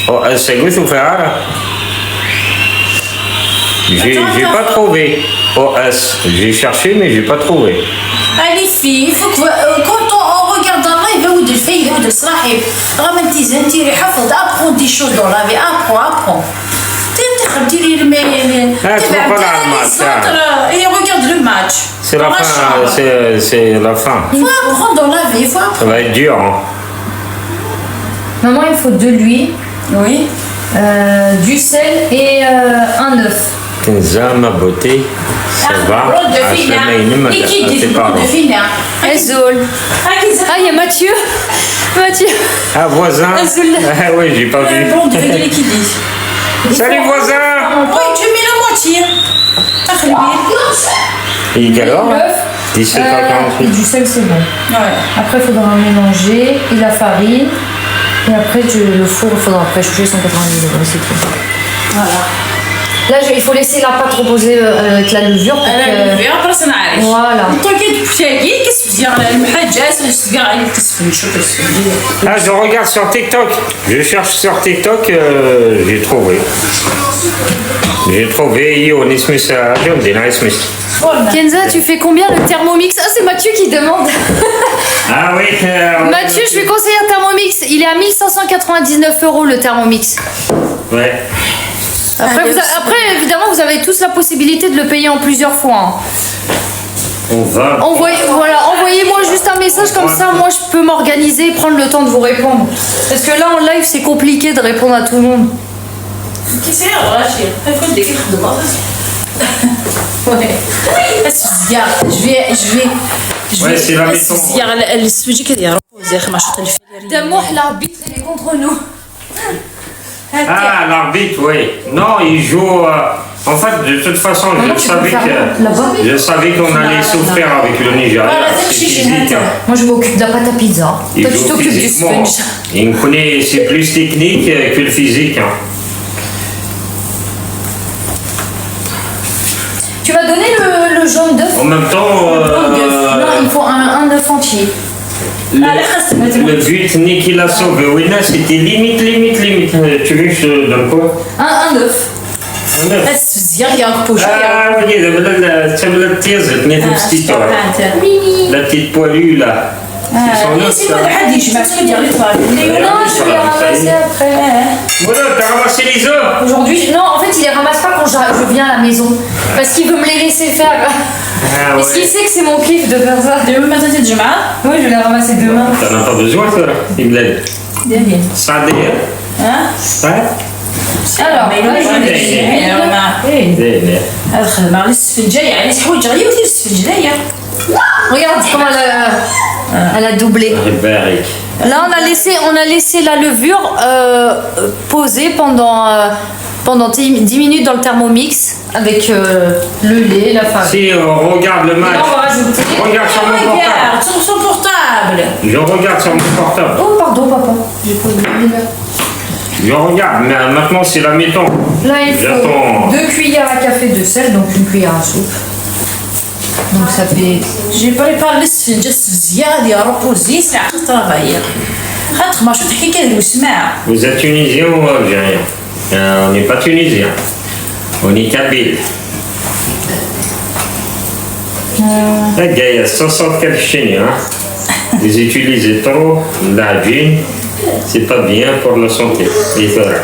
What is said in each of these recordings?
Oh, c'est où tu fais là? J'ai pas trouvé. OS. J'ai cherché, mais j'ai pas trouvé. Allez, filles, il faut que quand on regarde dans le live, où de filles, où de صاحب. Ramène tes intérêts, حفظ, apprends des choses dans la vie, apprends. ديري الماء et regarde le match. C'est la fin, c'est la fin. Il faut apprendre dans la vie, il faut apprendre. Ça va être dur. Hein. Maman, il faut de l'huile, Oui. du sel et un œuf. Kenza, ma beauté, ça va. Liquide, de fina. Azul. Ah, il y a Mathieu. Mathieu. Ah, voisin. Azul. Ah oui, j'ai pas vu. Bon, de liquide. Salut, voisin. Oui, tu mets la moitié. Et quelle heure? L'œuf. 17h48. Et du sel, c'est bon. Ouais. Après, il faudra mélanger. Et la farine. Et après, le four, il faudra préchauffer 190 degrés, c'est tout. Voilà. Là, il faut laisser la pâte reposer avec la levure. Pour après ça نعرف. Voilà. طيب بتاعي كسف ديال المحاجات كسف كاع اللي كسف نشوف كسف. Ah, je regarde sur TikTok. Je cherche sur TikTok, j'ai trouvé. J'ai trouvé Ionis Smith. Kenza, tu fais combien le Thermomix? Ah, c'est Mathieu qui demande. Ah oui. Mathieu, je lui conseille un Thermomix. Il est à 1599 € le Thermomix. Ouais. Après, évidemment, vous avez tous la possibilité de le payer en plusieurs fois. Hein. On va. Envoyez-moi juste un message comme ça, moi je peux m'organiser et prendre le temps de vous répondre. Parce que là en live c'est compliqué de répondre à tout le monde. كيسير راشي كيفاش ديك الخدمه Ouais, c'est la maison. السويجي كدير زي خماشط الفيلير D'amour, l'arbitre il est contre nous. Ah, l'arbitre, oui. Non, il joue. En fait, de toute façon, je savais qu'on allait souffrir avec le Nigeria. C'est physique. Hein. Moi je m'occupe de la pâte à pizza. Il Toi tu joue t'occupes du physiquement. sponge. Il me connaît, c'est plus technique que le physique. Hein. Tu vas donner le jaune d'œuf? En même temps, Non, il faut un œuf entier. le but qu'il a sauvé, Wina, c'était limite. Tu veux que je te donne quoi? Un œuf. Un œuf. السفزيه كاع كبوش Ah oui, la petite poilue là. C'est son œuf, سي ça. واحد حد يجمع شكون ديال الطرف Non, je vais les ramasser après. Voilà, t'as ramassé les œufs. Aujourd'hui, non, en fait, il les ramasse pas quand je viens à la maison. Parce qu'il veut me les laisser faire. Ah Parce qu'il ouais. sait que c'est mon kiff de faire ça. دابا ما تتجمع Oui, je vais les ramasser demain. T'en as pas besoin, ça, là. Il me l'aide. دابا Ça, d'ailleurs. ها Ça. Alors, ما الا D'ailleurs. هاد الخدمه على السفنجه يعني حوايج غير ودير السفنجه regarde comment elle a doublé. Barik. Là, on a laissé la levure poser pendant 10 minutes dans le Thermomix avec le lait, la farine. Si on regarde le Et là, match. on va rajouter. Regarde sur mon portable. regarde sur son portable Je regarde sur mon portable. Oh, pardon, papa. J'ai pas oublié là. Je regarde, mais maintenant c'est la maison. Là, il faut J'attends. 2 cuillères à café de sel, donc une cuillère à soupe. Donc ça fait. جي بريبار السفنجه السفزيه هادي روبوزي ساعه ترافايي خاطر ما شو تحكي كان وسمع Vous êtes tunisien ou algérien? On n'est pas tunisien. On est kabyle. La Gaïa, 64 chenilles, hein? Vous utilisez trop d'argile, c'est pas bien pour la santé. Et voilà.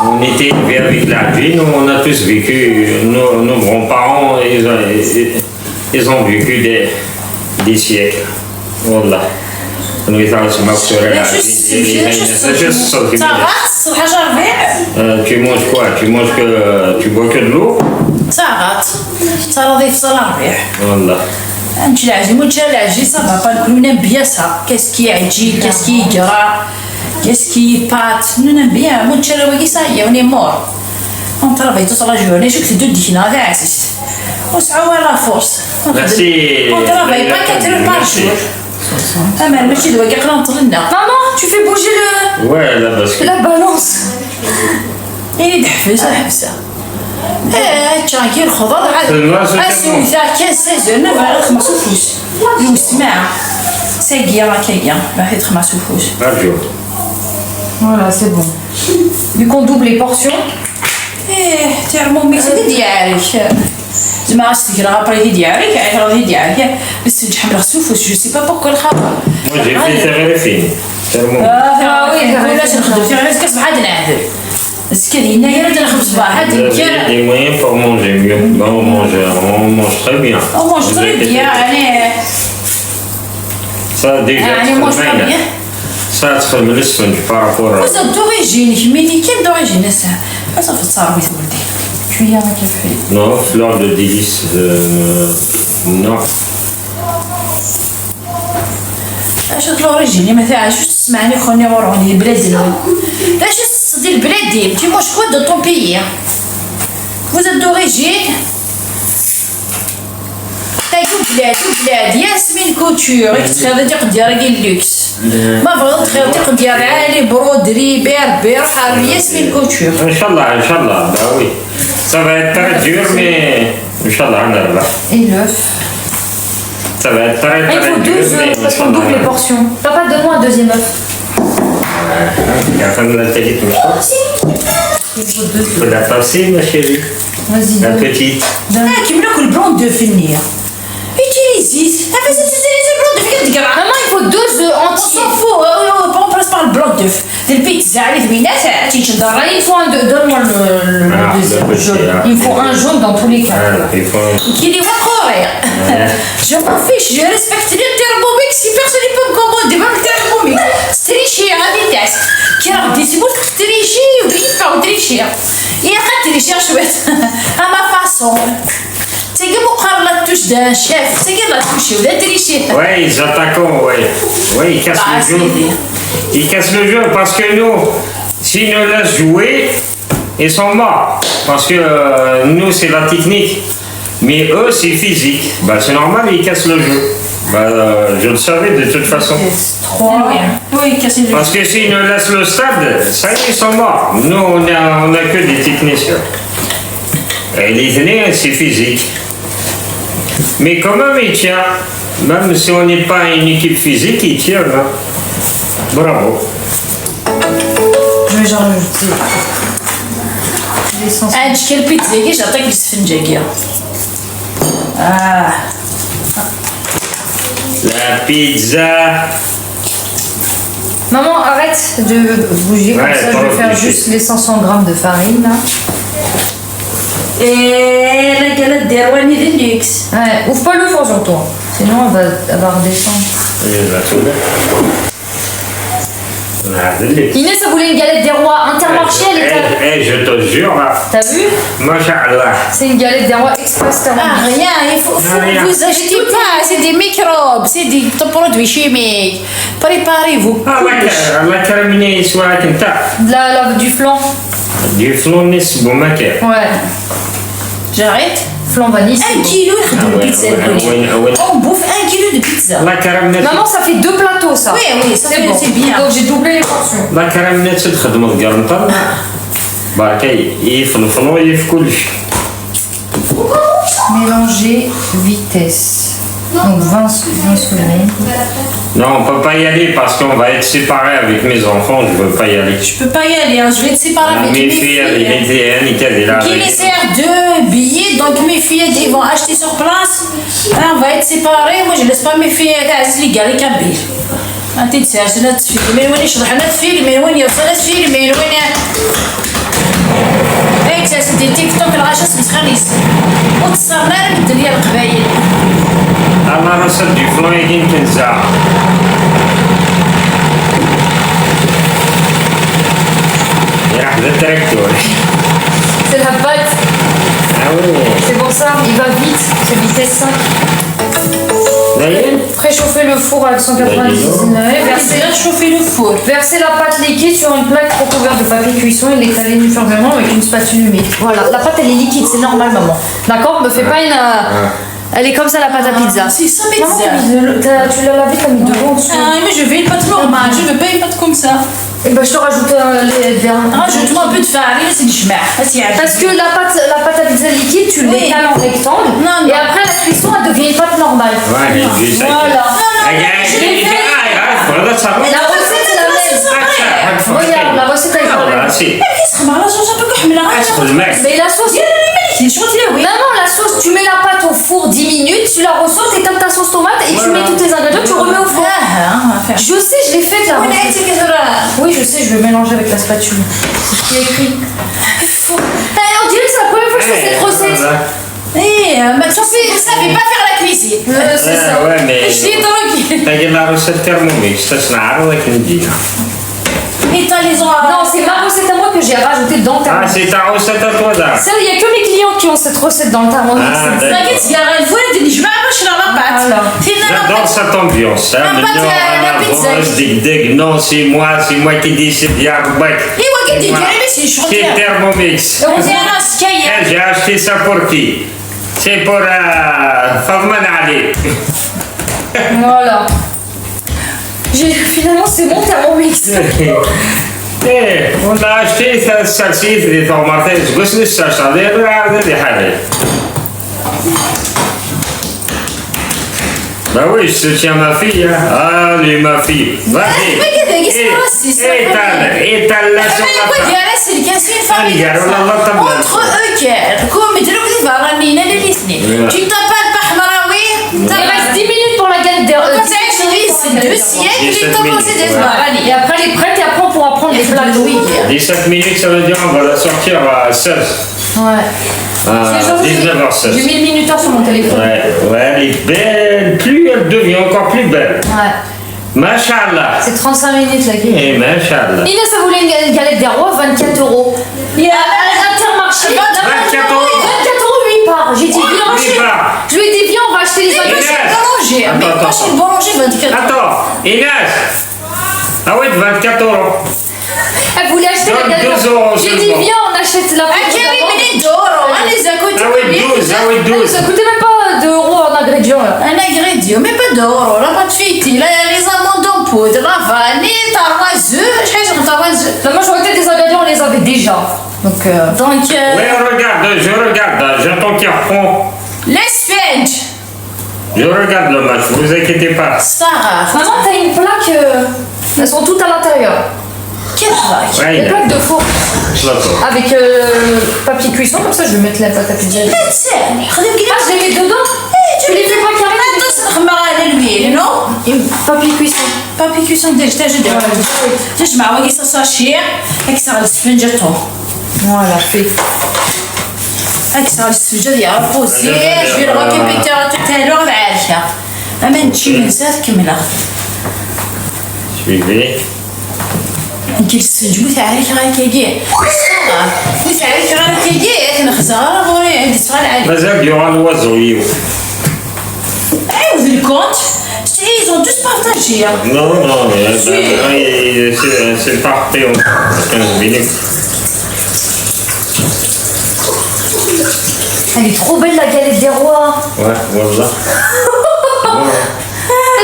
On était élevés avec l'argile, on a tous vécu, nos grands-parents, ils ont vécu des siècles. Voilà. On est dans ce marché sur l'argile. صاغات حاجه ربيع Tu manges quoi? Tu bois que de l'eau? صاغات صار ضيف صار ربيع Voilà. نمشي العجين ونمشي العجين صافا با نكون نام بيا صا كاسكي عجين كاسكي كرا كاسكي بات نام بيا نمشي رواقي صايا وني مور on travaille toute la journée je que deux dîners عزيز وسعوا la force Merci. on travaille pas 4 heures par jour اما ماشي دواك قرنط لنا Maman, tu fais bouger Ouais, là, parce que. la balance. إيه دحفز حبسه تشاكي الخضر عاد السويثا كان سيزون بغا خمس وفوس يسمع ساقيا راه كايا باغي تخمس وفوس Par jour. Voilà, c'est bon. Vu qu'on double les portions. ايه تيرموميكس ديالك زعما خاصك تقرا لابريدي ديالك الغرضي ديالك باش تحمل السوفوس جو سي با بوركو الخبر Moi j'ai fait Terrefine. Ah oui, ولاش نخدم في غير كاس بحال نعدل بس كاين هنا غير نخدم صباحات Vous avez كان des moyens pour manger mieux. Ben, on mange très bien. او مونج Vous تري avez بيان fait- يعني Ça déjà, يعني c'est مونج très تري bien. بيان Ça, c'est le songe par rapport à... وزاد دوريجين ميني كاين دوريجين صافي تصاوبي ولدي Cuillère à café. Non, fleur de délice. Non. اش دوريجين مثلا واش تسمعني خوني وروني البلاد اش تصدي البلاد ديال تي موش كوا دو طون بيي vous êtes d'origine بلاد ياسمين كوتور تخيل ديال اللوكس ما بغيت تخيل ديال عالي برودري بير حار ياسمين كوتور Inch'Allah, Inch'Allah. Bah oui. Ça va être très dur, mais Inch'Allah, on arrive. Et l'œuf. Ça va être très Ah, il très faut dur, 12 mais parce qu'on Inch'Allah, double les portions. Papa, donne-moi un deuxième œuf. Il y a quand même la télé, mais pas. Il faut deux. Faut la passer, ma chérie. Vas-y, La donne. petite. كيما ناكل بلون دو في النية utilises عرفتي تيزيليزي بلون دو في كتقرا Maman, il faut 2 œufs on entiers. s'en fout on passe par le blanc d'œuf ديال البيتزا على ثمينات تيشد Ah, il faut un donne-moi le Ah, deuxième le petit, jaune. là. Il faut un jaune dans tous les cas. Voilà, il faut... كي لي واقوري جو m'en fiche je respecte les thermomix si personne ne peut me commander même le thermomix تريشي غادي تاعك كي راه بديتي بوك تريشي وكيفا تريشي هي تريشي شويه اما فاصون تيجي مقارنة توش دا شاف تيجي لا توشي ولا تريشي Ouais, ils attaquent, ouais. Ouais, ils cassent Ah, le jeu. c'est bien. Ils cassent le jeu parce que nous, s'ils nous laissent jouer, ils sont morts. Parce que nous, c'est la technique. Mais eux, c'est physique. Bah, c'est normal, ils cassent le jeu. Bah, je le savais de toute façon. 3. Oui, casser le Parce que s'ils nous laissent le stade, ça y est, ils sont morts. Nous, on a que des techniciens. Et les aînés, c'est physique. Mais quand même, il tient. Même si on n'est pas une équipe physique, il tient. Hein. Bravo. Je vais j'en rajouter. L'essence. عندك البيتزا كيش عطيك السفنجة La pizza. Maman, arrête de bouger comme Ouais, ça. Je pas vais faire bouger. juste les 500 grammes de farine là. ايه لا قالت دير واني ديليكس Ouais, ouvre pas le four sur toi. Sinon, elle va redescendre. Je la trouve. Inès, ça voulait une galette des rois Intermarché, elle est à... Je te jure, là. T'as vu? Masha'Allah. C'est une galette des rois express Ah, thermomix. rien, il faut Rien. vous achetez pas, c'est des microbes, c'est des produits chimiques. Préparez-vous. الله كرمني يسواك انت. Du flan. Du flounis بومكر. Ouais. J'arrête. Flan vanille. c'est 1 bon. kilo de ouais, pizza. ouais, ouais. On bouffe 1 kilo de pizza. الله كرمنا. Maman, ça fait 2 plateaux ça. Oui, ça fait- bon. c'est bien. Donc j'ai doublé les portions. الله كرمنا تخدم القرنطة. باكي يفلفلوا يفكلش. Mélanger vitesse. Donc 20 secondes. Non, on peut pas y aller parce qu'on va être séparés avec mes enfants. Je veux pas y aller. Je peux pas y aller, hein, je vais te séparer avec Mes mes filles, filles. elles étaient là. Qui les sert 2 billets, donc mes filles ils vont acheter sur place. Hein, on va être séparés. Moi je laisse pas mes filles تعزز لي كاع كبير. انت تسالش لا تفيلي من وين يشرح لا تفيلي من وين يوصل لا تفيلي من وين هيك سيدي تيك توك العشاء مسخنيس وتصرنا من الدنيا القبايل. الله رسل du flan يجين تنزع. يروح للتراكتور. C'est la pâte. Ah oui. C'est pour ça, il va vite. C'est vitesse 5. D'ailleurs, Préchauffer le four à 199. Verser, C'est réchauffer le four. verser la pâte liquide sur une plaque recouverte de papier cuisson et l'étaler uniformément avec une spatule humide. Voilà, la pâte elle est liquide, c'est normal maman. D'accord? Me fais pas une... Elle est comme ça la pâte à pizza. C'est ça Maman, pizza. tu l'as lavé, t'as mis de l'eau en dessous. Ah, mais je veux une pâte normale, je veux pas une pâte comme ça. Et ben je te rajoute les verres. Rajoute-moi un peu de farine, c'est du chemin. Parce que la pâte à pizza liquide, tu Oui. l'étales en rectangle. Non, Et non. après la cuisson, elle devient une pâte normale. ouais, j'ai vu ça. Voilà. Regarde, je l'ai fait. voilà, ça va. La recette c'est la même. Regarde, la recette avec la سي كيسخن على صوص هذوك حملها ادخل الماء Mais la sauce. شو تلاوي Maman, la sauce, tu mets la pâte au four 10 minutes, tu la ressors, et comme ta sauce tomate, et tu Voilà. mets tous tes ingrédients, tu remets au four. Je sais, je l'ai faite la وين recette. عيتي كترى Oui, je sais, je vais mélanger avec la spatule. C'est ce qui est écrit. On dirait que c'est la première fois que je fais cette recette. ايه ما تصفي صافي با فيغ لا كويزين C'est ça. ouais mais شتي دروك تاجي لا روسيت تيرموميكس تصنع ولكن نديها ايطاليزون Non, c'est ma recette à moi que j'ai rajoutée dans le اه thermomix. سي تا روسيت ا دار Ça, il n'y a que mes clients qui ont cette recette dans le thermomix. Ah, C'est- d'accord. لقيت كاع غنفوت نجمع باش لا بات Voilà. فينا J'adore cette ambiance. Hein, Ah, pas de la pizza. Non, c'est moi qui décide. Il y a ايوا كدير ديالي ماشي شغل C'est ديالي Thermomix. انا سكايه Eh, j'ai acheté ça pour qui? C'est pour Fadman Ali. Voilà. Finalement, c'est mon thermomix. Eh, on a acheté celle-ci, des tomates, je gosse ça, ça des halal. Bah oui, je soutiens ma fille. Hein. Allez, ma fille. Vas-y. mais qu'est-ce que c'est raciste, ça, étale la sur انا la كنت table. جالس اللي كان سين Ah, les gars, on a pas de اونتر او كير كوم يديروا كيف رانينا للاثنين Yeah. tu t'appelles pas حمراوي Il reste 10 minutes pour la galette des quand تعيش غير 2 سياك اللي 17 كومونسي minutes, ديال ouais. راني Et après, elle est prête et après, on pourra prendre les plats de week-end. 17 minutes, ça veut dire on va la sortir à 16. Ouais. À J'ai 19h16. mis le minuteur sur mon téléphone. Ouais, ouais, elle est belle. Plus elle devient encore plus belle. Ouais. Machallah. C'est 35 minutes la galette. Eh, machallah. Inès, ça voulait une galette des rois, 24 euros. Intermarché. 24 euros. 24 euros 8 parts. J'ai dit, viens, 8 parts. je lui ai dit, viens, on va acheter les ingrédients. Inès. boulanger mais Attends, pas attends. chez le boulanger 24 Attends, Inès. Ah oui, 24 euros. Elle voulait acheter la Donne galette. 2 euros J'ai dit, seulement. viens, on achète la pâte. كريم منين دورو انا زاكوت Ah oui, 12, ah oui, 12. Ça coûtait même pas 2 euros en ingrédients là. انا غريديو مي با دورو لا بات فيتي لا لي زاموندون بودر لا فاني تاروازو شحال تاروازو La majorité des ingrédients, on les avait déjà. Donc, دونك Oui, je regarde. J'entends qu'il reprend. الاسفنج Je regarde le match, vous inquiétez pas. الصغار maman, t'as une plaque. Elles sont toutes à l'intérieur. كيف راك Ouais, Des plaques de four. je l'attends. Avec papier cuisson, comme ça je vais mettre la pâte à pizza. لا تسالني خليهم Ah, je les mets dedans. Tu les fais pas carré. تخمر على الويل نو Papier cuisson. بابي كيسون ديال جديد تجمع وكي ساشي اكثر السفنجة Voilà, fait. اكثر السفنجة ديال بوسي جو ريكوبيتير تالو بعالها اما نجي من زاد كملها Suivez. ندير السفنج مثالي غير كيجي مثالي غير كيجي كنخزها غوري عندي صغار علي Mazal, il y aura l'oiseau. عاود الكونت ils ont tous partagé Non, non, mais c'est parfait. On 15 minutes. Elle est trop belle la galette des rois. Ouais, voilà.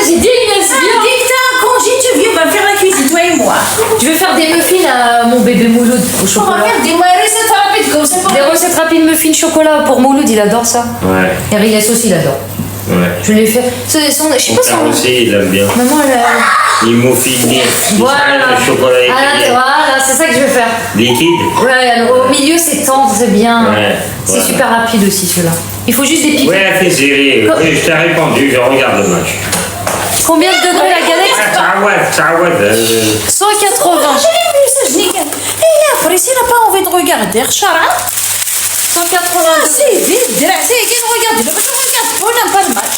J'ai dit Inès, viens. dès que t'as un congé tu viens on va faire la cuisine toi et moi Je vais faire des muffins à mon bébé Mouloud au on va chocolat. faire des recettes rapides comme ça Des recettes rapides muffins chocolat pour Mouloud, il adore ça. Ouais, Et Rilès aussi, il adore. ouais. Je l'ai fait. Je sais Mon pas père si aussi, il aime bien. Maman, elle a... Il m'a fini. Voilà. Le chocolat Ah, voilà, c'est ça que je vais faire. liquide. Ouais, alors, au milieu, c'est tendre, c'est bien. Ouais, C'est voilà. super rapide aussi, celui-là. Il faut juste des pics. Ouais, t'es serré. Oui, je t'ai répondu, je regarde le match. Combien de degrés la galette Ça ouais. 180. j'ai vu ça je dis et Fabrice il n'a pas envie de regarder Chara 180. c'est vite direct c'est qui regarde le match regarde on n'aime pas le match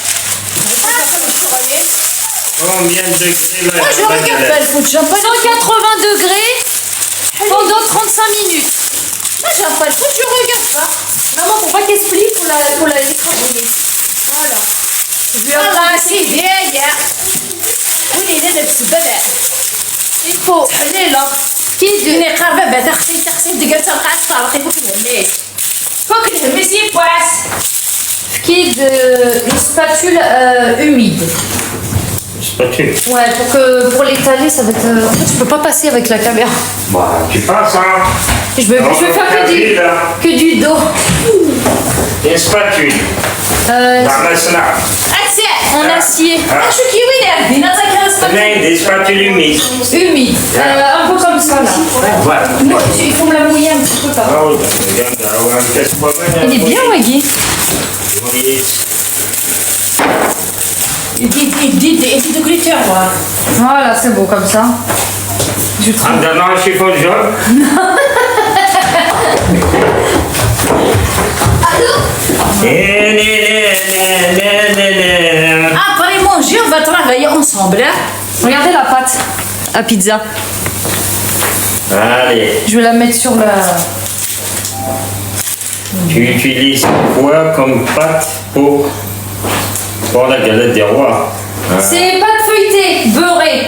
Combien de degrés là moi je regarde pas le foot j'aime pas 180 degrés pendant 35 minutes. moi j'aime pas le foot je regarde pas Maman, pour pas qu'elle se plie, faut la laisser travailler. Voilà. Je lui والله apprends. سيدي يا ولينا لبس بابا Il faut حليله skid, اللي قربه بابا تغسل دقيقه تلقى الصاروخ فوق الهميس فوق الهميس يبواس skid, une spatule humide. Spatule. Ouais, pour l'étaler, ça va être. En fait, je peux pas passer avec la caméra. Bah, tu passes, hein. Je vais faire que du dos. Une spatule. Euh, Dans le snack. اكسل en acier. Ah, شو كي وين عندنا تا كان On a des spatules humides. Humide. Un peu comme ça là. Voilà. Moi, il faut me la mouiller un petit peu par Ah oui, regarde, on va le tester pas mal. Il est bien, Waggy. Oui. دي دوك لي تيروار Voilà, c'est beau comme ça. Je trouve. En donnant un chiffon jaune. Après manger, on va travailler ensemble. Hein? Regardez la pâte à pizza. Allez, Je vais la mettre sur le. tu utilises quoi comme pâte pour la galette des rois? Hein? C'est pâte feuilletée, beurrée.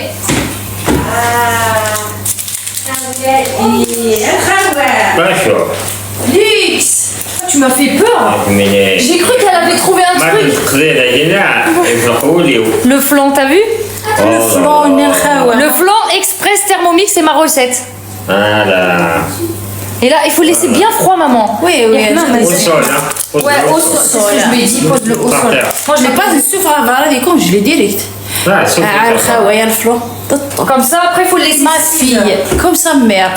Pas chaud. Luxe. Tu m'as fait peur. Mais J'ai cru qu'elle avait trouvé un ما truc. تخلي العينة يفرقوا لي. Le flan, t'as vu? فلون الخاوة Le flan express Thermomix, c'est ma recette. Voilà. Et là, il faut laisser bien froid, maman. Oui, Il y a oui, plein de- Au sol, hein. Pose Ouais, le au sol. C'est ce que je lui ai dit, pose-le au Par sol. terre. Moi, je l'ai pas pas. de souffle avec comme je l'ai direct. Ah, sauf que- الخاوة يا الفلون Comme ça, après, il faut le laisser. Ma fille, comme sa mère,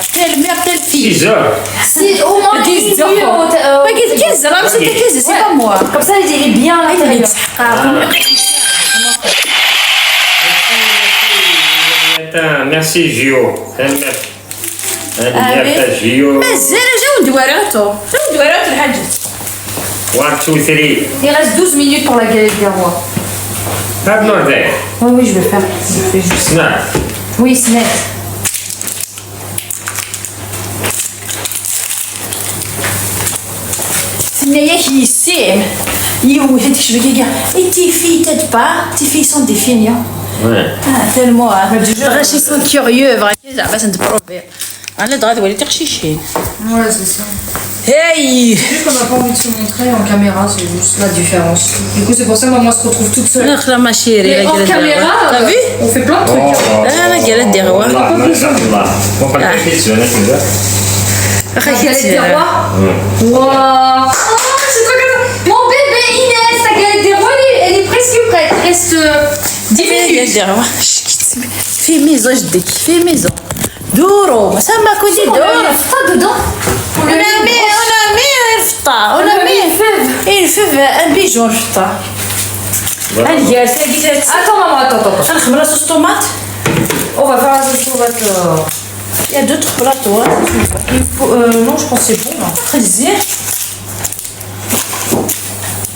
telle fille. 6 heures. Si, au moins 10 10 minutes. ما قلت كنزة راه ماشي انت كنزة سي با موا Comme ça, il est bien à l'intérieur. Attends, merci Gio. Allez, آمين. Gio. مازال جاو دواراتو الحاجة 1, 2, 3. Il reste 12 minutes pour la galette des rois. Pas de noirder. Oui, oui, je vais faire. Je fais juste. Snack. Oui, snack. تنايا كيسيم يوهد شبكي كاع اي تي في تاد با تي في سون ديفينيون Ouais. تالمو غاشي سون كيوريو فغا زعما تنبروفي انا دغا تولي تقشيشين Ouais, c'est ça. هاي Juste qu'on n'a pas envie de se montrer en caméra, c'est juste la différence. Du coup, c'est pour ça que maman se retrouve toute seule. نخلا ما شيري Et لا hors قالت caméra, t'as vu on fait plein de trucs. لا قالت دي غوا والله ما شاء الله. وقت كيس انا كذا. La galette des rois. Waouh! Oh, c'est trop comme ça. Mon bébé Inès, la galette des rois, elle est presque prête. Il reste 10 minutes. دي غوا في ميزو جدك في ميزو دورو سما كنتي On دورو met ça dedans. On le met. on a mis الفطا on a mis الفيف ان بيجون الفطا الجالس قلت Attends, maman, attends. غنخمر لا صوص طوماط On va faire la sauce tomate. il y a d'autres plateaux Il faut, non, je pense que c'est bon. Là. خزير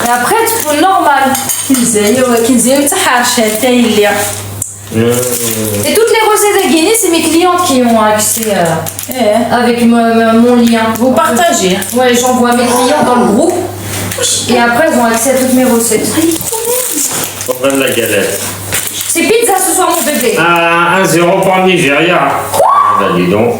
Et après, tu peux normal. كنزيو حتى حارشه حتى هي اللي Et toutes les recettes à Guinée, c'est mes clientes qui ont accès ايه avec mon lien. vous partagez Ouais, j'envoie mes clients dans le groupe. Et après, elles ont accès à toutes mes recettes. On va de la galette. C'est pizza ce soir, mon bébé. Ah, 1-0 pour le Nigeria. Ah, bah dis donc.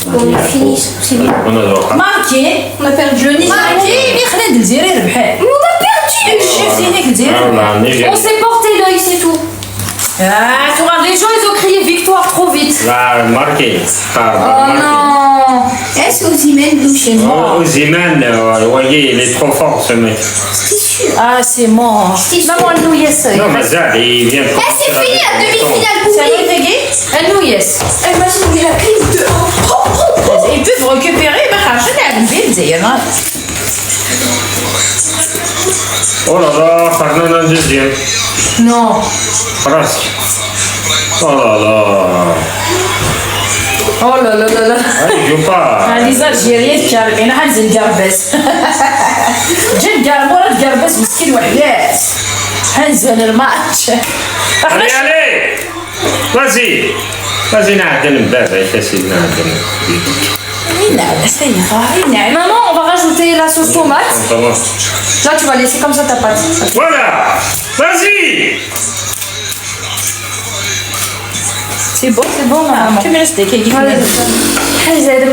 On est fini, c'est bien. On adore. ماركي On a perdu le Nigeria. ماركي خلينا الجزيره ربحان On a perdu. الشيف ديالك الجزيره Ah, bah, Nigeria. On s'est porté l'œil, c'est tout. tu vois Les gens, ils ont crié victoire trop vite. Là, marqué. Ah, Oh marqué. non. est-ce que vous y mettez chez Oh, Ozyman, vous voyez, il est trop fort ce mec. ah c'est mort Maman, elle nous yes. Non, mais ça, il vient de Eh, c'est fini la demi-finale c'est pourrie. vrai Peggy Elle nous yes. Elle m'a dit la prise de. ils peuvent récupérer ما خرجش نعلم بيه الجزائر Oh là là, Fernand en deuxième. Non. Presque. Oh là là. Oh là là là là. Ah, il joue pas. هذه زالجيريات كاربين حنزل القرباس جا القربورة القرباس مسكين وحداس حنزل الماتش Allez, allez. Vas-y. Vas-y, نعدل بابا يا سيدي نعدل. ينعم سيدي ينعم Maman, on va rajouter la sauce tomate. Comment? Là, tu vas laisser comme ça ta pâte. Voilà. Vas-y. c'est bon maman. كمل رشدك Voilà, c'est ça.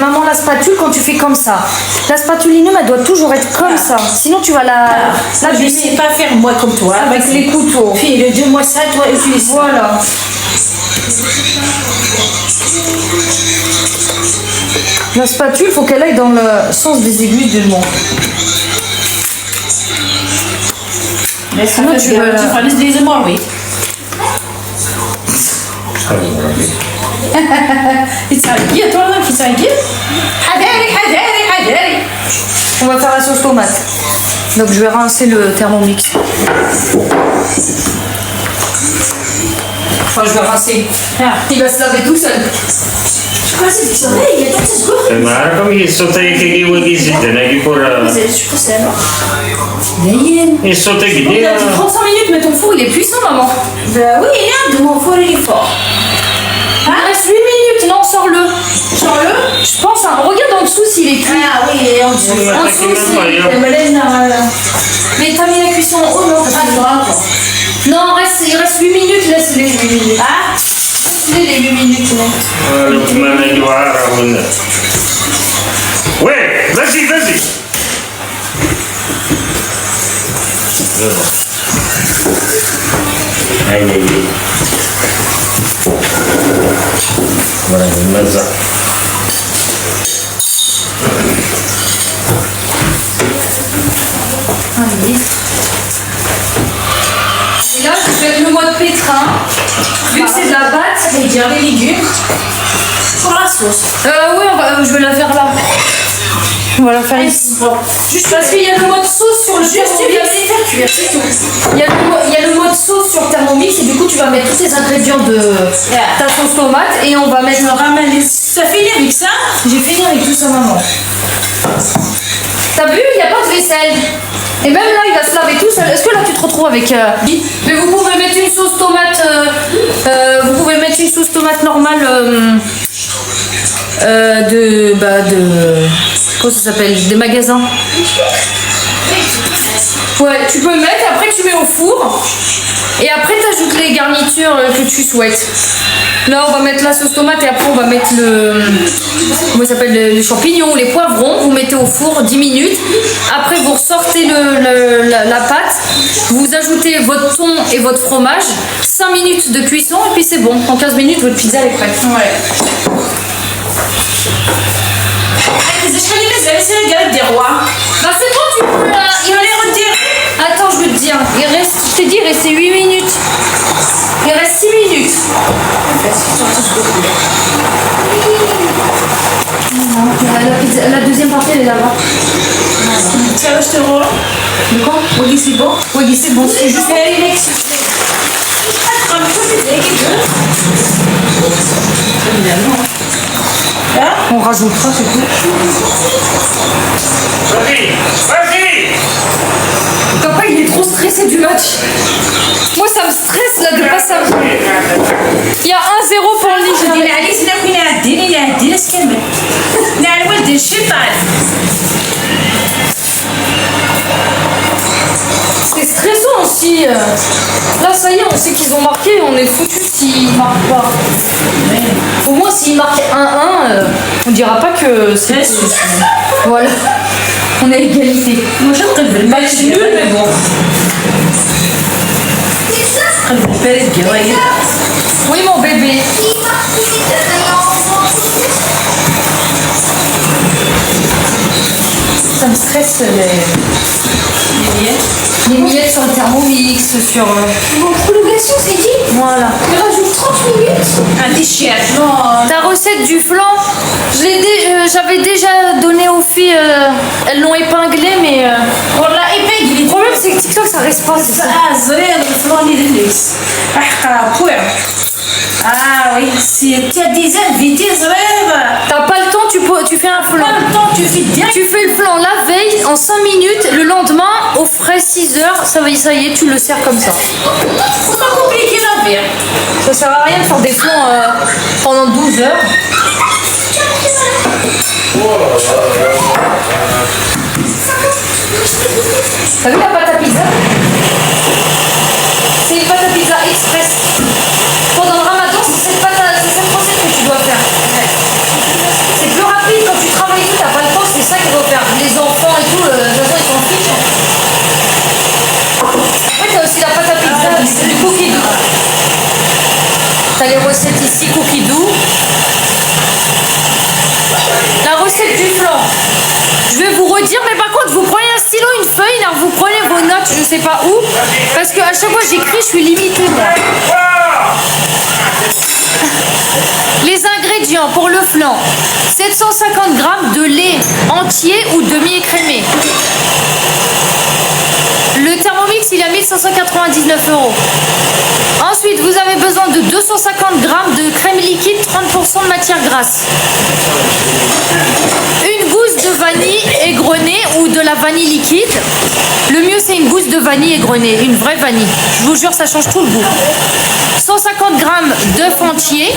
Maman, la spatule, quand tu fais comme ça, la spatulinum, elle doit toujours être comme ça. Sinon, tu vas la je ne sais pas faire moi comme toi avec les couteaux. fille le dis-moi ça toi utilise ça. Voilà. La spatule, faut qu'elle aille dans le sens des aiguilles de montre. Mais sinon, tu vas les morts, يتعقي طول في تعقي حذاري. On va faire la sauce tomate. Donc je vais rincer le Thermomix. Enfin, je vais rincer. Il va se laver tout seul. شو قاسي في صغير يا تسكو معكم يصوتي كي وكي زيدنا كيكون شو قاسي زين يصوتي On كدير a dit 35 minutes, mais ton four il est puissant, maman. bah oui regarde mon four il est fort. Il reste 8 minutes, non, sors-le. Sors-le. Je pense, hein, regarde en dessous s'il est cuit. Ah oui en dessous. En dessous aussi. Mais t'as mis la cuisson en haut, non? Non, il reste 8 minutes, laisse-les 8 minutes. Ah Laisse-les les 8 minutes, là. Ouais, vas-y. Aïe. Voilà, une maza. Allez. Et là, je vais mettre le mode pétrin. Vu que c'est de la pâte. ça veut dire les légumes pour la sauce. Oui, je vais la faire là. On va la faire ici. Juste parce qu'il y a le mode sauce sur le Juste tu viens les faire cuire, c'est tout. Il y a le mode sauce sur Thermomix et du coup tu vas mettre tous les ingrédients de ta sauce tomate et on va mettre. Je ramène les... Ça finit avec ça. J'ai fini avec tout ça, maman. T'as vu, il n'y a pas de vaisselle. Et même là, il va se laver tout seul. Est-ce que là, tu te retrouves avec... Mais vous pouvez mettre une sauce tomate... vous pouvez mettre une sauce tomate normale comment ça s'appelle? Des magasins. Ouais, tu peux mettre, après tu mets au four. Et après, tu ajoutes les garnitures que tu souhaites. Là, on va mettre la sauce tomate et après, on va mettre comment ça s'appelle, les champignons, les poivrons. Vous mettez au four 10 minutes. Après, vous ressortez la pâte. Vous ajoutez votre thon et votre fromage. 5 minutes de cuisson et puis c'est bon. En 15 minutes, votre pizza elle est prête. Ouais. C'est le gars des rois. Bah, c'est bon, tu peux là. Il va les retirer. Attends, je veux te dire. Je t'ai dit, il restait 8 minutes. Il reste 6 minutes. La deuxième partie, elle est là-bas. Ça va, je te rends. De quoi? Oui, c'est bon. Oui, c'est bon. C'est juste. On rajoutera, c'est tout. Vas-y. Papa, il est trop stressé du match. Moi, ça me stresse là de pas savoir. Il y a 1-0 pour دير l'Égypte. عليه سنة كنا عدينا سكمل نعم ولد الشيطان. C'est stressant aussi. Là, ça y est, on sait qu'ils ont marqué. On est foutus s'ils marquent pas. Au moins, s'ils marquent 1-1, on dira pas que c'est. Voilà. On est à égalité. Moi j'aimerais le match nul mais bon. Oui, mon bébé. Ça me stresse les miettes sur le Thermomix, sur... Bon, prolongation c'est dit. Voilà. Il rajoute 30 minutes. Un déchet. Non. Ta recette du flan, j'avais déjà donné aux filles, elles l'ont épinglé, mais... والله épinglé. Le problème, c'est que TikTok, ça reste pas. c'est ça. زرير الفلاني للناس احقرا بوع. Ah oui, si tu as des invités, T'as pas le temps, tu fais un en flan. même temps tu fais direct. Tu fais le flan la veille, en 5 minutes, le lendemain, au frais 6 heures, ça y est, tu le sers comme ça. C'est pas compliqué la vie. Ça sert à rien de faire des flans pendant 12 heures. T'as vu la pâte à pizza? C'est une pâte à pizza express. Pendant le ramadan, c'est cette recette que tu dois faire. C'est plus rapide quand tu travailles et tout, t'as pas le temps, c'est ça qu'il faut faire. Les enfants et tout, de toute façon, ils s'en fichent. Après, t'as aussi la pâte à pizza, c'est du cookie dough. T'as les recettes ici, cookie dough. La recette du flan. Je vais vous redire, mais par contre, vous prenez un stylo, une feuille, là, vous prenez vos vos notes, je sais pas où. Parce que à chaque fois j'écris, je suis limitée moi. Les ingrédients pour le flan: 750 g de lait entier ou demi-écrémé. Le Thermomix, il est à 1599 €. Ensuite, vous avez besoin de 250 g de crème liquide, 30% de matière grasse. Une gousse de vanille égrenée ou de la vanille liquide. Le mieux, c'est une gousse de vanille égrenée, une vraie vanille. Je vous jure, ça change tout le goût. 150 g d'œufs entiers,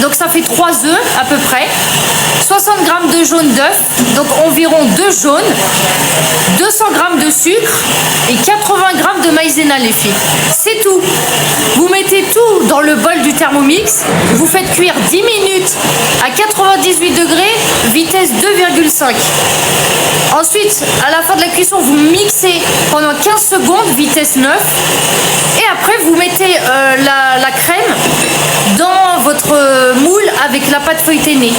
donc ça fait 3 œufs à peu près. 60 g de jaune d'œuf, donc environ 2 jaunes. 200 g de sucre et 80 g de maïzena, les filles. C'est tout. Vous mettez tout dans le bol du Thermomix. Vous faites cuire 10 minutes à 98 degrés, vitesse 2,5. Ensuite, à la fin de la cuisson, vous mixez pendant 15 secondes, vitesse 9. Et après, vous mettez la crème dans votre moule avec la pâte feuilletée née.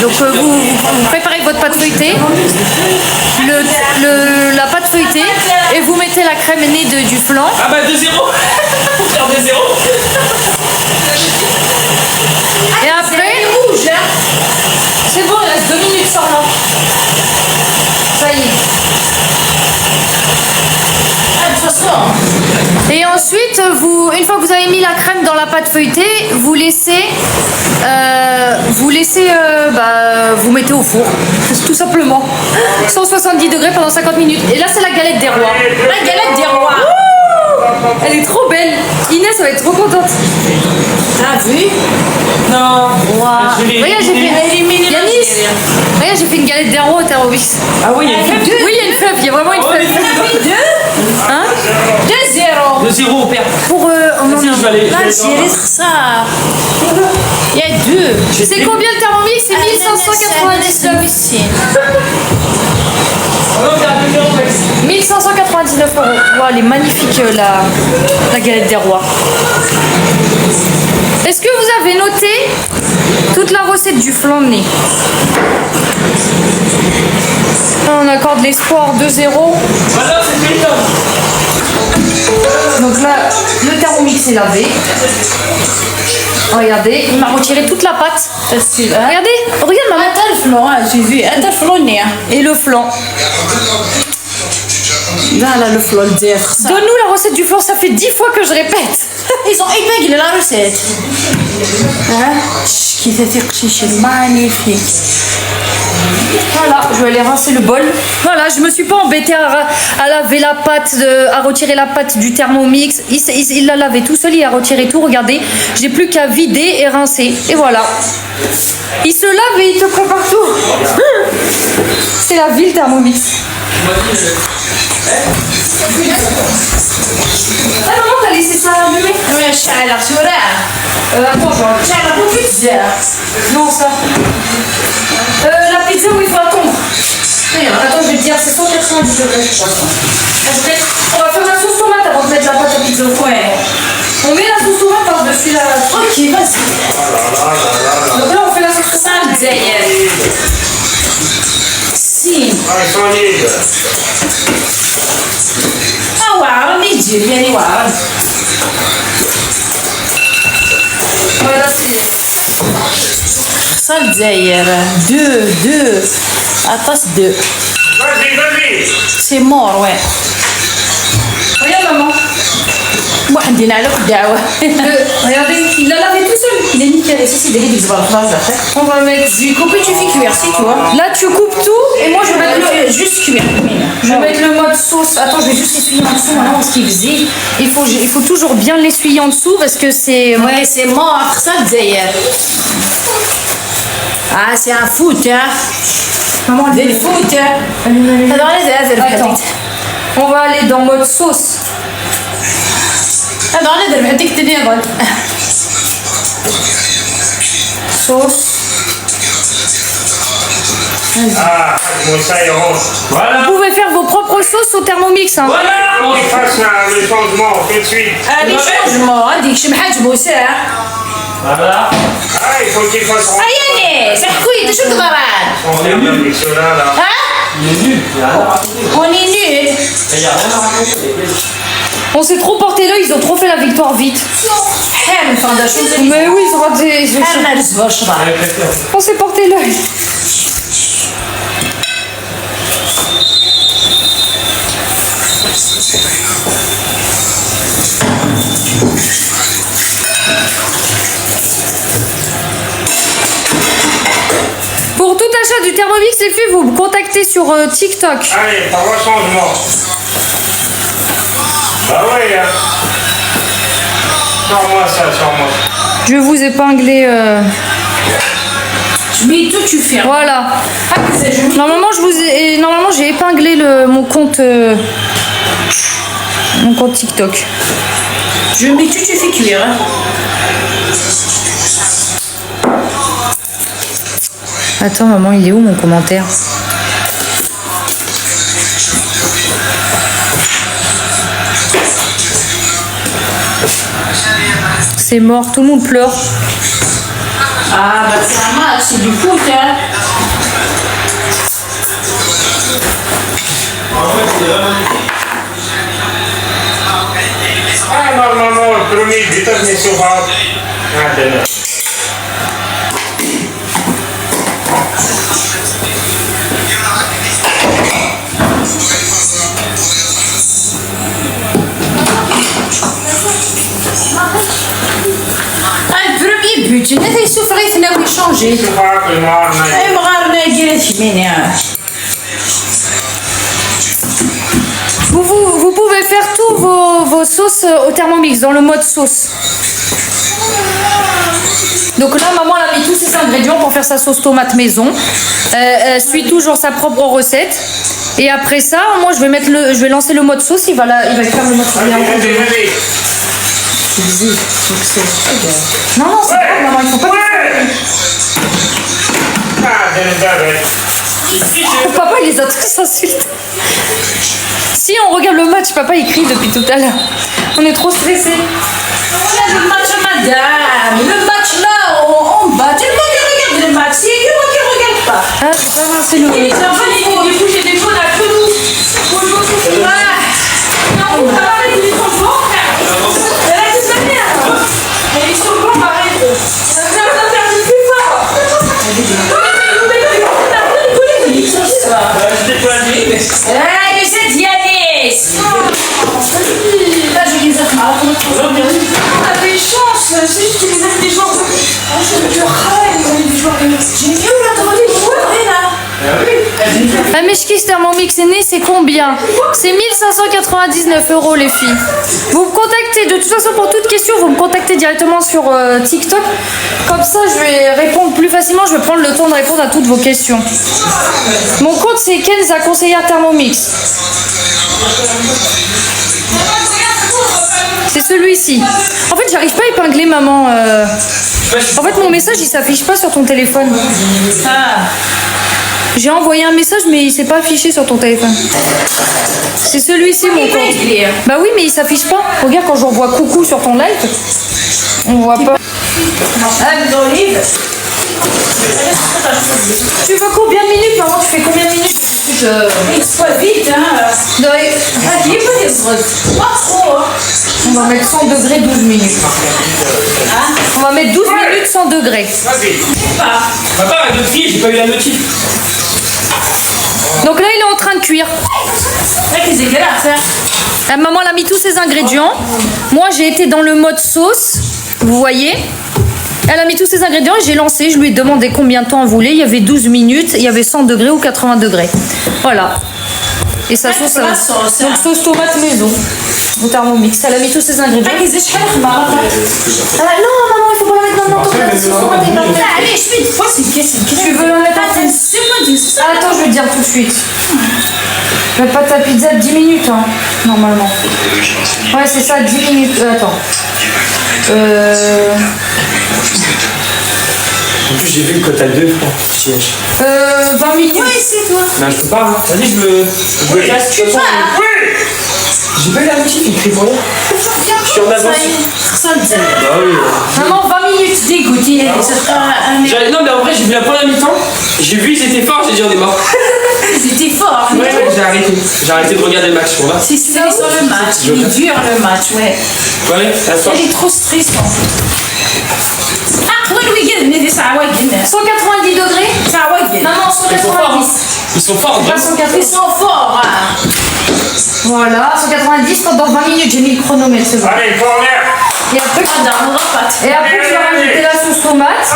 Donc, vous préparez votre pâte feuilletée, la pâte feuilletée, et vous mettez la crème née du flan. Ah bah 2-0. Pour faire 2-0. Et après, c'est bon, il reste 2 minutes sur là. Ça y est. Et ensuite, une fois que vous avez mis la crème dans la pâte feuilletée, vous laissez, vous mettez au four, tout simplement. 170 degrés pendant 50 minutes. Et là, c'est la galette des rois. La galette des rois. Elle est trop belle. Inès va être trop contente. T'as vu? Non. Regarde, j'ai fait... Yanis, regarde, j'ai fait une galette des rois au Thermomix. Ah oui, il y a une fête. Oui, il y a une fève, il y a vraiment une fève. Hein? 2-0. 2-0 au père. Pour... Vas-y, je vais aller. L'Algérie, c'est ça. Il y a 2. C'est combien le Thermomix? C'est 1599. 1599 €. Wow, elle est magnifique la galette des rois. Est-ce que vous avez noté toute la recette du flan de nez? On accorde l'espoir 2-0. Voilà, c'est fini. Donc là, le Thermomix est lavé. Regardez, il m'a retiré toute la pâte. Regardez, regarde maman. Attends le flan, j'ai vu. Attends le flan, Et le flan. Là, le flan, le dire. Donne-nous la recette du flan, ça fait 10 fois que je répète. Ils ont épinglé la recette. Hein? Qui c'est magnifique. Voilà, je vais aller rincer le bol. Voilà, je me suis pas embêtée à laver la pâte, à retirer la pâte du Thermomix. Il l'a lavé tout seul, il a retiré tout. Regardez, j'ai plus qu'à vider et rincer. Et voilà. Il se lave et il te prépare tout. C'est la vie, le Thermomix. Ah maman, t'as laissé ça allumer? Oui, je suis à la Attends, je j'ai la pizza. Non, ça. La pizza où il faut attendre. Attends, je vais te dire, c'est 190 degrés, je crois. On va faire la sauce tomate avant de mettre la pâte à pizza. Ouais. On met la sauce tomate par-dessus la... Ok, vas-y. Donc là, on fait la sauce tomate. Ça, si. Ah, wow, on est Dieu, bien, wow. Voilà, c'est... Ça, le dire. 2. Attends, 2. Vas-y. C'est mort, ouais. Regarde, maman. واحد على الدعوة. Regardez, il l'a lavé tout seul. Il est nickel. Et ça, c'est des riz On va mettre... du coup, tu fais cuire, c'est toi. Là, tu coupes tout et moi, je vais mettre le... Juste cuire. Je vais mettre le mode sauce. Attends, je vais juste essuyer en dessous maintenant ce qu'il faisait. Il faut toujours bien l'essuyer en dessous parce que c'est... Ouais, c'est mort, ça, le dire. Ah, c'est un foot, hein. Maman, Des foot, hein. Attends. On va aller dans mode sauce. هذا انا ندير بعديك تدير Sauce. Ah, ça y rentre. Voilà. Vous pouvez faire vos propres sauces au Thermomix. Hein. Voilà, on fasse le changement tout de suite. هذه شجمه هذيك شمحات بوسه Voilà. Ah, il faut qu'il fasse rentrer. هيا ناس احكوا لي شو تضرب On regarde avec cela là. ها Il est nul. On est nuls. Il n'y a rien à raconter. On s'est trop porté l'œil, ils ont trop fait la victoire vite. حامل فانداشون زي Mais oui, ils ont raté. حامل الزبر شباب. On s'est porté l'œil. Pour tout achat du Thermomix, les filles, vous me contactez sur TikTok. Allez, par le changement. Bah oui, hein. Sors-moi ça, sors-moi. Je vais vous épingler. Mais tout tu fais. Voilà. Normalement, normalement, j'ai épinglé mon compte TikTok. Je mets tout tu fais cuire. Hein. Attends, maman, il est où mon commentaire? C'est mort, tout le monde pleure. Ah bah c'est un match, c'est du foot hein. Ah, normalement, le premier but, mais souvent. Maintenant. Le premier but, il a souffert, il a changé. Je crois que moi, on a- اي مغاربه يدير الثمانية. Vous pouvez faire tous vos sauces au Thermomix, dans le mode sauce. Donc là, maman elle a mis tous ses ingrédients pour faire sa sauce tomate maison. Elle suit toujours sa propre recette. Et après ça, moi je vais lancer le mode sauce. Il va faire le mode sauce. Allez, allez, allez. Non, non, c'est pas maman, il faut pas. Ouais. Ah, désolé. Papa il les a tous insultés. Si on regarde le match, papa il crie depuis tout à l'heure. On est trop stressés. Voilà le match madame. Le match là, on bat. Tout le monde regarde le match. C'est que moi qui ne regarde pas. Ah, ça va, c'est le. Les enfants, ils font du coup, j'ai des fautes à que nous. Non, on va arrêter les enfants. Elle a dit sa mère. Mais ils sont bons, arrête. Ça va faire du plus fort. Je t'ai pas dit, mais. Allez, c'est Dianis. Là, je les ai On a fait une chance, c'est juste que les amis des joueurs. La Meshkis Thermomix est née, c'est combien? C'est 1599 € les filles. Vous me contactez, de toute façon pour toute question, vous me contactez directement sur TikTok. Comme ça je vais répondre plus facilement, je vais prendre le temps de répondre à toutes vos questions. Mon compte c'est Kenza, conseillère Thermomix. C'est celui-ci. En fait j'arrive pas à épingler maman. En fait mon message il s'affiche pas sur ton téléphone. J'ai envoyé un message mais il s'est pas affiché sur ton téléphone. C'est celui-ci mon compte. Bah oui mais il s'affiche pas. Regarde quand j'envoie coucou sur ton live, on voit pas. Tu veux combien de minutes maman? Tu fais combien de minutes? Il soit vite, hein. Pas trop, hein. On va mettre 100 degrés 12 minutes. On va mettre 12 minutes 100 degrés. Papa, la notif, j'ai pas eu la notif. Donc là il est en train de cuire. C'est dégueulasse, hein. La maman elle a mis tous ses ingrédients. Moi j'ai été dans le mode sauce. Vous voyez? Elle a mis tous ses ingrédients et j'ai lancé. Je lui ai demandé combien de temps elle voulait. Il y avait 12 minutes. Il y avait 100 degrés ou 80 degrés. Voilà. Et sa sauce, la sauce, donc sauce tomate maison. Au Thermomix. Elle a mis tous ses ingrédients. Non, maman, il faut pas la mettre maintenant. allez, je fais une fois, c'est qu'est-ce Tu veux la mettre en Attends, c'est Attends, je vais te dire tout de suite. Fais pas ta pizza de 10 minutes, hein, normalement. Ouais, c'est ça, 10 minutes. Attends. En plus, j'ai vu que t'as deux, je crois. 20 minutes. Oui, c'est toi. Non, je peux pas. Hein. Vas-y, je me casse. Tu vas, hein. J'ai pas eu la notif, il crie pour rien. Je suis en avance. Ça le dit. Bah oui. Maman, 20 minutes. Dégoûté, ça sera un Non, mais en vrai, j'ai vu la première mi-temps. J'ai vu, ils étaient forts, j'ai dit on est mort. C'était fort. Ouais, j'ai arrêté. J'ai arrêté de regarder le match. Voilà. C'est sur le match. Il est dur le match, ouais. Ouais, attends. Il est trop stressant. Ah, oui, il est 190 degrés. Maman, 190. Ils sont forts, Pas vraiment. 190. Ils sont forts. Hein. Voilà, 190. Dans 20 minutes, j'ai mis le chronomètre. C'est bon. Allez, corner. Et après, Et après, tu vas rajouter la sauce tomate,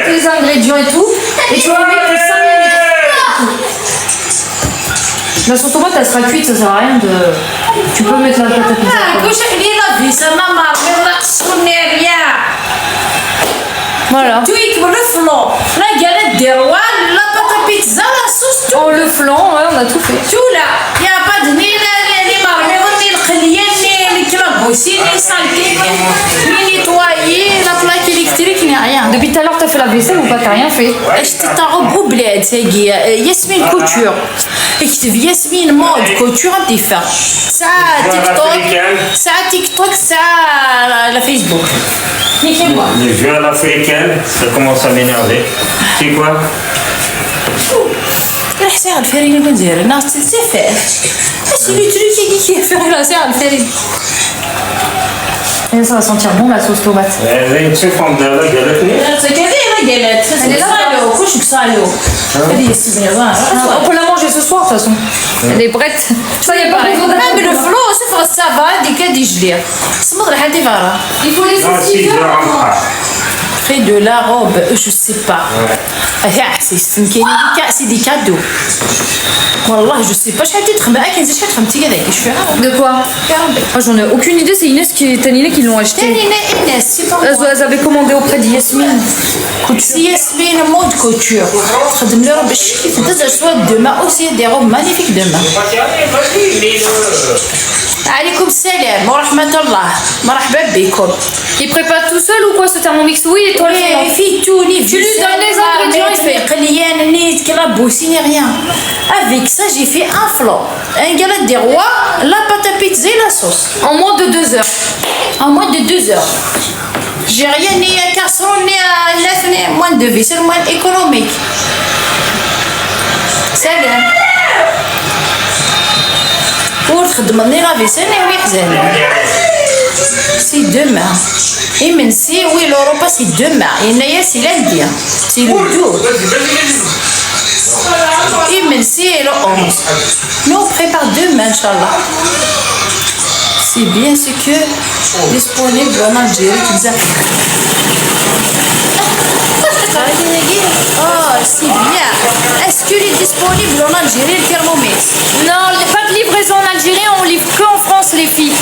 Allez. les ingrédients et tout. Et tu vas mettre 5 minutes. La sauce tomate, elle sera cuite, ça sert à rien de. Tu peux mettre la pâte à pizza. كل شيء اللي لا في سما ما نقصوني ريا Voilà. تو يكبر الفلو لا قالت ديروا لا باتا بيتزا لا صوص En le flan, ouais, on a tout fait. تولا يا با دنينا اللي مرميوني القليان اللي كلابوسيني سالتيني اللي نيتوايي لا بلاك الكتريك ني rien. Depuis tout à l'heure, t'as fait la vaisselle ou pas? T'as rien fait. اشتي طاغو بلاد تاقي ياسمين كوتور اكتب ياسمين مود كوتور ديفا ساعة تيك توك ساعة تيك توك ساعة لا فيسبوك نيكي moi. Les jeux à l'africaine, ça commence à m'énerver. C'est quoi? راح ساعة الفرينة بنزير الناس تسافر بس اللي تريكي كيف لا ساعة الفرينة Et ça va sentir bon la sauce tomate. زي نشوف عندها قالتني. كذا قالت Elle est là. صالو كلشي صالو هذه السبنة On peut la manger ce soir de toute façon. Elle est prête. Ça y a pas besoin même le d'attendre. flot صفر السافا ديك هادي جلير سمض رح هادي فارا Il faut laisser Ah, 6 6 heures en heures. train. Près de la robe, je sais pas. C'est des cadeaux. والله je sais pas شحال تتخمم كاين شحال تخمتي كذا ايش فيها De quoi? يا ربي Ah, j'en ai aucune idée, c'est Inès qui l'ont acheté. ثاني الناس سي Elles avaient commandé auprès de Yasmine. سي ياسمين مود كوتور تخدم لي ربي كيف تدز سوا دوما اوسي دي روب مانيفيك دوما Vas-y, mets-le. عليكم السلام ورحمة الله مرحبا بكم Il prépare tout seul ou quoi ce thermomix? Oui, et toi le fais. في توني Tu lui donnes les ingrédients, il fait. قليان نيت كلابوسيني rien avec ça j'ai fait un flan un galette des rois la pâte à pizza et la sauce En moins de 2 heures. en moins de 2 heures. J'ai rien ni à casserole ni à lef ni à moins de vie, c'est moins économique. Salam. Pour تخدمني لا vaisselle et oui حزانة. C'est demain. Et même si oui l'Europe c'est demain. Et Naya c'est lundi. C'est le 12. Et même si le 11. Nous on prépare demain Inch'Allah. C'est bien ce que disponible en Algérie qu'ils Oh, c'est bien. Est-ce qu'il est disponible en Algérie le thermomix? Non, pas de livraison en Algérie, on livre que en France les filles.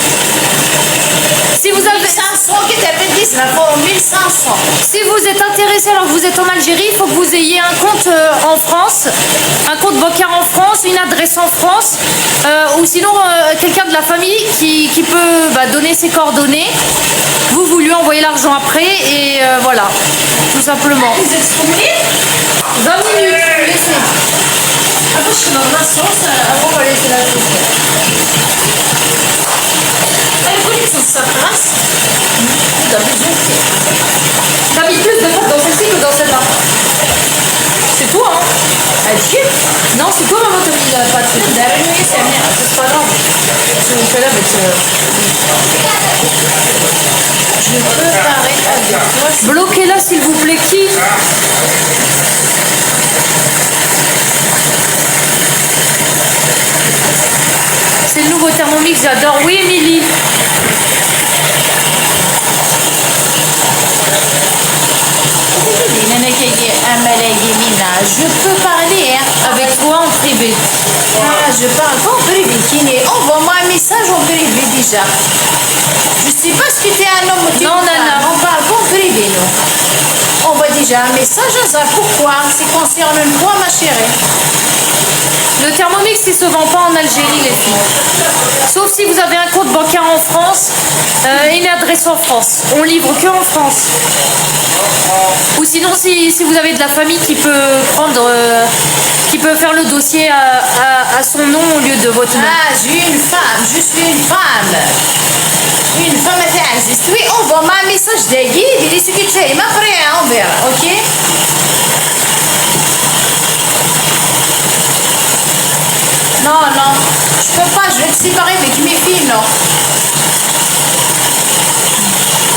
Si vous avez... 500 qui t'appelle 10 la pour 1500. Si vous êtes intéressé alors que vous êtes en Algérie, il faut que vous ayez un compte en France, un compte bancaire en France, une adresse en France, ou sinon quelqu'un de la famille qui peut donner ses coordonnées. Vous lui envoyez l'argent après et voilà, tout simplement. Vous êtes combien? 20 minutes, laissez. Après, je suis dans la sauce. On va laisser la sauce. Elle connaît son sa place. T'as besoin de... T'as mis plus de pâte dans celle-ci que dans celle-là. C'est toi, hein? Adieu. Non, c'est toi, maman, t'as mis la pâte. Dernier, c'est bien. C'est pas grave. C'est vous faites là avec Je peux parler avec toi. Bloquez-la, s'il vous plaît, qui? C'est le nouveau thermomix, j'adore. Oui, Émilie. Je peux parler hein, Avec toi en privé. Ah, je parle pas en privé, Kiné. Envoie-moi un message en privé déjà. Je sais pas si tu es un homme ou tu es Non, une femme. Nana. On parle pas en privé, nous. On voit déjà un message à ça. Pourquoi? C'est concerne quoi, ma chérie? Le thermomix, il se vend pas en Algérie, les filles. Sauf si vous avez un compte bancaire en France et une adresse en France. On livre que en France. Ou sinon, si vous avez de la famille qui peut prendre, qui peut faire le dossier à son nom au lieu de votre nom. Ah, j'ai une femme. Je suis une femme. Une femme à Aziz. Oui, envoie-moi un message d'Aïe. Il est ce que tu as. Après, hein, on verra. Ok? Non, non, je peux pas, je vais te séparer avec mes filles, non.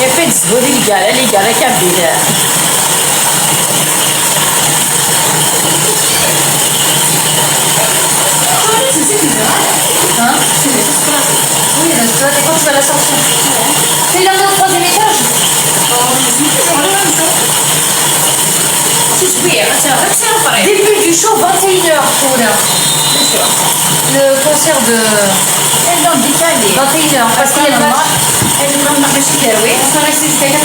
يا فين تزهودي القالة كبيرة. Hein? Oui, là, quand tu vas la sortir. C'est là au troisième étage. Début du show, 21h. Le concert de 21h. Parce qu'il y a le match. On peut rester jusqu'à 4h.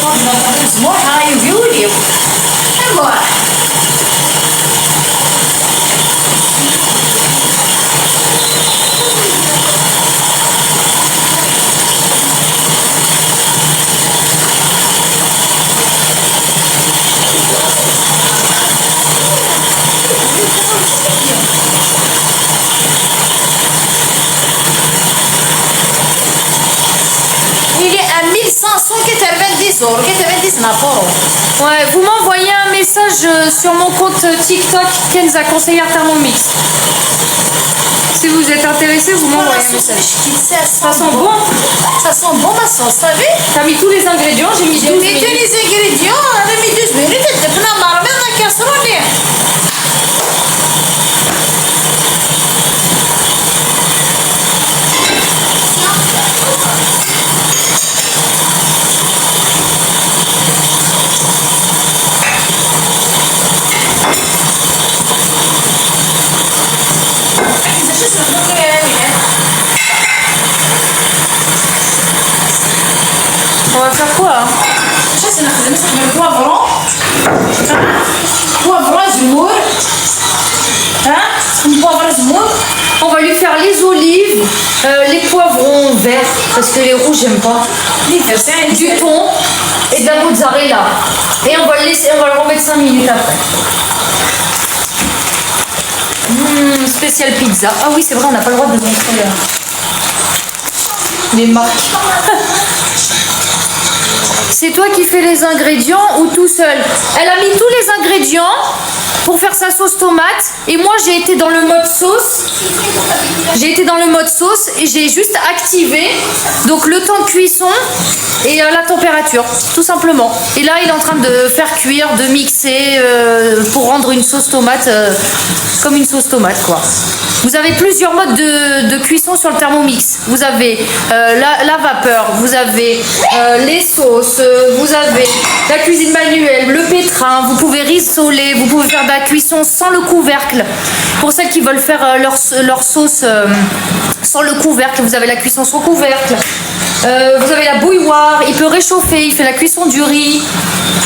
Il est à 1590 euros. 99 euros. Ouais, vous m'envoyez un message sur mon compte TikTok Kenza conseillère Thermomix. Si vous êtes intéressé, vous m'envoyez un message. Ça sent bon. Ça sent bon ma sauce, t'as vu? T'as mis tous les ingrédients, j'ai mis 12 J'ai mis tous minutes. les ingrédients, on a mis 12 minutes, et puis on a remis la casserole. On va faire quoi hein? شو نستخدم البوافرون بوافرون زمور ها بوافرون زمور. On va lui faire les olives, les poivrons verts, parce que les rouges, j'aime pas. Du thon et de la mozzarella. Et on va le laisser, on va le remettre 5 minutes après. Spécial pizza. Ah oui, c'est vrai, on n'a pas le droit de montrer les marques. C'est toi qui fais les ingrédients ou tout seul? Elle a mis tous les ingrédients pour faire sa sauce tomate et moi j'ai été dans le mode sauce. Et j'ai juste activé donc le temps de cuisson et la température, tout simplement. Et là il est en train de faire cuire, de mixer pour rendre une sauce tomate comme une sauce tomate quoi. Vous avez plusieurs modes de cuisson sur le Thermomix. Vous avez la vapeur, vous avez les sauces, vous avez la cuisine manuelle, le pétrin, vous pouvez rissoler, vous pouvez faire de la cuisson sans le couvercle. Pour celles qui veulent faire leur sauce sans le couvercle, vous avez la cuisson sans couvercle. Vous avez la bouilloire, il peut réchauffer, il fait la cuisson du riz,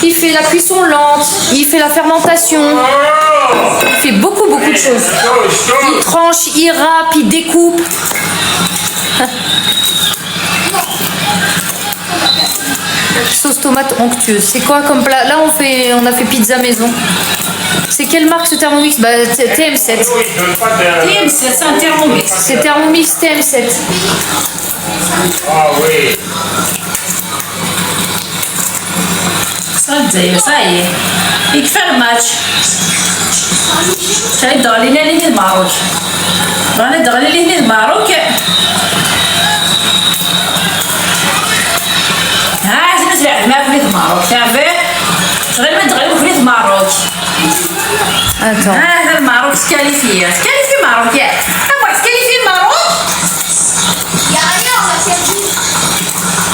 il fait la cuisson lente, il fait la fermentation, il fait beaucoup de choses. Il tranche, il râpe, il découpe. Sauce tomate onctueuse. C'est quoi comme plat? Là on a fait pizza maison. C'est quelle marque ce Thermomix? Bah TM7. TM7, c'est un Thermomix. C'est Thermomix TM7. Ah oui. Ça y est. Il fait le match. شايف دغلينا ليه الماروك رانا دغلي ليه الماروك ها زين سمعت ما في الماروك تعرفي غير ما دغلي في الماروك Attends. هذا الماروك سكاليفيه ماروك ياك ابغى سكاليفي الماروك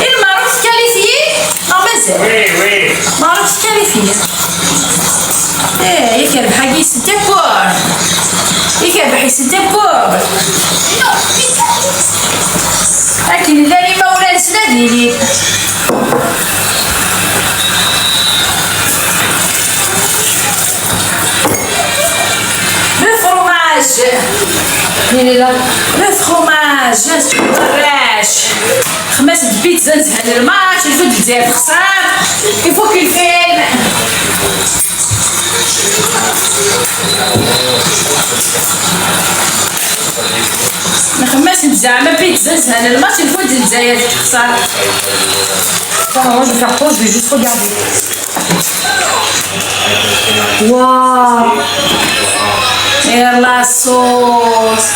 الماروك سكاليفي مازال Oui. ماروك سكاليفيه ايه يكرب حاجي ستيبور يكرب ستيبور لكن اللي ما ولا نسندي le fromage Il est là. le fromage الراش خماسة بيتزا نزهد الماتش الفود الجزائر خسران يفك الفيلم ما خماش زعما بيتزا نزهد الماتش الفود الجزائر خسران. Attends, moi je vais faire pause, je vais juste regarder. Waouh! Et la sauce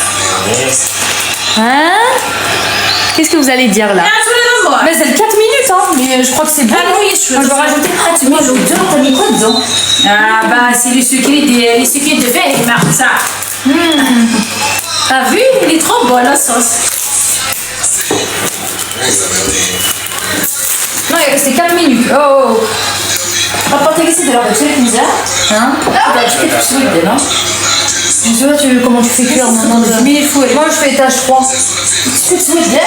Hein? Qu'est-ce que vous allez dire là? Mais c'est 4 minutes, hein. Mais je crois que c'est bon. Ah oui, je vais rajouter. Ah, tu mets l'odeur, t'as mis quoi dedans? Ah bah c'est le sucré de verre, Marc, ça. T'as vu? Il est trop bon la sauce. Non, il restait 4 minutes. Oh. Papa, t'as laissé de la recette, Lisa? Hein? Ah bah tu fais tout souhaité, non? Je sais pas comment tu fais cuire maintenant. Je mets les fouets. Moi, je fais étage 3. Tu fais tout souhaité?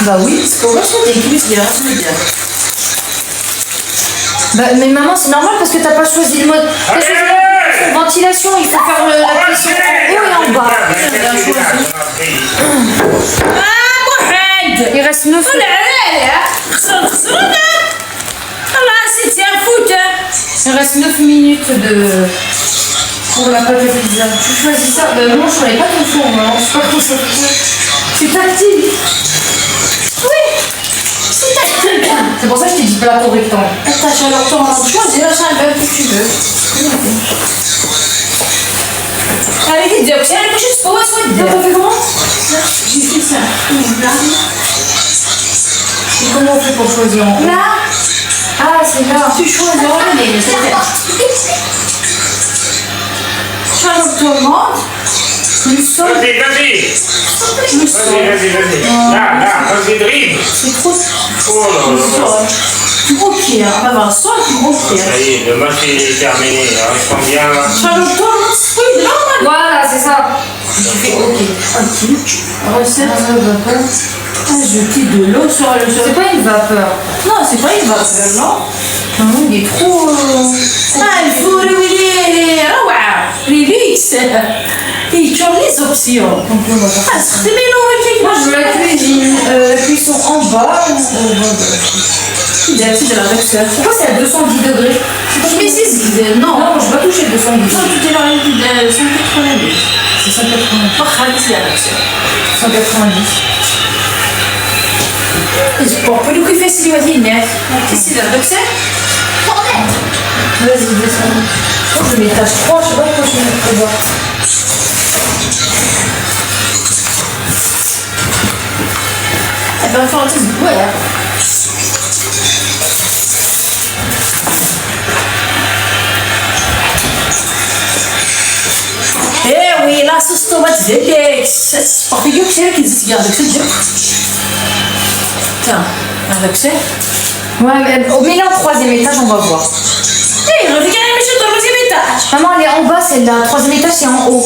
Bah oui. Parce que moi je fais des cuisses de la souhaité. Bah, mais maman, c'est normal parce que t'as pas choisi le mode. T'as choisi la ventilation, il faut faire la cuisson en haut et en bas. Ah, Mohamed! Il reste 9 Oh là là! خسرنا! خلاص انت يا فوتة! Il reste 9 minutes pour la pâte à pizza. Tu choisis ça? Bah non, je connais pas ton four, maman. Je sais pas comment ça fait. C'est tactile. Oui! C'est tactile! C'est pour ça que je t'ai dit plateau rectangle. Attache alors ton choisis la chaleur que tu veux. Allez, vite, Diop, c'est la prochaine fois, soit de. T'as fait comment? J'ai fait ça. Et comment on fait pour choisir en haut? Là, Ah, c'est là. tu choisis en année, mais c'est fait. Chaleur tomate, le sol, Vas-y, vas-y. le sol. Vas-y. Là, vas-y, dribble. C'est trop. Oh là Le là. sol. Croquer, on va avoir un sol croquer. Ça y est, le match est terminé. Je sens bien là. Chaleur tomate, oui, là, Voilà, c'est ça. je fais OK. Recette. Ajouter de l'eau sur le sol. C'est pas une vapeur. Non, c'est pas une vapeur, non? Non, il est trop. Ah, il faut les relax. Il change les options. Ah, c'est Moi, je veux la cuisine, la cuisson en bas. C'est de la vexeur. Pourquoi c'est à 210 degrés? Mais c'est non. Non, je vais pas toucher 210. Non, tu t'es là, 190. C'est 190. Pas Khalid, c'est la vexeur. 190. Bon, pour le coup, il fait si vas-y, c'est de la vexeur. Vas-y, descends. Je mets tâche 3, je sais pas pourquoi je mets très bas. Eh ben, il faut un petit goût, hein. Eh oui, la sauce tomate Zedex. Par contre, c'est elle qui dit avec ce Dieu. Tiens, avec ça. Ouais, mais au milieu, au 3e étage, on va voir. Eh, regarde, monsieur, dans le deuxième étage. Maman, elle est en bas, celle-là. 3e étage, c'est en haut.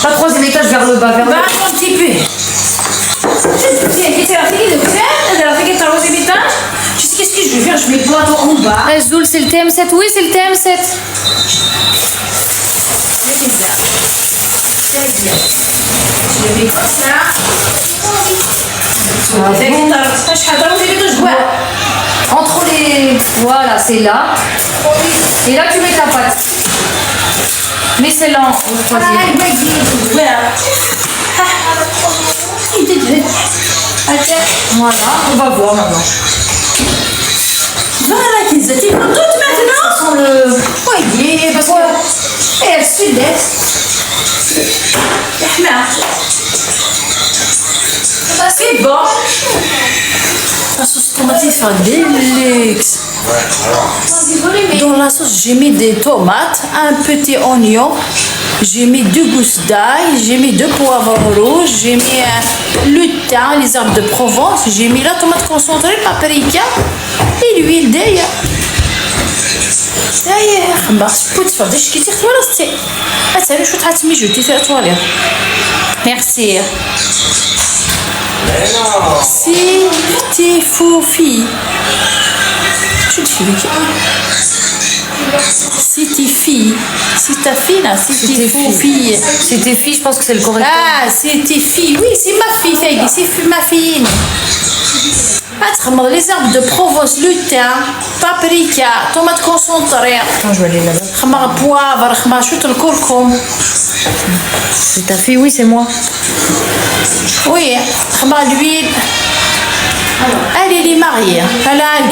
Pas 3e étage vers le bas, vers le Va bas. un petit peu. Tiens, qui c'est la fille de faire? Elle a fait au deuxième étage. Tu sais qu'est-ce que je vais faire? Je mets le plateau en bas. Zoul, c'est le TM7. Oui, c'est le TM7. C'est bien. C'est bien. Je mets comme ça. Entre les... Voilà, c'est là. Et là, tu mets ta pâte. Mets celle-là au 3e. Voilà, on va voir maintenant. Voilà, qu'ils étaient toutes maintenant. Ça sent le... Oui, parce que elle se laisse. C'est bon. La sauce tomate, c'est un déluxe. Dans la sauce, j'ai mis des tomates, un petit oignon, j'ai mis 2 gousses d'ail, j'ai mis 2 poivrons rouges, j'ai mis le thym, les herbes de Provence, j'ai mis la tomate concentrée, paprika et l'huile d'ail. Merci. Si t'es foufi. Je te fais si t'es fille. Si ta fille là, si t'es fille. C'est tes filles, je pense que c'est le correcteur. Ah, c'est tes filles. Oui, c'est ma fille, Faggy. C'est ma fille. Les herbes de Provence, le thym, paprika, tomate concentrée. Attends, je vais aller là-bas. خمر poivre, خمر شوط الكركم. C'est ta fille, oui, c'est moi. Oui, خمر l'huile. Elle est mariée. Elle a un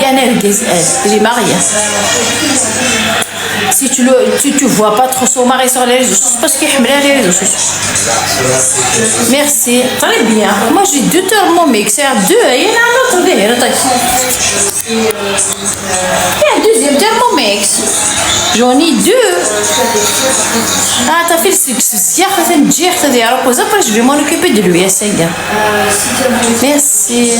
elle est mariée. Si tu vois pas trop son mari sur les réseaux sociaux, parce qu'il aime les réseaux sociaux. Merci. Très bien. Moi, j'ai 2 Thermomix. C'est 2. Il y en a un autre. Il y a un deuxième Thermomix. J'en ai 2. Ah, t'as fait le succès. Après, je vais m'en occuper de lui. Merci.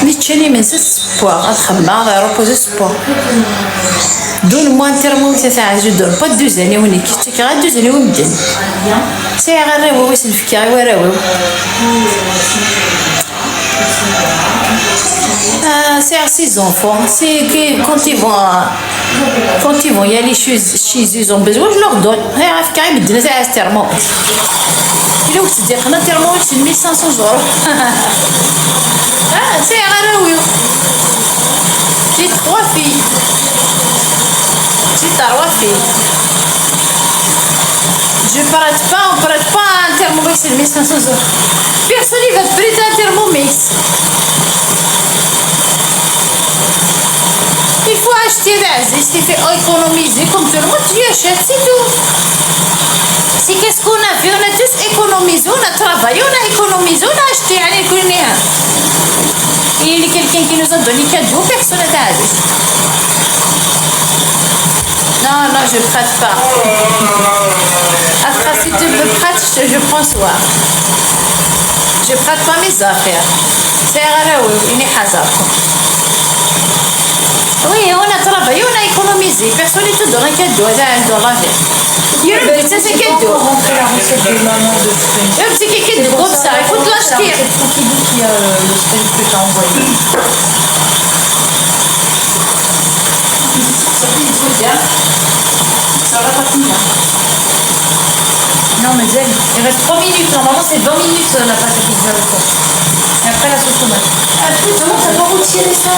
نتشاني من سبور نتخمم reposer sport. Donne-moi un thermomix تاع je donne pas 2 années ونيك كي غير 2 années ومدن ساعة غير راوي سلفكي غير راوي c'est à 6 enfants. C'est que quand ils vont y aller chez eux, ils ont besoin, je leur donne. C'est un thermomix. Il est aussi dire un thermomix, c'est 1500 euros. C'est un oui. J'ai 3 filles. J'ai 3 filles. On ne prête pas un thermomix, c'est 1500 euros. Personne ne va te prêter un thermomix. Il faut acheter l'Asie, il faut économiser comme tout le monde, tu achètes, c'est tout. C'est qu'est-ce qu'on a fait? On a tous économisé, on a travaillé, on a économisé, on a acheté. Il y a quelqu'un qui nous a donné cadeau, personne n'a Asie. Non, je ne prête pas. Après, si tu me prêtes, je prends soin. Je ne prête pas mes affaires. C'est rare, il est hasard. Oui, on a travaillé, on a économisé. Personne ne te donne un cadeau dans la vie. Ça, c'est cadeau. Rentrer la recette de maman de French. C'est quelque chose comme ça, il faut te l'acheter. C'est Poukidou qui a le French que t'as envoyé. Ça fait du truc, hein. Ça va pas finir. Non, mais Zen, il reste 3 minutes. Normalement, c'est 20 minutes la pâte à pizza au fond. Et après, la sauce tomate. Ah putain, t'as pas retiré ça?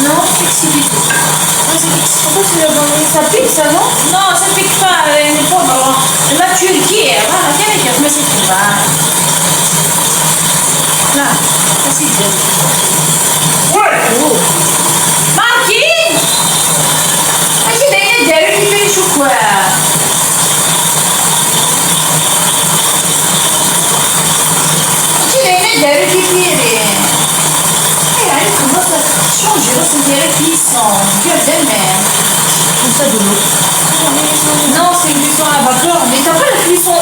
Non, flexibilité. Pourquoi tu l'as envoyé? Ça pique, ça, non? Non, ça pique pas, elle n'est pas marrant. Là, tu le quières. Ah, tiens, les gars, mais c'est tout. Là, ça c'est bien. Ouais. Oh. Marquine! Vas-y, d'ailleurs, d'ailleurs, tu fais les chocolats. Vas-y, d'ailleurs, tu fais les... Elle commence à changer, là, c'est des cuissons. Dieu de merde. Comme ça, de l'eau. Non, c'est une cuisson à la vapeur. Mais t'as pas la cuisson à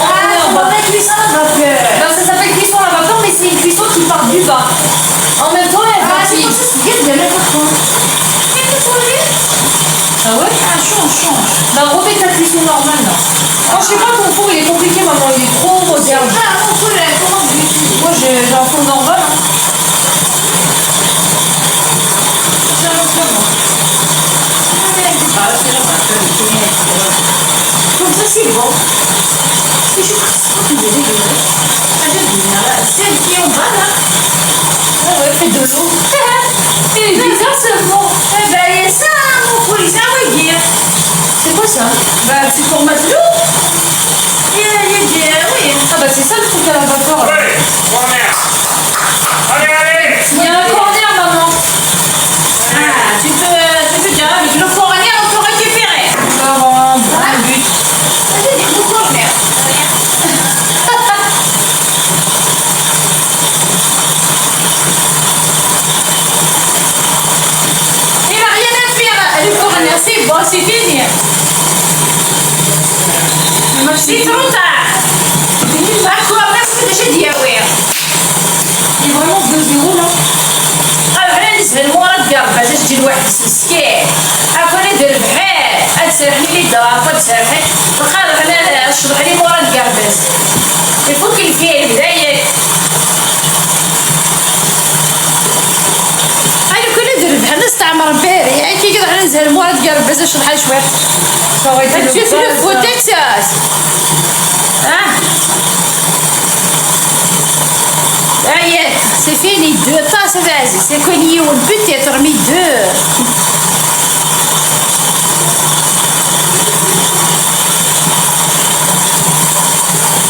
la cuisson à vapeur. Non, ça s'appelle cuisson à la vapeur, mais c'est une cuisson qui part du bas. En même temps, elle va C'est pour ça que c'est bien de mettre par contre. Ah ouais? Change. Bah, remets ta cuisson normale, là. Non, je sais pas, ton four, il est compliqué, maman. Il est trop moderne. Ah, mon four, comment tu dis? Moi, j'ai un four normal, hein. Comme ça, c'est bon. C'est juste que tu veux celle qui est en bas, là. Ah ouais, fais de l'eau. C'est bizarre, c'est bon. Eh ben, il y a ça, mon four, ça veut dire. C'est quoi ça? Bah, c'est pour mettre l'eau. Oui. Ah bah, c'est ça le truc à la vapeur. Ouais. Corner. Allez. Il y a un corner, maman. Ah, tu peux dire, avec le corner, on peut récupérer. Alors, bon but. Vas-y, dis le corner. Il n'a rien à faire, le corner, c'est bon, c'est fini. C'est trop tard. D'accord, merci de dire, oui. Il est vraiment 2-0 là. بالنسبه للمورد قال باش تجي لواحد مسكين اكون ندير بحال تسرحني لي الدار تسرحي وخالف انا اشرح لي مورد قال بس يفك الفيل بداية انا كون ندير بحال نستعمر باري يعني كي كنروح نزهر مورد قال بس اشرح لي شويه tu fais le faux Texas hein Ayette, c'est fini, 2 tasses, vas-y, c'est connu, peut-être mis 2.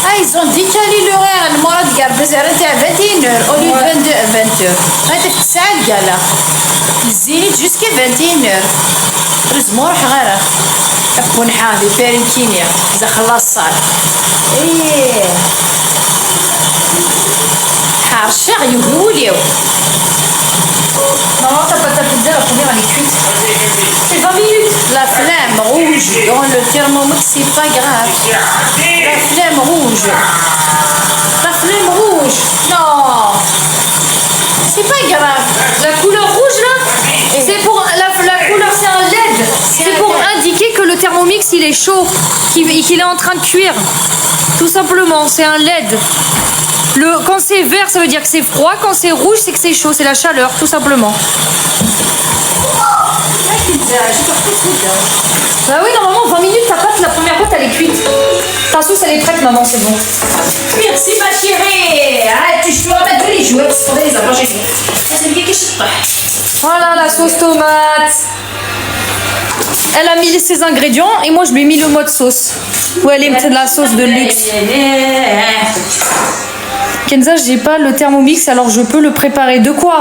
Ah, ils ont décalé l'horaire, le mois de قربزها تاع 21h au lieu de 22 20h. هذيك الساعة القالة الزيت jusqu'à 21h. رزمو روح غيره أكون حافي فارنتينيا إذا خلص صار. إيه حرشة يقوليو. Non, t'as pas ta pizza, la première elle est cuite. C'est 20 minutes. La flamme rouge dans le thermomètre, c'est pas grave. La flamme rouge. La flamme rouge. Non. C'est pas grave. La couleur rouge là, c'est pour la couleur, c'est un LED. C'est pour indiquer que le Thermomix il est chaud, qu'il est en train de cuire. Tout simplement, c'est un LED. Quand c'est vert, ça veut dire que c'est froid. Quand c'est rouge, c'est que c'est chaud. C'est la chaleur, tout simplement. Bah oui, normalement, 20 minutes, ta pâte, la première pâte, elle est cuite. Ta sauce, elle est prête, maman, c'est bon. Merci ma chérie. Arrête, tu dois mettre les jouets pour les approcher. Voilà la sauce tomate. Elle a mis ses ingrédients et moi je lui ai mis le mode sauce. Où elle est de la sauce de luxe. Kenza, j'ai pas le Thermomix alors je peux le préparer. De quoi?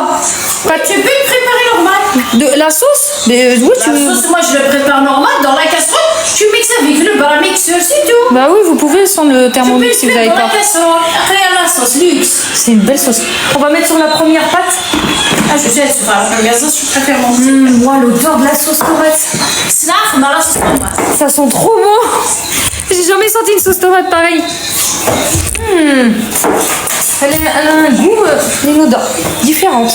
Pas tu peux le préparer normal. De la sauce? Mais, oui, La sauce, moi je le prépare normal dans la casserole. Tu mixes avec le bras mixeur, c'est tout. Bah oui, vous pouvez sans le Thermomix si vous n'avez dans pas. la casserole. Après, il y a la sauce luxe. C'est une belle sauce. On va mettre sur la première pâte. Ah, je sais, c'est pas la première sauce, je préfère mon Moi, l'odeur de la sauce tomate. Snaf, on a la sauce tomate. Ça sent trop bon. J'ai jamais senti une sauce tomate pareille. Elle a un goût, une odeur différente.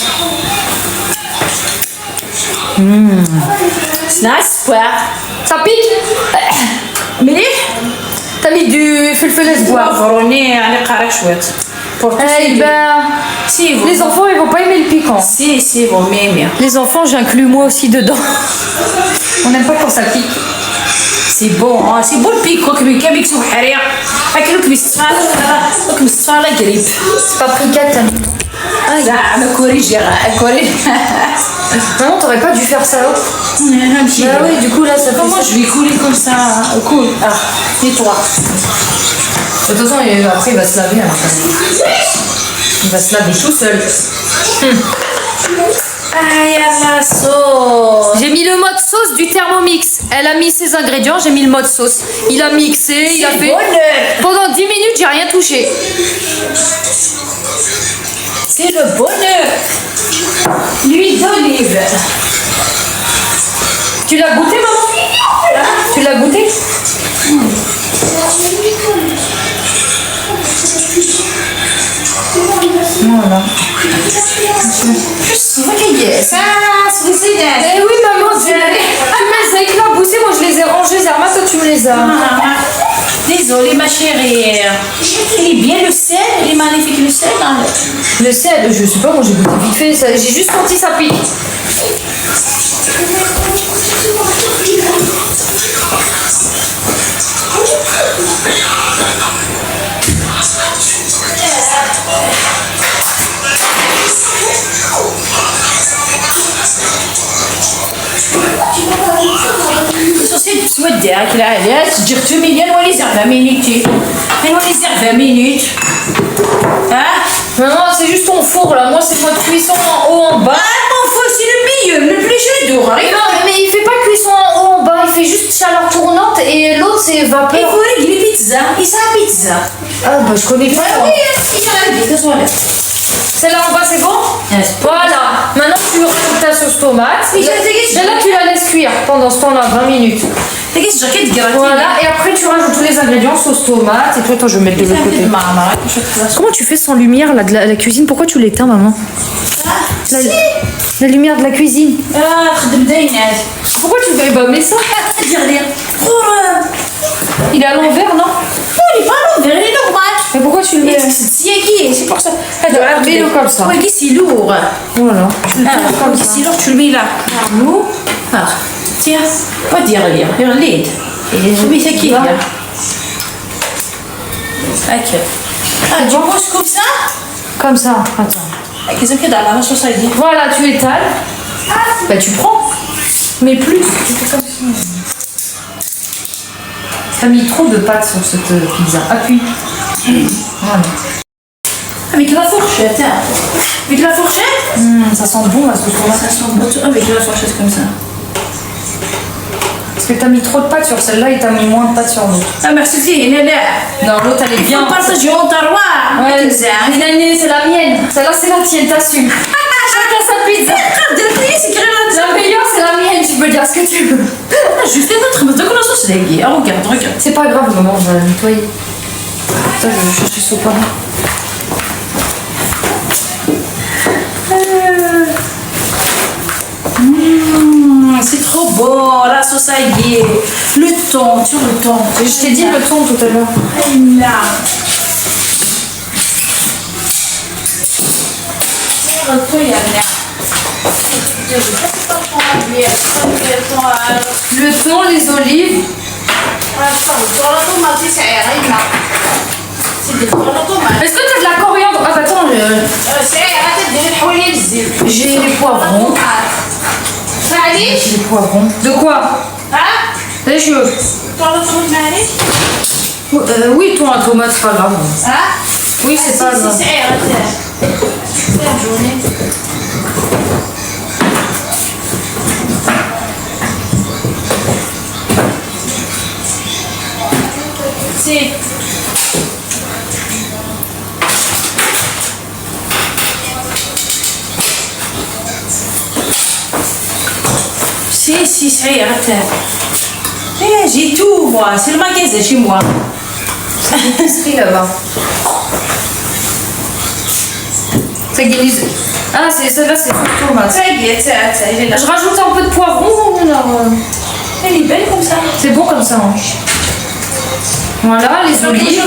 Snaf, quoi? Ça pique. Mais T'as mis du fulful espoir. فروني على قارك شوية. Eh ben, Si, vous. les enfants, ils vont pas aimer le piquant. Si, vous m'aimez. Les enfants, j'inclus moi aussi dedans. On n'aime pas quand ça pique. C'est bon, hein? C'est bon le pico كم يكسو حريق. أكلك بالصفالة قريب. C'est pas piquette. زعما كوريجي كوريجي. Maman, t'aurais pas dû faire ça. Bah oui, du coup là, ça fait. Comment je vais couler comme ça? Cool. Ah, nettoie. De toute façon, après, il va se laver. Il va se laver tout seul. Ah, il y a la sauce. J'ai mis le mode sauce du Thermomix. Elle a mis ses ingrédients, j'ai mis le mode sauce. Il a mixé, il a fait. Bonheur. Pendant 10 minutes, j'ai rien touché. C'est le bonheur. L'huile d'olive. Tu l'as goûté, maman? Tu l'as goûté? Voilà. Ça, c'est Eh oui, maman, tu mets ça éclaboussé. Moi, je les ai rangés, Zerma. Toi, tu me les as. Désolée ma chérie. Il est bien le sel, il est magnifique le sel. Hein. Le sel, je sais pas, moi j'ai goûté vite fait. J'ai juste senti ça pique. توديها كلا علاش تجي 2 مليون ولا يزرع 20 minutes. ولا يزرع 20 minutes. Hein? Maman, c'est juste ton four là. Moi, c'est mode cuisson en haut, en bas. Ah, mon four, c'est le meilleur, le plus chaud. Non, mais il fait pas cuisson en haut, en bas. Il fait juste chaleur tournante et l'autre, c'est Il vapeur. faut régler pizza. Il s'appelle pizza. Ah, bah, je connais pas. Oui, il s'en a dit, que soit là. Celle-là en bas, c'est bon? Voilà. Maintenant, tu rajoutes ta sauce tomate. Celle-là, tu la laisses cuire pendant ce temps-là, 20 minutes. Voilà, et après, tu rajoutes tous les ingrédients, sauce tomate. Et toi, attends, je vais mettre de l'autre côté. Comment tu fais sans lumière là, de la cuisine? Pourquoi tu l'éteins, maman? La lumière de la cuisine. Pourquoi tu fais? Bah, mets ça. Il est à l'envers, non? Non, il est pas à l'envers, il est normal. Mais pourquoi tu le mets? C'est pour ça. Mets-le comme ça. Oui, c'est lourd. Voilà. Comme c'est lourd, tu le mets là. Nous. Ah, tiens, pas dire lire. Lire. Mais c'est qui là? Ok. Ah, tu poses comme ça? Comme ça. Attends. Qu'est-ce qu'il y a dans la sauce à dire? Voilà, tu étales. Bah, tu prends. Mais plus. Tu fais comme ça. T'as mis trop de pâtes sur cette pizza. Appuie. Voilà. Avec la fourchette, hein. Avec la fourchette. Ça sent bon là, ce soir. Ça sent bon avec la fourchette comme ça. Parce que t'as mis trop de pâtes sur celle-là et t'as mis moins de pâtes sur l'autre. Ah merci, là. Non, l'autre elle est bien. On partage du terroir. Ouais, c'est la mienne. Celle-là c'est la tienne, t'assumes. Chacun sa pizza. La meilleure c'est la mienne, tu peux dire ce que tu veux. Juste les autres, mais de quoi la sauce est gay. Regarde. C'est pas grave, maman, on va la nettoyer. Putain, je vais chercher ce pas. C'est trop beau, la sauce à gay. Le thon, tu vois le thon. Je t'ai dit le thon tout à l'heure. Là. Le thon, il y a là. Le thon, les olives. Est-ce que t'as de la coriandre? Ah, attends, j'ai les poivrons. J'ai les poivrons. De quoi? Les cheveux. Oui, thon à tomate, c'est pas grave. Oui, c'est pas grave. Si. Si, ça y est, arrête. J'ai tout, moi. C'est le magasin chez moi. C'est l'épicerie là-bas. Ça guérise. Ah, celle-là, c'est pour tomate. Ça y est, elle est là. Je rajoute un peu de poivron. Elle est belle comme ça. C'est bon comme ça. Hein. Voilà, les olives.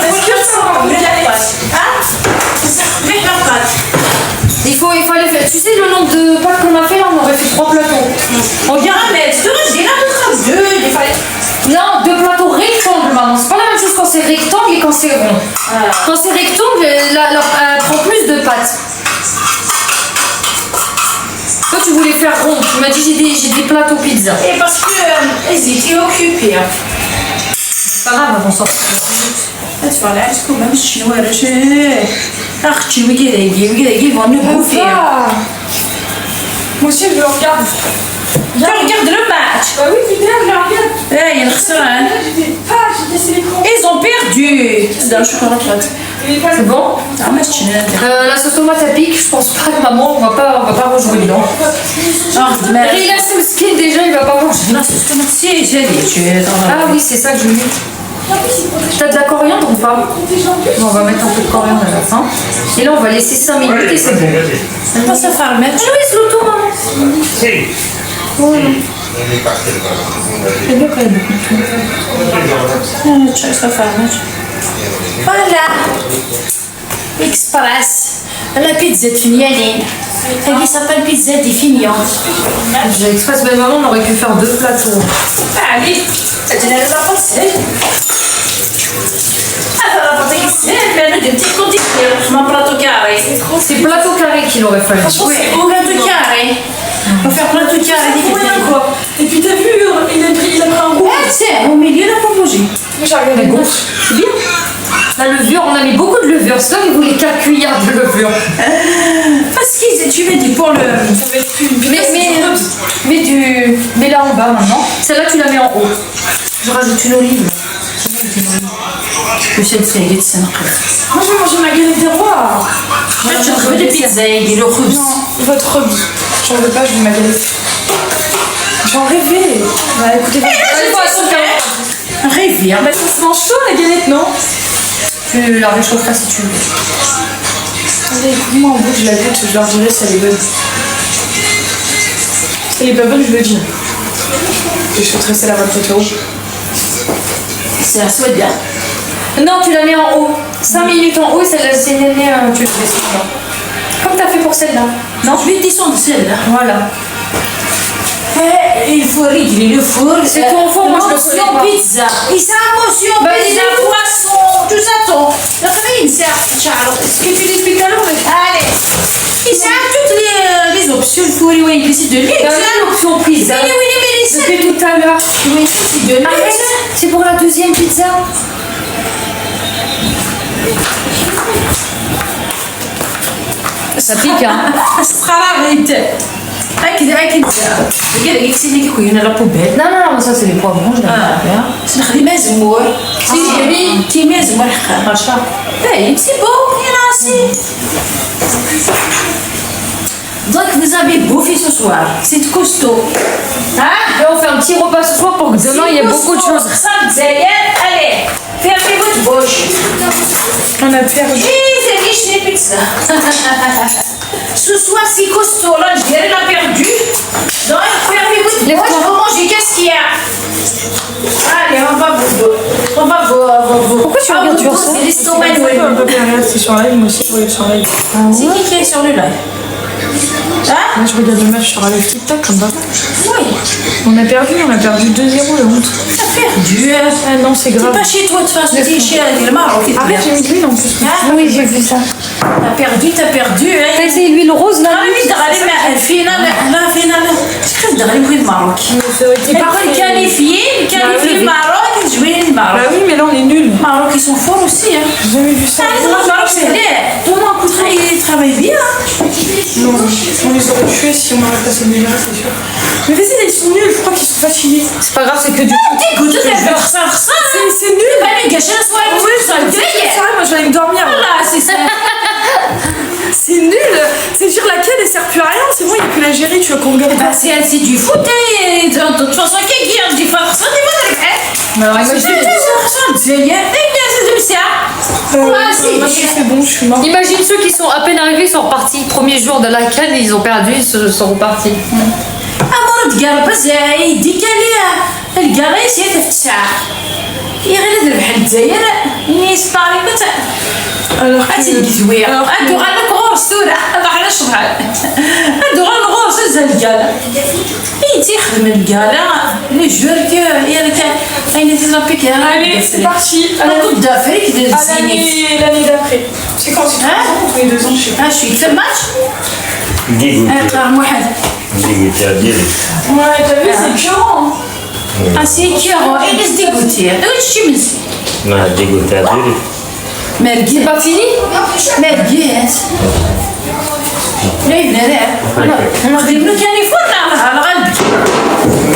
Il fallait faire. Tu sais le nombre de pâtes qu'on a fait là, on aurait fait 3 plateaux. On vient à mettre. J'ai là deux. Il fallait. Non, 2 plateaux rectangles, maman. C'est pas la même chose quand c'est rectangle et quand c'est rond. Quand c'est rectangle, elle prend plus de pâtes. Toi, tu voulais faire rond. Tu m'as dit j'ai des plateaux pizza. Et parce que elles étaient occupées. C'est pas grave, on s'en fout. اتفرج عليكم ما مش شنو ولا شيء اختي وكذا vont nous bouffer. Moi aussi, je le regarde. Tu regardes le match. Bah oui, putain, je le regarde. Il الخسران. Ils ont perdu. C'est C'est bon? La sauce tomate à pique, je pense pas que maman, on va pas rejouer, non? Il a ce skin déjà, il va pas manger. Ah oui, c'est ça que je mets. T'as de la coriandre ou pas? Bon, on va mettre un peu de coriandre à la fin. Et là, on va laisser 5 minutes et c'est bon. Elle passe à faire mettre. Oui, c'est l'auto, maman. C'est bien quand il y a beaucoup de tout. Voilà. Express. La pizza de Finialine. Elle s'appelle pizza des Finiantes. J'ai express, mais maman, on aurait pu faire 2 plateaux. Allez, ça te laisse la passer. Alors, la pâte qui s'est fait des petites conditions. Je m'en plateau carré. C'est plateau carré qu'il aurait fallu. Oui, au plateau carré. On va faire plateau carré. Quoi. Et puis t'as vu, il a pris un goût. C'est au milieu, là, pour manger. Elle gonfle. C'est bien. La levure, on a mis beaucoup de levure. C'est toi qui voulais 4 cuillères de levure. Parce que tu mets du pour le. Ça va être une Mais là en bas maintenant. Celle-là, tu la mets en haut. Je rajoute une olive. Je sais c'est Moi, je vais manger ma galette des rois. tu veux des pizzas et le khubz. Non, votre robe. J'en veux pas, je veux ma galette. J'en rêvais. Bah écoutez, Rêver. ça se mange chaud la galette, non? Tu la réchaufferas si tu veux. Allez, écoute-moi en bout, je la goûte, je leur dirai si elle est bonne. Si elle est pas bonne, je le dis. Et je souhaiterais celle à votre photo. C'est un souhait bien. Non, tu la mets en haut. 5 minutes en haut et celle-là, c'est tu le descends. Comme t'as fait pour celle-là. Non, je vais descendre celle-là. Voilà. Il faut régler le four. C'est ton four, moi je le connais pas. Pizza. Et ça, motion, pizza, poisson, tout ça, ton. La famille, c'est un ce que tu dis tout à l'heure. Allez. Et ça a toutes les options. Le four, oui, c'est de l'huile. C'est l'option pizza. Oui, mais c'est depuis tout à l'heure. Oui, c'est de l'huile. C'est pour la deuxième pizza. Ça pique, hein. سخراريت هكذا قلت سيدي كي كاين لا بوبيل Non, non, ça c'est les poivrons, je l'aime نخدم زمور سيدي تيمي زمور حقا bien. باين سي بون يا راسي Donc vous avez bouffé ce soir, c'est costaud. Hein? Et on fait un petit repas ce soir pour que demain il y ait beaucoup de choses. Allez, fermez votre bouche. On a perdu. C'est riche les pizzas. Ce soir c'est costaud, là elle a perdu. Donc fermez votre bouche, vous mangez, qu'est-ce qu'il y a? Allez, on va vous. Pourquoi tu regardes toujours ça? C'est l'estomac. C'est sur live, moi aussi je regarde sur live. C'est qui est sur le live? Hein? Moi je regarde le match sur live TikTok comme ça. Oui. On a perdu 2-0 la honte. T'as perdu. Ah non, c'est T'es grave. pas chez toi de toute façon, t'es chez le Maroc. Arrête, j'ai mis de l'huile en plus. Hein? Oui, j'ai vu ça. T'as perdu. T'as essayé l'huile rose là? فينا شكون دغري بغي الماروك باغي كاليفيي الماروك زوين الماروك Bah oui, mais là on est nuls. الماروك ils sont forts aussi hein. J'ai jamais vu ça. الماروك c'est vrai tout le monde il travaille bien. Non, on les aurait tués si on aurait passé le numéro, c'est sûr. Mais vas-y, là, ils sont nuls, je crois qu'ils sont fatigués. C'est pas grave, c'est que du Écoute, c'est nul. Allez, gâcher la soirée. C'est vrai, moi je vais aller me dormir. Voilà, c'est ça. C'est nul. C'est sur laquelle elle sert plus à rien. C'est bon, il n'y a plus l'Algérie, tu veux qu'on regarde. Bah, c'est du foot et de toute façon qui gagne du foot ça tu vas Alors, c'est bon, je suis mort. imagine ceux qui sont à peine arrivés, ils sont repartis. Premier jour de la canne, ils ont perdu, ils sont repartis. أمر تقرب زايد ديك عليها القرايس هي تفتح يا غير تربح الجزائر يسطاري كنت هاتي زوير هادو غانا غورس تورا هذا على شحال هادو غانا غورس القاله اي تيخدم القاله لي جورك يا لك اين تزابيك يا Allez, c'est parti. انا كنت دافريك ديال À الزينيك l'année d'après. C'est quand c'est tous les 2 ans, je sais pas. ها شوي في الماتش Dégoûté. قرار واحد Dégoûté à dire. Ouais, t'as vu, c'est écœurant. اسي كيرو اين ديكوتي هادشي منسي Non, dégoûté à dire. مرقيت Pas fini? مرقيت لا يبنى لا نخدم كان يفرنا على غلبك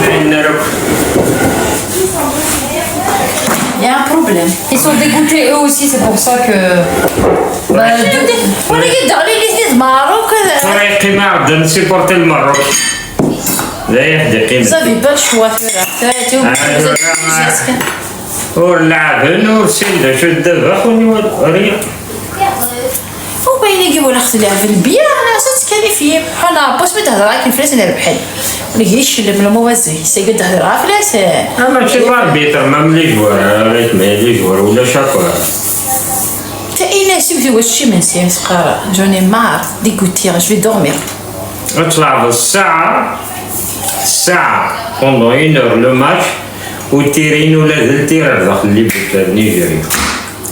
Mais نروح. يا بروبليم Ils sont dégoûtés eux aussi, c'est pour ça que. وانا قد علي لي زيد ماروك فريقي ما عاد نسيبورتي الماروك. لا يحدي قيمة. صافي با الشوا واللعبن ورسل شو الدبا خوني ريح. وباين يجيبوا الاخت اللي في البيع انا اساس كاليفيه بحال بوس بتهضر لك الفلاس اللي ربحت ولا يشل من الموازي سيقد تهضر فلاس ماشي باربيتر ما ملي جوار ريت ملي جوار ولا شاكور. تا اين سيبتي واش شي منسي سقاره جوني مار ديكوتير جو في دورمير تلعب الساعة pendant 1 heure le match وتيرين ولا التير داخل اللي نيجيريا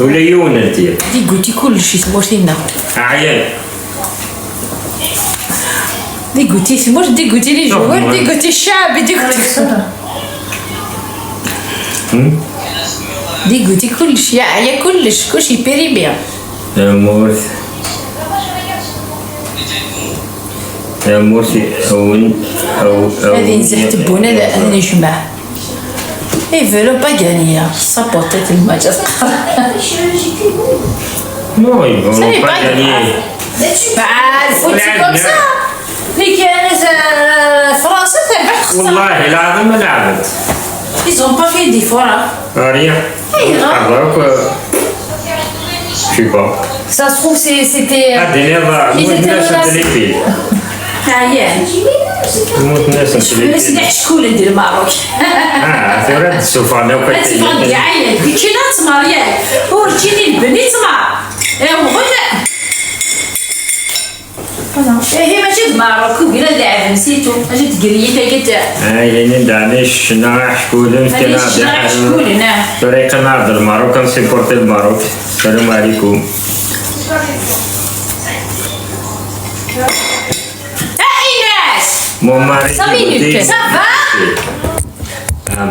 ولا يون التير ديكوتي كلشي سموتينا عيان ديكوتي سموش ديكوتي لي جوار ديكوتي الشعب ديكوتي كلشي يا كلشي بيري بيان مورث مورثي او هذه نزحت بونا هذا جمع اي فيلو با غانيا سابوتيت الماتش نو يبغون با غاني الفوت كوم سا اللي كانت فرنسا تربح خسر والله العظيم لعبت ils ont pas fait d'effort rien alors que je sais pas Ça se trouve, c'était. الدنيا Ils étaient الناس menacés. تليفي عيان موت الناس بس تليفي كاع شكون ديال الماروك ثورة السوفانة انت فهمتي عيان كي تمار ياك ورجيني البني تمار وغدا هي ماشي الماروك وقيلا لعب نسيتو اجي تقريتها كتا يعني دعنيش شنا حكولن كنا شكون هنا فريق نهضر الماروك كنسيبورتي الماروك السلام عليكم ايناس Mon mari 5 minutes. صافا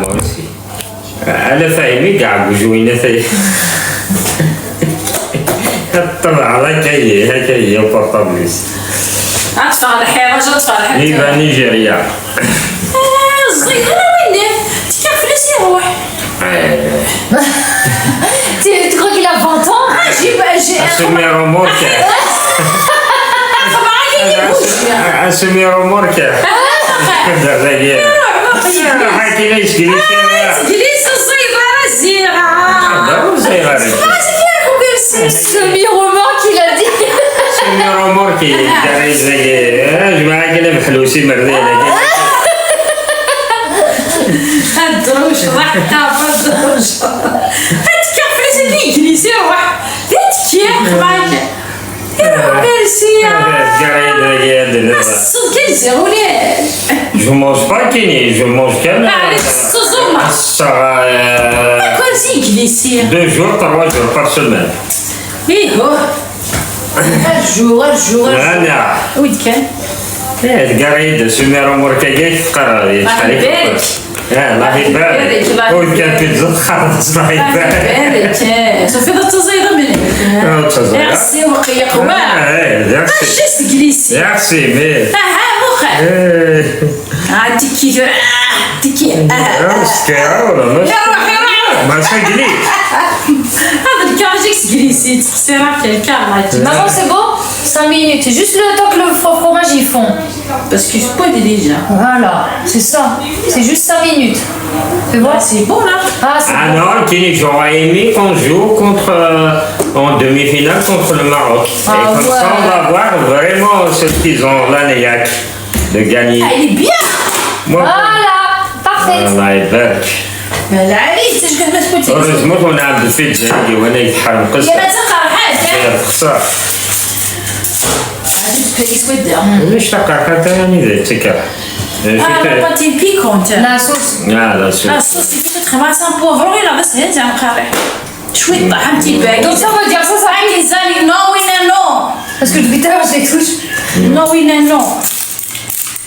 moi aussi. أنا فاهمي كاع بجوينة فاهم. طبعا هكا هي بورطابليس. صالح يا رجل صالح. ليبا نيجيريا. صغيرة وين؟ تكاع فلوس يروح. Tu crois qu'il a 20 ans? اسمي روموركا. اسمي روموركا. حكي ليش جليس الصغيرة الزيغة. Semi-remorque, il a dit. اسمي روموركي. جماعة كده محلوسي مردينة. الدروش ضحكة بالدروش. هاتك فلوس الإنجليزي روح. هاتك معاك. يروح كارسية. الصوت كنزيروني. Je mange pas Kenny, je mange qu'un. عليك الصوزومة. Ça كارسي إنجليزي. 2 jours, 3 jours par semaine. إيهو. الجوع. أنا. وين كان؟ تقريد سمير أمورك جاي تقرا الله يبارك. الله يبارك. وين كان بيتزا خلاص الله يبارك. صافي ذا التزايدة منك. يعسي وقيا قواه. شاس جليسي. يعسي مي. موخا. تكي تكي. سكيرة ولا مش؟ يروح. ما سجلي. هذا الكارجيكس جليسي تحسي راك الكارجيكس. Maman, c'est bon? 5 minutes. C'est juste le temps que le fromage y fond. Parce que je peux déjà. Voilà, c'est ça. C'est juste 5 minutes. Tu vois? C'est bon là. Ah, c'est Ah bon. non, Kenny, j'aurais aimé qu'on joue contre, en demi-finale contre le Maroc. Ah Et comme ça, on ouais. va voir vraiment ce qu'ils ont l'aniaque de gagner. Elle est bien. Moi, Voilà, parfait. الله يبارك. لا عليك تشكل ما تفوتي. هوريزمون كنا عند الفيتزا هادي وانا يتحرم يا قصة. ما تقرحات. خسارة. هذه تبيس ودا. ليش تقرا ثاني ذي تكره. لا باتي بيكونت. La sauce. لا لا الصوص يفوت خماسة بوفرو إلا بس هي زعما قارح. شوي طعمتي باقي. Donc ça veut dire ça عندي زاني نو وين نو. Parce que depuis tout à l'heure, je les touche. نو وين نو.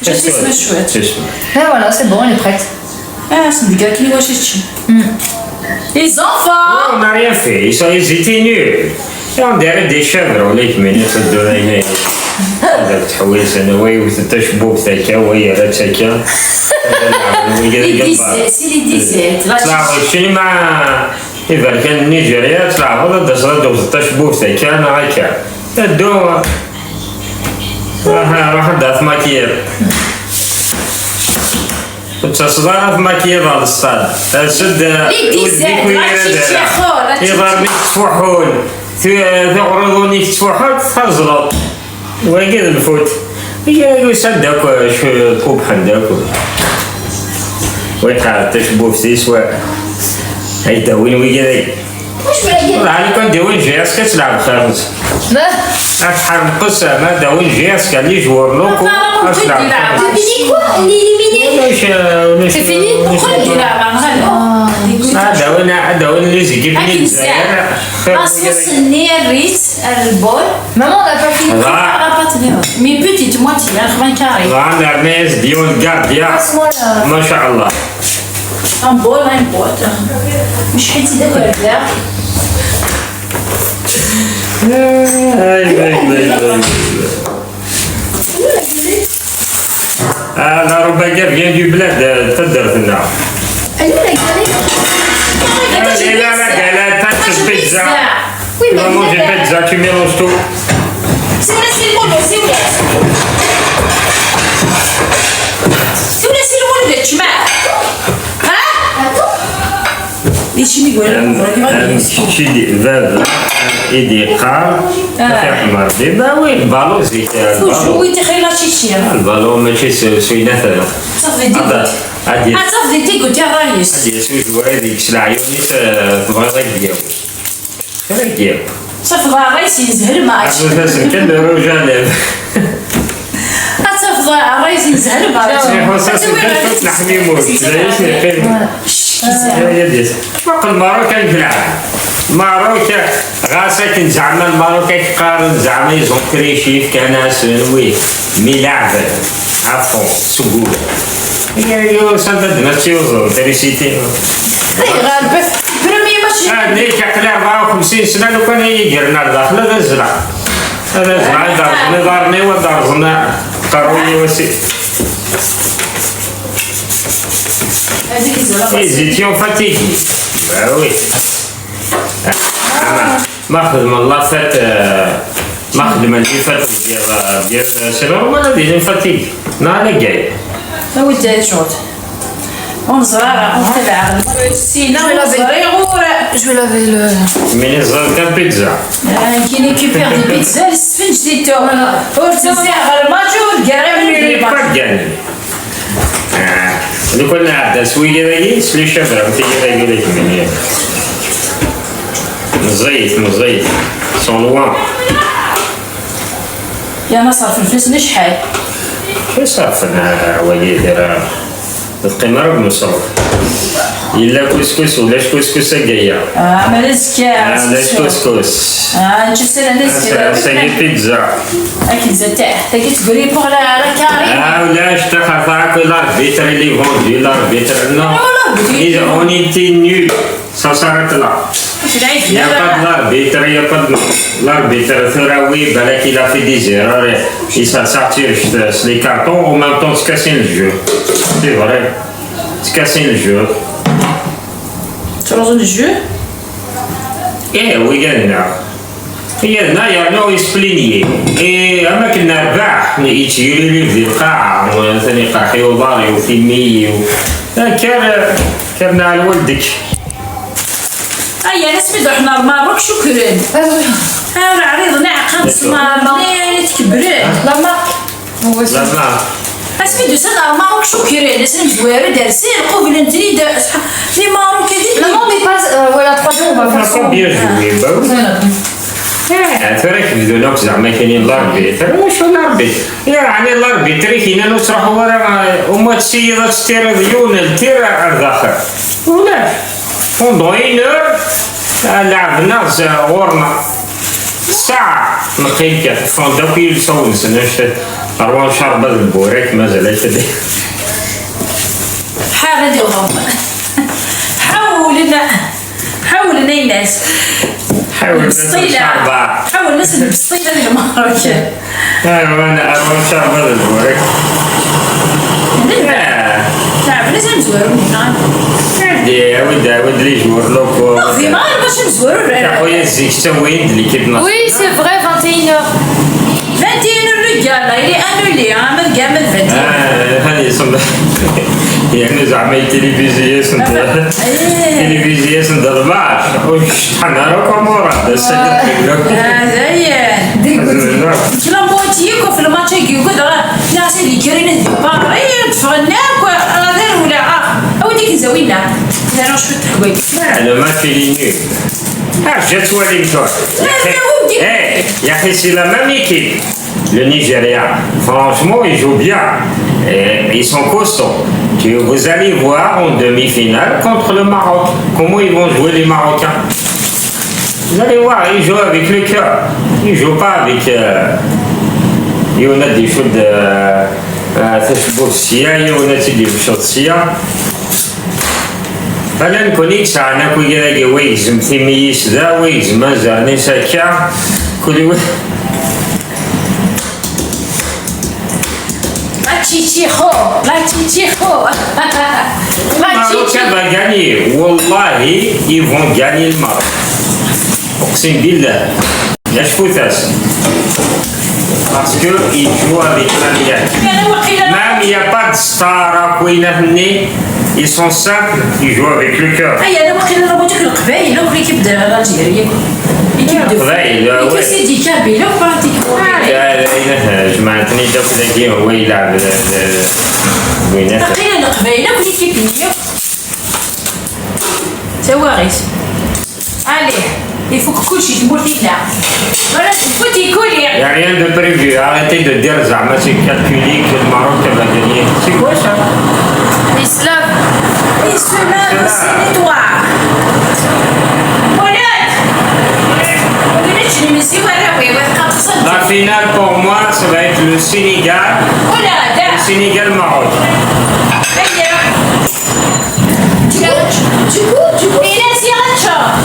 جالس اسمه شوية. Et voilà, c'est bon, elle est prête. صدق قالت لي واش هادشي. Les enfants. On n'a rien fait, ils étaient nuls. Et on dirait des chèvres, on les met في الدنيا. هذا تحويس انا وي وتشبوب ثاكا وهي راه ثاكا. Les 17, c'est les 17. طلعوا شنو مع إذا كان نيجيريا طلعوا ضد صدوا تشبوب ثاكا انا هكا. دو راح دات ماكير. تصدر ماكير على الصاد. سد يضربني تفوحون تعرضوني تفوحون تخزلط وقيد الفوت يصدق شو كوب حندك ويقع تشبو في سيسوا هيدا وين ويقيد Je vais la gagner. علي كان داوين جياس كتلعب خامس أتحرم قصة ما داوين جياس كان لي جوار لوكو أتلعب خامس Fini quoi? On est éliminé. C'est fini? داوين اللي زيكي بني الجزائر الصوص النير ريت البول. Maman, on n'a pas fini. مي بوتيت موتي خبان كاري. غانا رميز ديون كارديا Passe-moi là. ما شاء الله. ان بول ان بول. مش حيتي داك البلا. هذا ربما فيان دو بلاد تدرت لنا. Elle est où la galette? لا لا لا تاكل بيتزا. Oui, mais Maman, j'ai elle pizza, tu mélanges tout. سي المولد سي المولد تشمع. ها؟ ليش يقول؟ شي فاف ايدي قار في حمر ديما وين البالون زيت وي تخيل شي البالون ماشي سوينات هذا صافي ديك. عادي صافي ديك قلت يا رايس. عادي سوي هذيك سلعيوني تبغى غير ديالو غير ديالو صافي الرايس يزهر ماتش. اساس كان رجال صافي الرايس يزهر ماتش. حساس كان الحميموش زايش نقيم يا ديت فوق الماروك كان في العالم الماروك غاسك زعما الماروك كيقارن زعما يزون كريشيف كناس وي ميلعب عفوا سقول يو سانتا دناتيوزو تريسيتي غالبا برمي ماشي. هذيك عقلي 54 سنه لو كان يقرنا الداخل هذا الزرع هذا زعما دارنا دارني ودارنا قروي وسي. Ils étaient fatigués. Bah oui. ما خدم الله فات ما خدم اللي فات ديال سنة ولا ديال فاتيك نهار جاي. ما ودي شوط. On صغار on تبع السينا صغير. Je vais laver le. من الزرق البيتزا. كي نيكيبير دي بيتزا السفنج ديتو. ورتزع على الماجور كاري من الباك لو كنا عندنا سوية ذاكي سلي شابرا متى ذاكي ذاك من مزيت سون لوان. يا نصر في الفلوس نشحال. شو صرفنا عوايد داير القمر بمصروف. إلا كسكس ولاش كسكس جاية. ما رزكا. لاش كسكس. نشوف انا رزكا. سي بيتزا. بيتزا تاعك تقولي بوغ لا كاري. ولا اشتخر فاك l'arbiter اللي فوندي l'arbiter non. On était nuls. Ça s'arrête là. Il n'y a pas de l'arbitre, il n'y a pas de l'arbitre. Thuraoui, balak, il a fait des erreurs. Il s'est sorti les cartons en même temps se casser le jeu. C'est vrai. Se casser le jeu. Tu lances le jeu? Eh oui, قيادنا يعني يسبليني اما كنا رباح يتجري لي في القاعه ثاني قاحي وضاري وفيلمي كان على ولدك. اي ناس بدو حنا الماروك شكرا. انا عريض نعقد سمارنا تكبرين La marque. لا اسمي سنة الماروك شكرا ناس مزوارة دارسين قبل نتري لي ماروك هذيك. Non, non, mais pas. Voilà, 3 jours, on va faire ça. bien joué. تراك بدونك زعما كاينين لاربيتر شو لاربيتر يعني لاربيتر كاين نروحوا ورا وما تسيدات ستيريون التير الداخل ولا فوندو اينور لعبنا غورنا ساعة نقيل فوندو كيل سونس نشت أروان شربة البوريك مازال كده حاول نديرهم حاول ناس حاول نسلب الصيدة للماروك. أنا أروان شربة البوريك لا لازم زوارون ود لي جور لوكو في مار باش مزوارون يا خويا الزيك تاوين اللي كيدنا Oui, c'est vrai, 21h. 21 le gars là il est annulé عامل كامل 21. هذه صندوق يعني زعما التلفزيون صندوق التلفزيون صندوق الماتش وشحال راكم ورا السجل زين كلا موتيكو في الماتش يقعد ناس اللي كارين باري تفرناك ولا اوديك نزوينا انا شفت حوايج. لا ما كاينين جات والدتك يا اخي سي لا ميم ايكيب. Le Nigeria, franchement, ils jouent bien. Et ils sont costauds. Vous allez voir en demi-finale contre le Maroc. Comment ils vont jouer les Marocains? Vous allez voir, ils jouent avec le cœur. Ils ne jouent pas avec... Il y en a des choses de... il y en a des choses فلا نكونيك ساعنا كوي كذا ويجزم ثميس ذا ويجزم زرني ساكا كل La Chichicho. Maroc va gagner. Wallahi, ils vont gagner le Maroc. Oqsim billah. Yashfoutas. Parce qu'ils jouent avec l'Alliance. Même il n'y a pas de star à Kouinahni. Ils sont simples, ils jouent avec le cœur. انا واقيلا راه بغيتك القبايله وليكيب ديال الجزائريه ليكيب دو قبايل سيدي كابيله براتيكمون جمعتني دوك ذاكي هو يلعب وين واقيلا القبايله وليكيبيه تواغيت عليه il faut que كلشي تقول فيك لا ولا تقول كولي. Il n'y a rien de prévu. Arrêtez de dire زعما c'est calculé que le Maroc va gagner. C'est quoi ça? Islam. Islam, c'est l'histoire. La finale pour moi, ça va être le Sénégal. Le Sénégal-Maroc.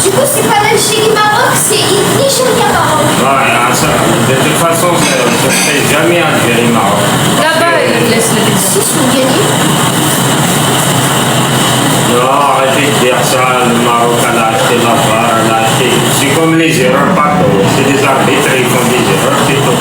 Du coup, c'est pas l'Algérie-Maroc, c'est Nigeria-Maroc. Ouais, ça De toute façon, ça ne fait jamais Algérie-Maroc. Là-bas, ils laissent les Si, sont gagnés. Non, arrêtez de dire ça, le Maroc a acheté la barre, elle a acheté. C'est comme les erreurs partout. C'est des arbitres, ils font des erreurs, c'est tout.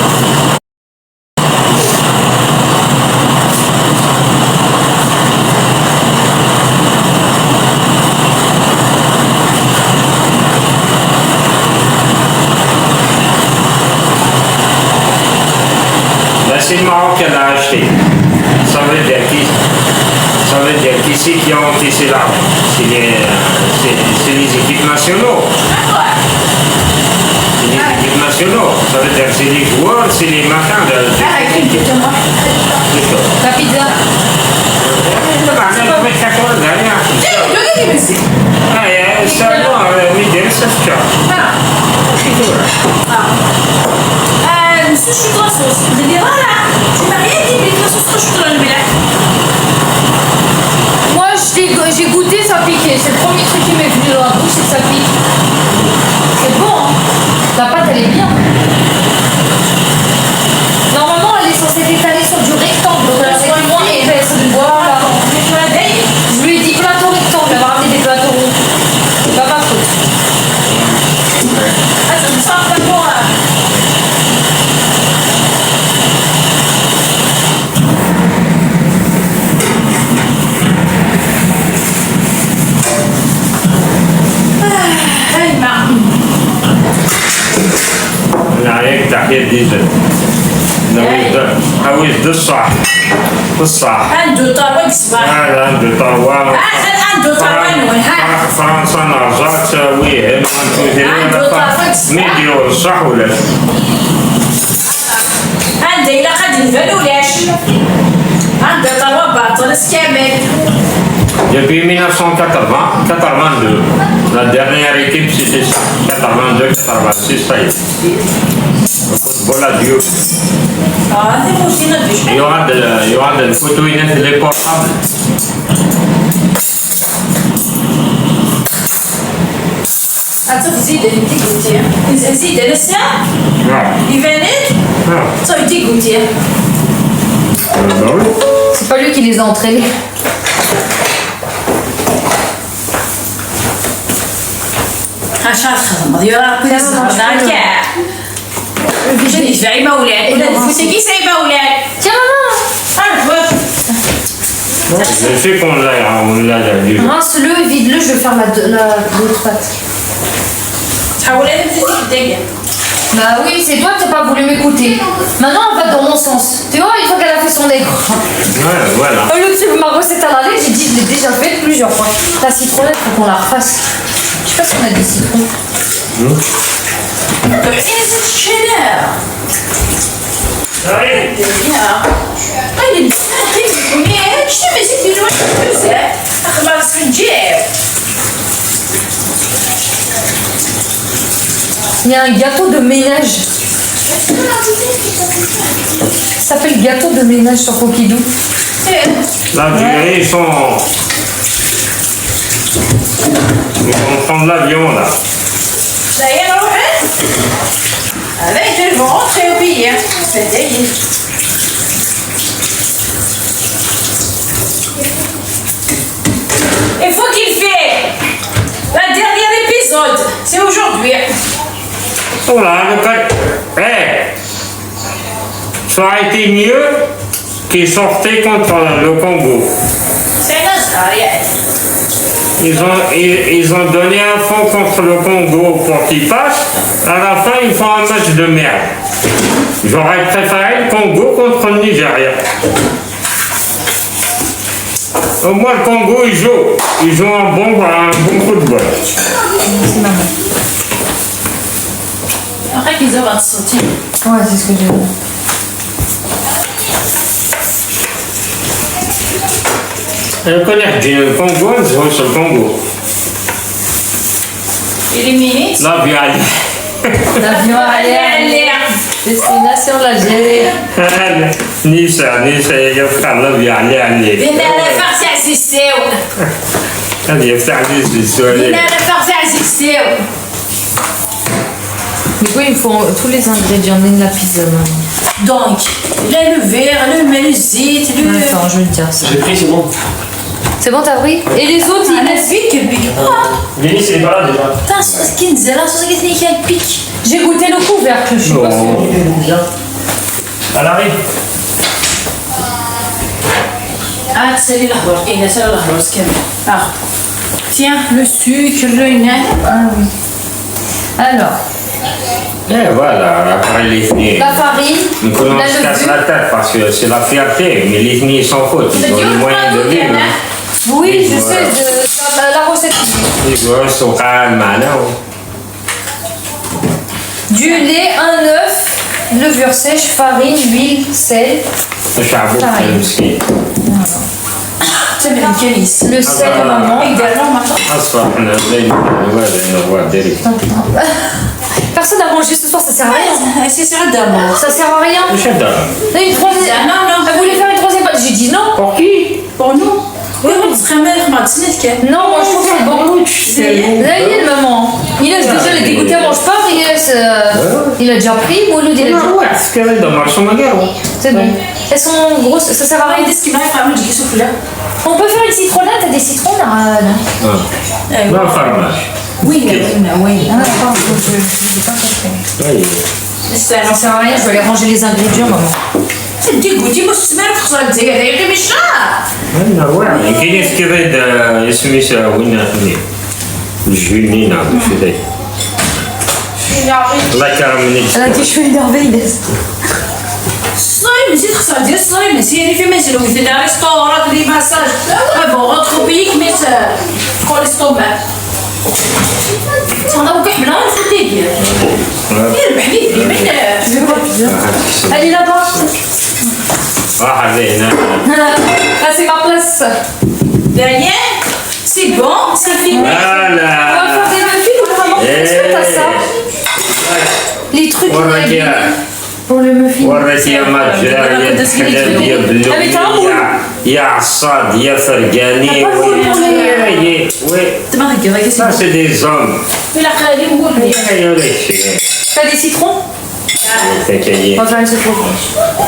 C'est le Maroc qui l'a acheté. Ça veut dire qu'ici qui ont tissé l'arbre. C'est les équipes nationaux. C'est les équipes nationaux. Ça veut dire que c'est les joueurs, c'est les machins de l'équipe. La pizza. Monsieur Choukra sauce. Vous allez voir là. Tu m'as rien dit, mais la sauce Choukra le mélange. Moi, j'ai goûté, ça piquait. C'est le premier truc qui m'est venu dans la bouche, c'est que ça pique. C'est bon, hein. La pâte, elle est bien. Normalement, elle est censée s'étaler sur du rectangle. Donc, elle est moins épaisse. Voilà. Je lui ai dit plateau rectangle. Elle va ramener des plateaux ronds. C'est pas ma faute. Ah, ça me sent pas bon là. عليك تحية ديجا حويج الصح الصح عنده طاوة صباح. هذا عنده طاوة عنده طاوة نون ها. فرنسا نرجع تساويه ما يديروا الصح ولا عنده إلا قد الفلولاش. عنده طاوة باطرس كامل. Depuis 1982, la dernière équipe c'était ça, 82-86, ça y est. Le football a Dieu. Ah, c'est bon, c'est notre vie. Il y aura des photos inédites des portables. Attends, vous êtes dégoûté. Vous êtes ça? Il venait? Ça, il est dégoûté. C'est pas lui qui les a entraînés. عشان خدمة ديالها كل زمان كاع جاني جاي مولاد ولاد فوتيكي ساي مولاد Tiens, maman. Je sais qu'on l'a vu. Rince-le, vide-le, je vais faire l'autre pâte. تحولي لك الدقيق. Bah oui, c'est toi qui n'as pas voulu m'écouter. Maintenant, elle va dans mon sens. Tu vois, une fois qu'elle a fait son nègre. Ouais, voilà. Au lieu de suivre ma recette à la lettre, j'ai dit, je l'ai déjà faite plusieurs fois. La citronnette, il faut qu'on la refasse. Je sais pas si on a des citrons. Is it Chanel? Allez. قليل قليل شنو مازال في الوقت بزاف اخبار سنجاب. Il y a un gâteau de ménage. Ça s'appelle gâteau de ménage sur Coquidou. L'Algérie, ils vont prendre l'avion là. Ça y est, Rohan? Avec le ventre et au billet. C'est dégueu. Il faut qu'il fait la dernière épisode. C'est aujourd'hui. Voilà, le cas. Ça a été mieux qu'ils sortaient contre le Congo. C'est notre arrière. Ils ont donné un fond contre le Congo pour qu'il passe. À la fin, ils font un match de merde. J'aurais préféré le Congo contre le Nigeria. Au moins, le Congo, ils jouent un bon football. C'est maman. Après qu'ils ont votre soutien. Ouais, c'est ce que j'ai dit. Je connais le Congo, ils jouent sur le Congo. Éliminé. L'avion allait. L'avion allait. Destination l'Algérie. Nice, il يفتح l'avion allait. بدنا نفرسع سيسيو. هذا يفتح لي السؤال. بدنا نفرسع سيسيو. Du coup, il faut tous les ingrédients de la pizza maintenant. Donc, là, le verre, le zit, le... Attends, je vais te dire ça. J'ai pris, c'est bon. C'est bon, t'as pris? Et les autres, ils انا laissent. فيك بيك Denis, c'est pas là déjà. تاع كي نزل راسو قالت لي كان بيك J'ai goûté le couvercle, je suis pas sûre. Non, bien. Elle arrive. تسالي الاخضر كاينه سالي الاخضر كامل tiens le sucre le nez Alors, Et voilà, après les filles. la farine, Donc on la se casse levure. la tête parce que c'est la fierté, mais les filles s'en foutent, ils ont les moyens de vivre. hein. Oui, je Voilà. sais, la recette. Ils sont calmes, non? Du lait, un œuf, levure sèche, farine, huile, sel. الشعب المسكين. تمرين كنيس Le sel, maman. يدير لهم أصفر احنا زي النواب ديري. Personne n'a mangé ce soir, ça sert à rien. سي سي دامور Ça sert à rien. وش هذا؟ Là, une troisième. Non, non. Elle voulait faire une troisième pâte. J'ai dit non. Pour qui? pour nous oui on se remet ما تسنيت كان Non, moi je trouve que c'est bon. Là, il est le maman. Il laisse déjà les dégoûter, elle mange pas. Il laisse. Il a déjà pris. Mouloud, il a déjà. Ouais, ce qu'elle est dans le marché, C'est bon. Elles sont grosses, ça sert à rien. هاي ديس كيما يفهموا تجي سوفلا On peut faire une citronnade, t'as des citrons là? لا الفرماج. وين وين Ah, pardon, je pas compris. أي. Ça sert à rien, je vais aller ranger les ingrédients, maman. تديكوتي مستمر في خصال الجزائر هذا يقيم الشهر أنا واعي. كاين ناس كيفيد اسميسها وين هني. الجنينة مش ذي. الله يكرمني. Elle a dit je suis énervée, Inès. صايم نسيت خصال ديال صايم نسيني في منزل وفي دار ريستورات دي مساج بون غوتخ بيك ميت كوليستومات انا بوك حمله نفوتي ديال يربح لي في من Elle est là-bas. راح هنا. Là, c'est ma place. derrière c'est bon ça fait On va Voilà. faire des muffins ou maman? Est-ce que t'as ça? Les trucs. وريتيها Pour le muffin. وريتيها ما جارية الحلال يا بلومي يا عصاد يا فرقاني وي تما هكا ça c'est des hommes. الا خالي نقول لك T'as des citrons? تكاين On va faire une citron.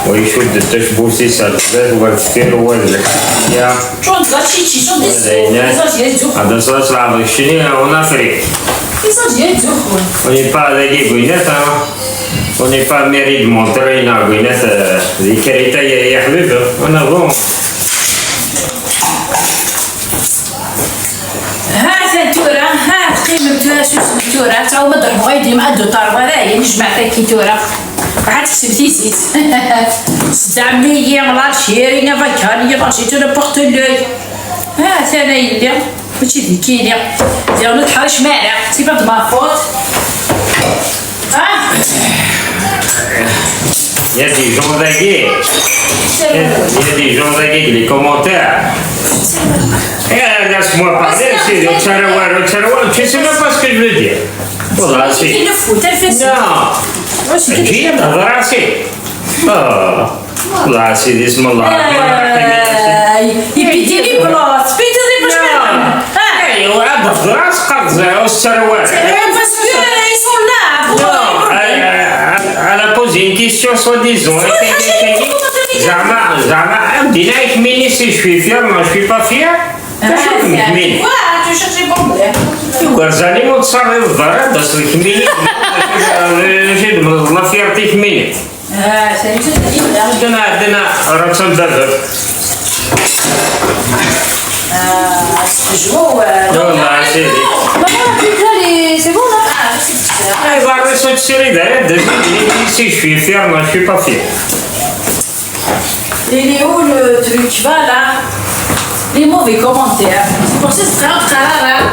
ويشد التشبوسي سالفات والفير والحياة شو تقدر شي شو ديس زينات ديال الزخ هذا صلاة العظيم الشني en Afrique. ديال الزخ On n'est pas avec les Guinettes, hein. On n'est pas mairie de Monterrey, non, Guinette, les Carita, il y a on a bon. ها تورا ها قيمة سوس تورا تعاو ما ضربوا غيدي مع الدو طاربة راهي نجمع تاكي تورا عاد كسبتي زيت 700 ملار شيرين فاكانية ماشي تو نبورت لوي ها ثانا يلي ماشي ذيكيني ديالو تحرش معنا سي با دو ما فوت ها Il y a des gens d'aguer. Il y a des gens d'aguer, les commentaires. Laisse-moi parler, c'est le tcharouar, tu sais même pas ce que je veux dire. Voilà, c'est. كي نفوت الفاس Non, جيب راسي. والله سيدي اسم الله الرحمن الرحيم. يبيدي لي بلاص بيدي لي باش نعمل ايوا هذا راس قرض والسروال. باسكو يسون لا Elle a posé une question soi-disant. Zama, dis-là, mais si je suis fier, moi je suis pas fier. tu cherches problème. Garzani متصرف ضرر بس الكميني جد ما فيرتي كميني. عندنا رقم ذهب. والله سيدي. Maman, la pizza, c'est bon là? Il va rester sur les dents. Si je suis fier, moi je suis pas fier. Il est où le truc? Voilà. Les mauvais commentaires. C'est pour ça que c'est très rare.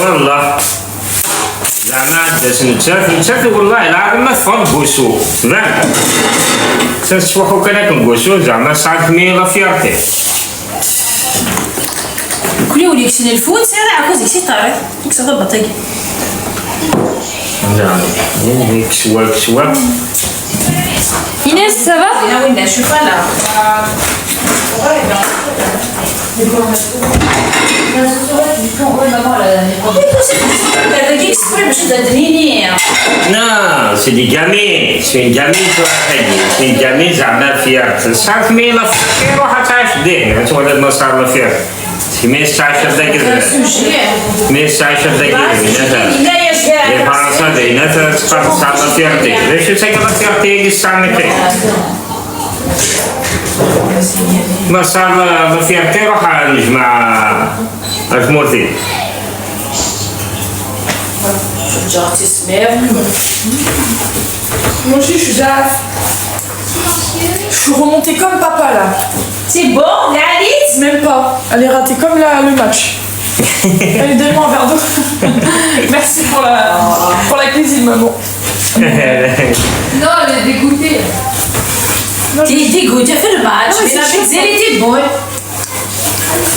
والله زعما عندها نتسافر والله العظيم ما تفهم بوسو فهمت تنسوحو كان كنقوسو زعما صعب مي لا فيرتي كل يوم يكسن الفوت سارع كوزي سي طارق يكسر البطاقي نعم كسوا Inès, ça va? انا وين نشوف انا Oui, maman, Non, c'est des gamines. C'est une gamine qui c'est une gamine زعما فيها 9 ميلا فكر واحد 19 دقيقة تولد ما صار له فيها. Mais 19 دقيقة. Mais 19 دقيقة. Les Français دينا تقدر صار له فيرتي. ليش تسكر فيرتي يستعمل ما صار له فيرتي روح نجمع أجمورتي. Moi aussi, je suis remontée comme papa là. C'est bon, Alice? Même pas. Elle est ratée comme le match. Allez, donne-moi un verre d'eau. Merci pour la cuisine, maman. Non, elle est dégoûtée. T'es dégoûtée, fais le match. Mais la pizza, elle était bonne.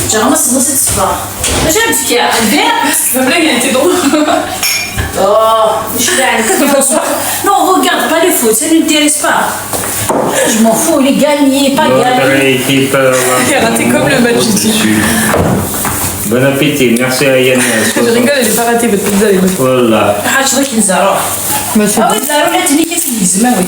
J'ai ramassé dans cette soirée. J'aime ce qu'il y a. Viens. La blague, elle était drôle. Oh, je suis là. Non, regarde pas le foot, ça ne m'intéresse pas. Je m'en fous, les gagnés, pas L'autre gagnés. équipe. Elle est ratée comme le match ici. Bon appétit, merci à Yann. Je rigole, elle est pas ratée, votre pizza, elle est bonne. Voilà. حاجة غير كنزارو. Bah, c'est أوي زارو لا تني كيف يزماوي.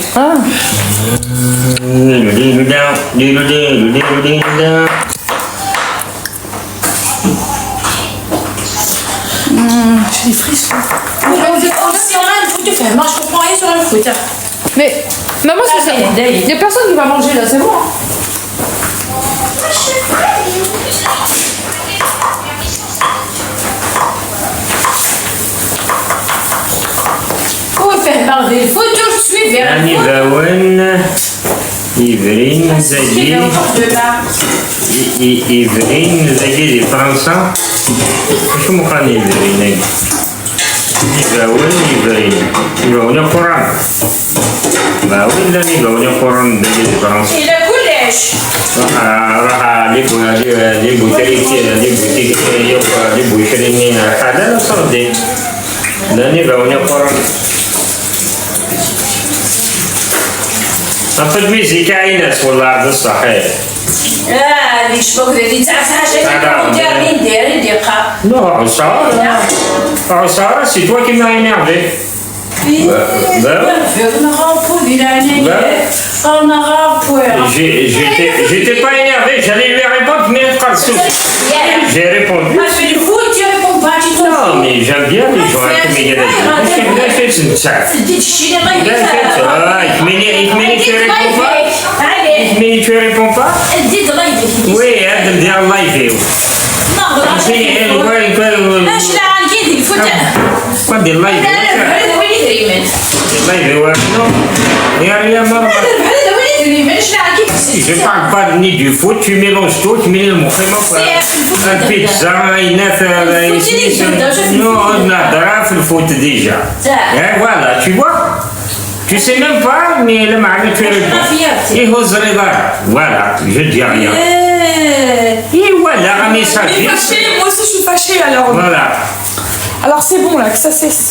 Ah, j'ai des frissons. Si on a un foot, moi je comprends rien sur le foot. Mais, maman, c'est ça. Ah, d'ailleurs. Il y a personne qui va manger là, c'est bon. Hein. Comment faire marrer le foot? Je suis vers le يعني foot. باون يفرين Il y زاجي a encore de là. يفرين زاجي دي فرنسا شو مقال يفرين يباون القرآن باون لا يباون القرآن زاجي دي فرنسا Il a كلش. راح لي بوتيك لي بوشرين حدا لا صدي لا يباون القرآن نطلب ميزيكا عينات والله بالصحيح اللي شبك ذي تاع حاجة ندير دقة. Non, Sarah, c'est toi qui m'as énervé. J'étais pas énervé, j'allais lui répondre, mais pas de soucis. J'ai répondu. Du foot, tu réponds pas, tu t'en Non, mais j'aime bien les gens qui m'énervent. Tu réponds pas? Oui, elle me dit en live. Pas des live. Je parle pas ni du foot, tu mélanges tout, tu mélanges mon frère. Un pizza, une non, on a le foot déjà. Et voilà, tu vois? Tu sais même pas, mais le mari, tu réponds. Et voilà, je dis rien. Et voilà, mais ça Elle est fâchée, moi aussi je suis fâchée alors. Voilà. Alors c'est bon là, que ça cesse.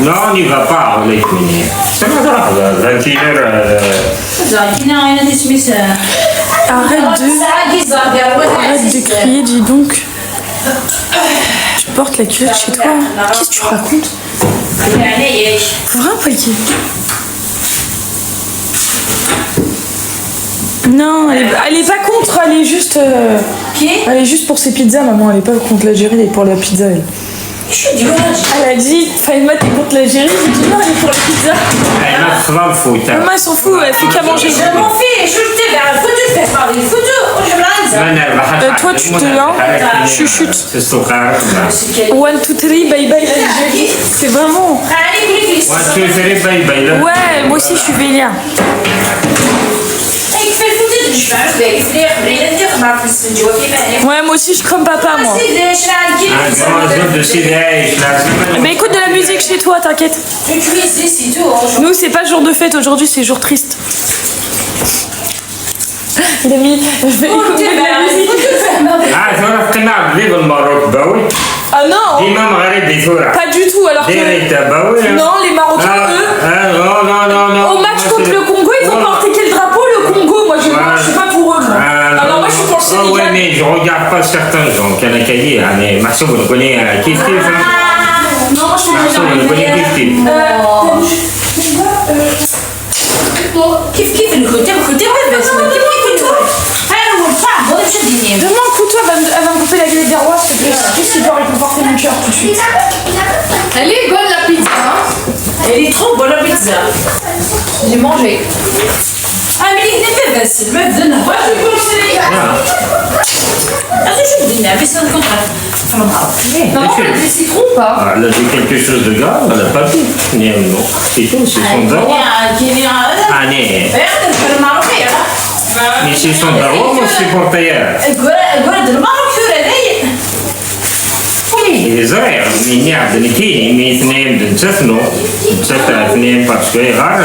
Non, on n'y va pas, on est fini. C'est pas grave, 21h. Arrête de crier, dis donc. Tu portes la culotte chez toi. Qu'est-ce que tu racontes? Faut vraiment pas le dire. Non, elle est pas contre, elle est juste. Elle est juste pour ses pizzas, maman. Elle est pas contre l'Algérie, elle est pour la pizza. Elle a dit, Faïma, t'es contre l'Algérie? J'ai dit non, elle est pour la pizza. Elle a souvent le foot. Maman, elle s'en fout, elle fait qu'à manger. Je m'en fiche, je t'ai vers le foot, je fais parler le foot, je me Toi, tu te chuchute. 1, 2, 3, bye bye l'Algérie. C'est vraiment. Ouais, moi aussi, je suis vénère. Ouais, moi aussi, je crame papa, moi. Mais écoute de la musique chez toi, t'inquiète. Nous, c'est pas jour de fête aujourd'hui, c'est jour triste. Il a mis. Je vais écouter de la musique. Ah non! Pas du tout, alors que. Non, les Marocains, eux. Au match contre le Congo, ils ont porté quel drapeau? Le Congo, moi je suis pas pour eux. Moi. Alors moi je suis pour le Ah ouais, mais je regarde pas certains gens. Qu'il y en a qui disent, Marceau, vous le connaissez, kiff kiff. Non, je Marceau, vous le connaissez, kiff kiff. كيف الكوتي والكوتي بس ما كيف الكوتي انا والصعب ولا شديني Demain, écoute-toi, elle va me couper la galette des rois, s'il te plaît. Qu'est-ce qui peut réconforter mon cœur tout de suite? Elle est bonne la pizza. Hein. Elle est trop bonne la pizza. J'ai mangé. Ah mais il est بس الماء بدنا واش يقول سريع هذا شو بدنا بس الكونترا Non, elle a des citrons ou pas? Elle a dit quelque chose de grave, elle n'a pas dit. Non, c'est tout, c'est son dawa. Ah, non. Mais c'est son dawa, moi, c'est pour tailleur. زريع من يعبد نكيني من اثنين بنتسفنو نتسفن اثنين باسكو غار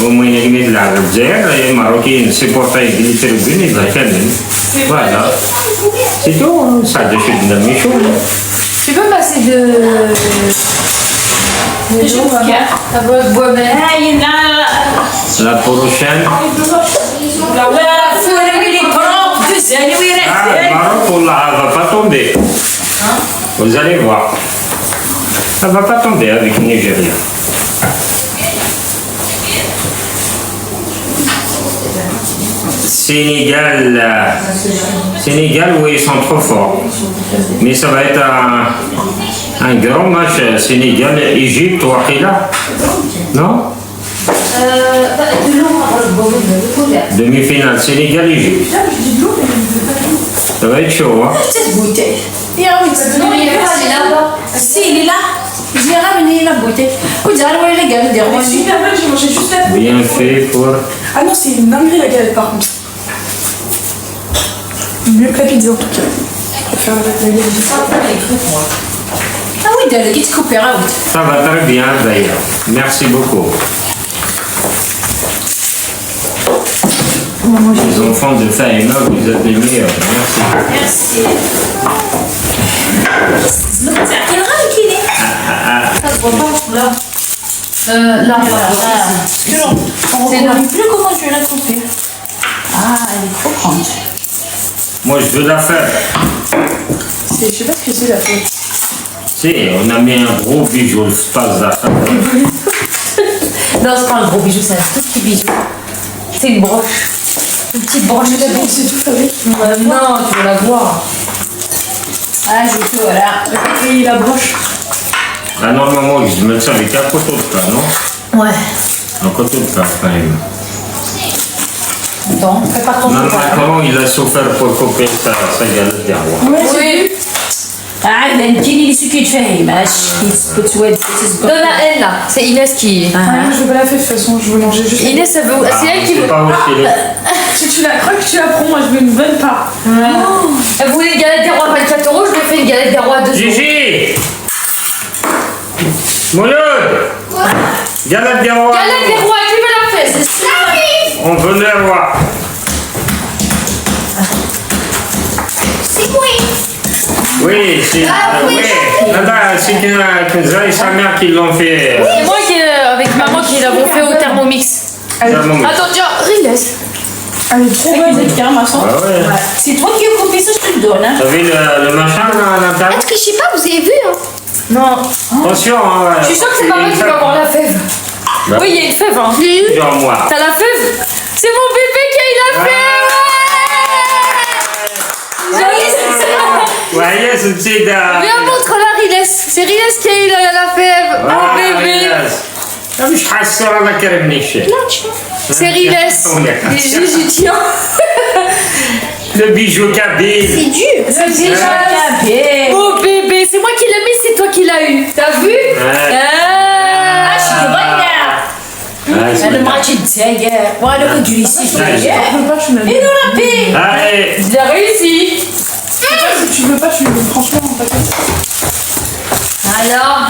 ومين يميت لعب الجزائر الماروكيين سيبورتاي اللي تربين إذا كان فوالا سي تو ساعد شدنا ميشو. Tu peux passer de la boîte La prochaine. Maroc, elle va pas tomber. Vous allez voir. Elle va pas tomber avec Nigeria. Sénégal, oui, ils sont trop forts. Mais ça va être un grand match Sénégal-Égypte ou Akila. Non? Demi-finale Sénégal-Égypte. Ça va être chaud, hein? Si, il est là. J'ai ramené la bouteille. Vous allez les gars, Elle est super belle, j'ai mangé juste la Bien fait pour... Ah non, c'est une dinguerie la galette par contre. Mieux que la pizza en tout cas. Je préfère la galette. Ah oui, d'aller qui te coupe out. Ça va très bien d'ailleurs. Merci beaucoup. Les enfants de Faïma, vous êtes les meilleurs. Merci. Merci. C'est Ça se voit pas là. Là, on ne voit plus comment je vais la couper. Ah, elle est trop grande. Moi, je veux la faire. Je sais pas ce que c'est la fête. Si, on a mis un gros bijou, le space là. Non, c'est pas un gros bijou, c'est un tout petit bijou. C'est une broche. Une petite broche de la C'est tout fabrique. Non, tu vas la voir. Ah, j'ai tout, voilà. Et la broche. Ah, normalement, je mets ça avec un couteau de pain, non? Ouais. Un couteau de pain, quand même. Attends, prépare ton Non, four. comment il a souffert pour couper sa galette des rois. Oui. Ah, il a une tini, il est qui te fait. Mais je peux Donne à elle là. C'est Inès qui. Ah, moi, je veux pas la faire de toute façon, je veux manger juste. Inès, c'est elle qui C'est veut. pas aussi. Si tu la croques, tu la prends, moi je veux une bonne part. Elle voulait une galette des rois à 24 €, je lui ai fait une galette des rois à 2 €. Gigi! Mouloud! Galette des rois! Galette des rois, qui veut la faire? C'est ça. On veut les rois! C'est moi. Oui, c'est. Oui! C'est que sa mère qui l'ont fait. C'est moi qui, avec maman qui l'avons fait au Thermomix. Attends, tiens, Riles. Elle est trop bonne. Ah ouais. C'est toi qui as coupé ça, je te le donne. Hein. T'as vu le machin là à l'intérieur? Je sais pas, vous avez vu hein? Non. Attention, hein. Je suis sûre que c'est maman qui va avoir la fève. Bah. Oui, il y a une fève. Hein. Genre moi. T'as la fève? C'est mon bébé qui a eu la fève. Ouais, c'est une petite. Viens, montre-la, Riles. C'est Riles qui a eu la fève. Mon bébé. مش حاسه الله كرمني الشيء. C'est Riles. Gigi, tiens. Le bijou kabyle. C'est dur. C'est déjà bien. Oh bébé, c'est moi qui l'ai mis, c'est toi qui l'as eu. T'as vu? Ah, je suis bonne. أنا ما جد وأنا كنت جلسي إيه نورا بي. Allez. Je l'ai réussi. Si tu veux pas, tu le veux franchement en fait. Alors,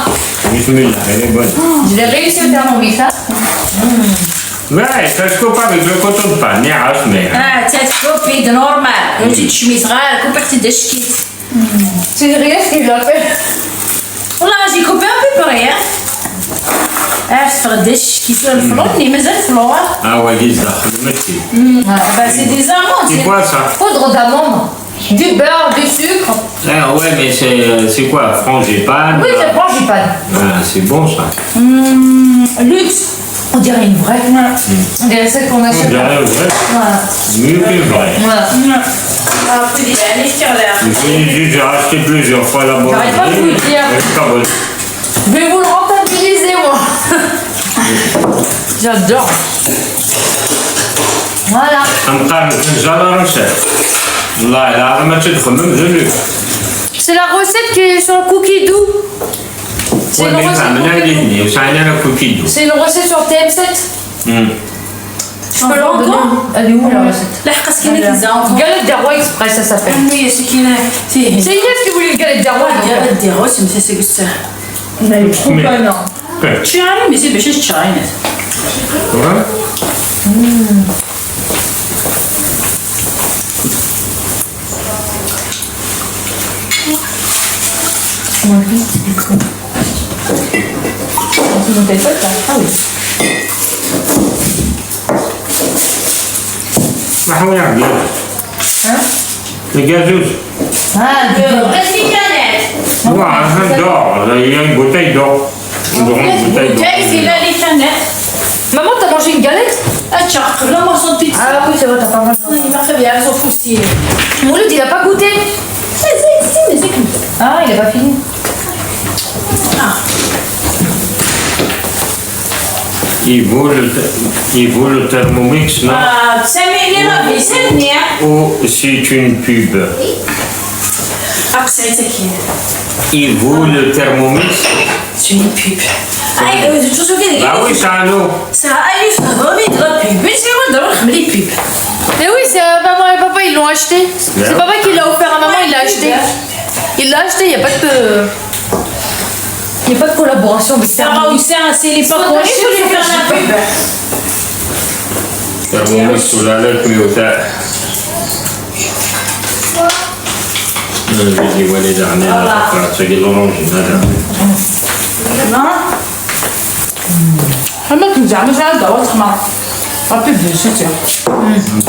Bismillah, elle est bonne. je l'ai réussi au Thermomix. Hein? Ouais, ça se coupe avec le coton de pain, mais. Ah, تكوبي ده نورمال. لو جيت شمي صغار كوبي دشكيت. C'est Riles qui l'a fait. والله j'ai coupé un peu près. Hein. تفردش كيف الفلور اللي مازال فلور. Ah ouais, des armes, Bah c'est des amandes. c'est quoi ça? Poudre d'amande, du beurre, du sucre. Ah ouais, mais c'est quoi? Frangipane? Oui, c'est frangipane. Ah, c'est bon ça. Luxe. On dirait une vraie. Des recettes qu'on On achète. dirait vrai. Voilà. Mieux que vrai. Voilà. J'ai acheté plusieurs fois la bonne. J'arrête pas de vous le dire. Je vais vous le rentabiliser, moi. J'adore. Voilà. C'est la recette qui est sur le cookie doux. C'est une recette cookie doux. C'est une recette sur TM7. Je peux leur donner. Elle est où la recette? Galette des rois express, ça s'appelle. C'est Inès qui voulait une galette des rois. Galette des rois, c'est ça. Elle est trop bonne. Tu as mais c'est بشيش تشاينة. Le gazouze. Ah, Ouais, d'or. Il y a une bouteille d'or. Une grande bouteille d'or. Maman, t'as mangé une galette? Ah Ah oui, c'est vrai, t'as pas mangé. Mouloud, il a pas goûté. Ah, il a pas fini. Il vaut le Thermomix, non? Ou c'est une pub? Il vaut le Thermomix? C'est une pub. Ah oui, c'est un lot. Ça arrive, ça va mettre la pub. Mais c'est vrai, d'abord, les pubs. Mais oui, c'est maman et papa, ils l'ont acheté. C'est papa qui l'a offert à maman, il l'a acheté. Il l'a acheté, il n'y a pas de... Il n'y a pas de collaboration avec Sarah Hussein, c'est les parents qui voulaient faire la pub. Thermomix sous la lettre, mais au terre. Je dis, ouais, les dernières, c'est des oranges, Non. ما تنزعمش على الدواء تخمر ربي بجوج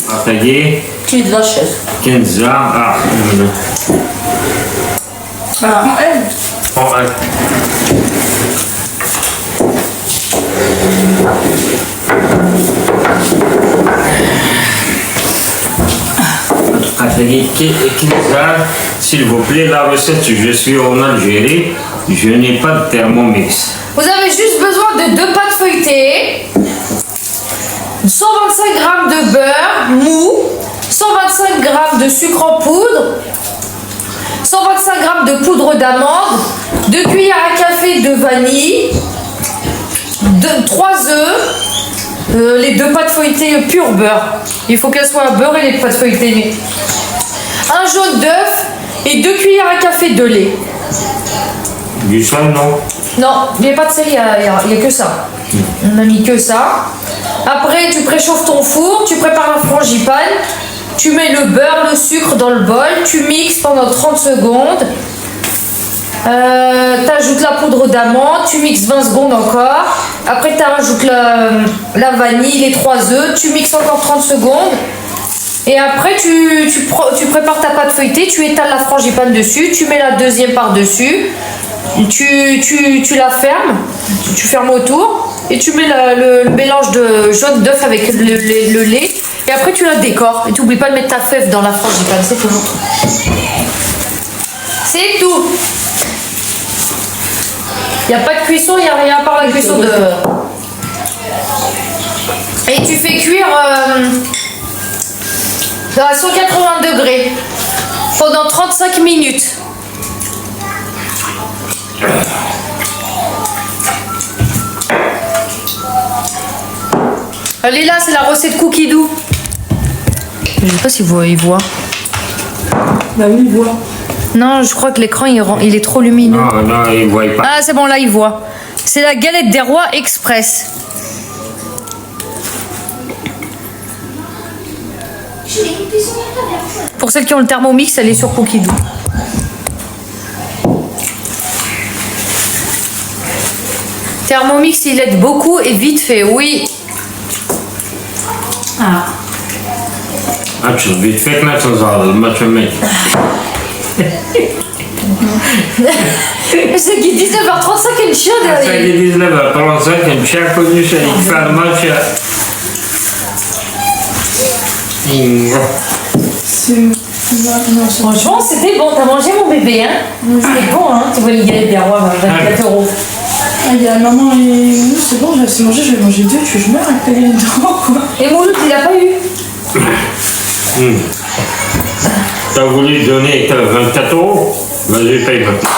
Partagé, كي دلاشات 15 ans. Ah, Prends un. Partagé 15 ans. S'il vous plaît, la recette, je suis en Algérie, je n'ai pas de Thermomix. Vous avez juste besoin de 2 pâtes feuilletées, 125 g de beurre mou, 125 g de sucre en poudre, 125 g de poudre d'amande, 2 cuillères à café de vanille, 3 œufs, les 2 pâtes feuilletées pur beurre. Il faut qu'elles soient beurrées les pâtes feuilletées. Un jaune d'œuf et 2 cuillères à café de lait. Du sel, non? Non, il n'y a pas de sel, il n'y a que ça. On a mis que ça. Après, tu préchauffes ton four, tu prépares la frangipane, tu mets le beurre, le sucre dans le bol, tu mixes pendant 30 secondes. Tu ajoutes la poudre d'amande, tu mixes 20 secondes encore. Après, tu ajoutes la vanille, les 3 œufs, tu mixes encore 30 secondes. Et après, tu prépares ta pâte feuilletée, tu étales la frangipane dessus, tu mets la deuxième par-dessus. Tu la fermes, tu fermes autour et tu mets le mélange de jaune d'œuf avec le lait et après tu la décores et tu n'oublies pas de mettre ta fève dans la frangipane, c'est tout. C'est tout. Il n'y a pas de cuisson, il n'y a rien à part la cuisson de... Et tu fais cuire à 180 degrés pendant 35 minutes. Elle est là, c'est la recette cookie doux. Je sais pas si il voit. Bah oui, il voit. Non, je crois que l'écran il est trop lumineux. Non, non, il ne voit pas. Ah, c'est bon, là il voit. C'est la galette des rois express. Pour celles qui ont le Thermomix, elle est sur cookie doux. Thermomix, il aide beaucoup et vite fait, oui. Ah. Tu vite fait que là, tu as le match mec. C'est qui 19h35 une chien C'est derrière. qui 19h35 une chien connu chez les faire le match. Franchement, c'était bon. T'as mangé mon bébé, hein? C'était bon, hein? Tu vois les galettes des rois, 24 €. Ah, il y a maman et nous, c'est bon, j'ai assez mangé, je vais manger 2, je meurs avec les dedans, quoi. Et mon l'autre, il a pas eu. T'as voulu donner 24 €? Vas-y, paye maintenant.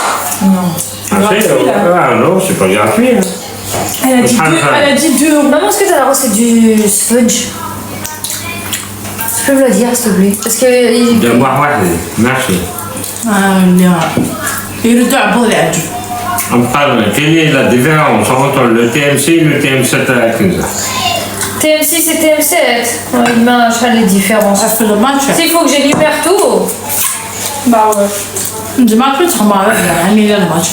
Non. Ah non, c'est pas gratuit. Hein. Elle a dit 2 €. Maman, est-ce que t'as la recette du sponge? Tu peux me la dire, s'il te plaît? Parce que. De moi, merci. On parle, quelle est la différence entre le TM6 et le TM7 avec nous? TM6 et TM7. Ouais, ben, je fais les différences. Ça fait le match. S'il faut que j'énumère tout. Bah ouais. Je m'appelle sur ma le match.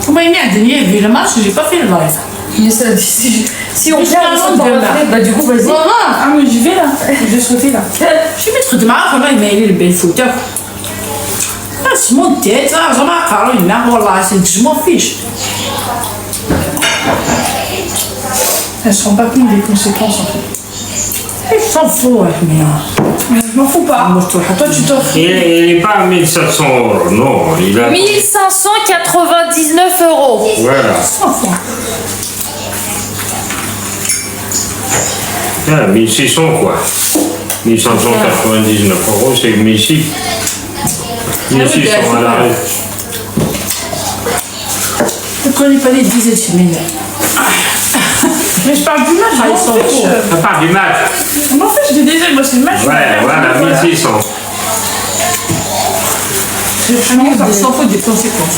Comment il y a dernier vu le match, j'ai pas fait le live. Mais ça, si on Mais perd, je on t'en va donne, refaire. Bah, du coup, vas-y. Ah, mais j'y vais là. Je vais sauter là. Je vais mettre de ma femme, il m'a aidé le bel foot. Ah, c'est mon tête, là, je m'en parle, il m'a voilà, c'est que je m'en fiche. Elle se rend pas compte des conséquences en fait. Il s'en fout, ouais, mais. Je m'en fous pas. Toi, tu t'en fous. Il n'est pas à 1700 €, non. Il a... 1599 €. Voilà. S'en fout. Ah, 1600 quoi. 1599 €, c'est 1600. 1600 à l'arrêt. Je ne connais pas les dizaines de semaines. Mais je parle du match, je m'en fiche. Ça part du match. Je m'en fiche des désirs, moi c'est le match. Ouais, voilà, 1600. Je s'en fout des conséquences.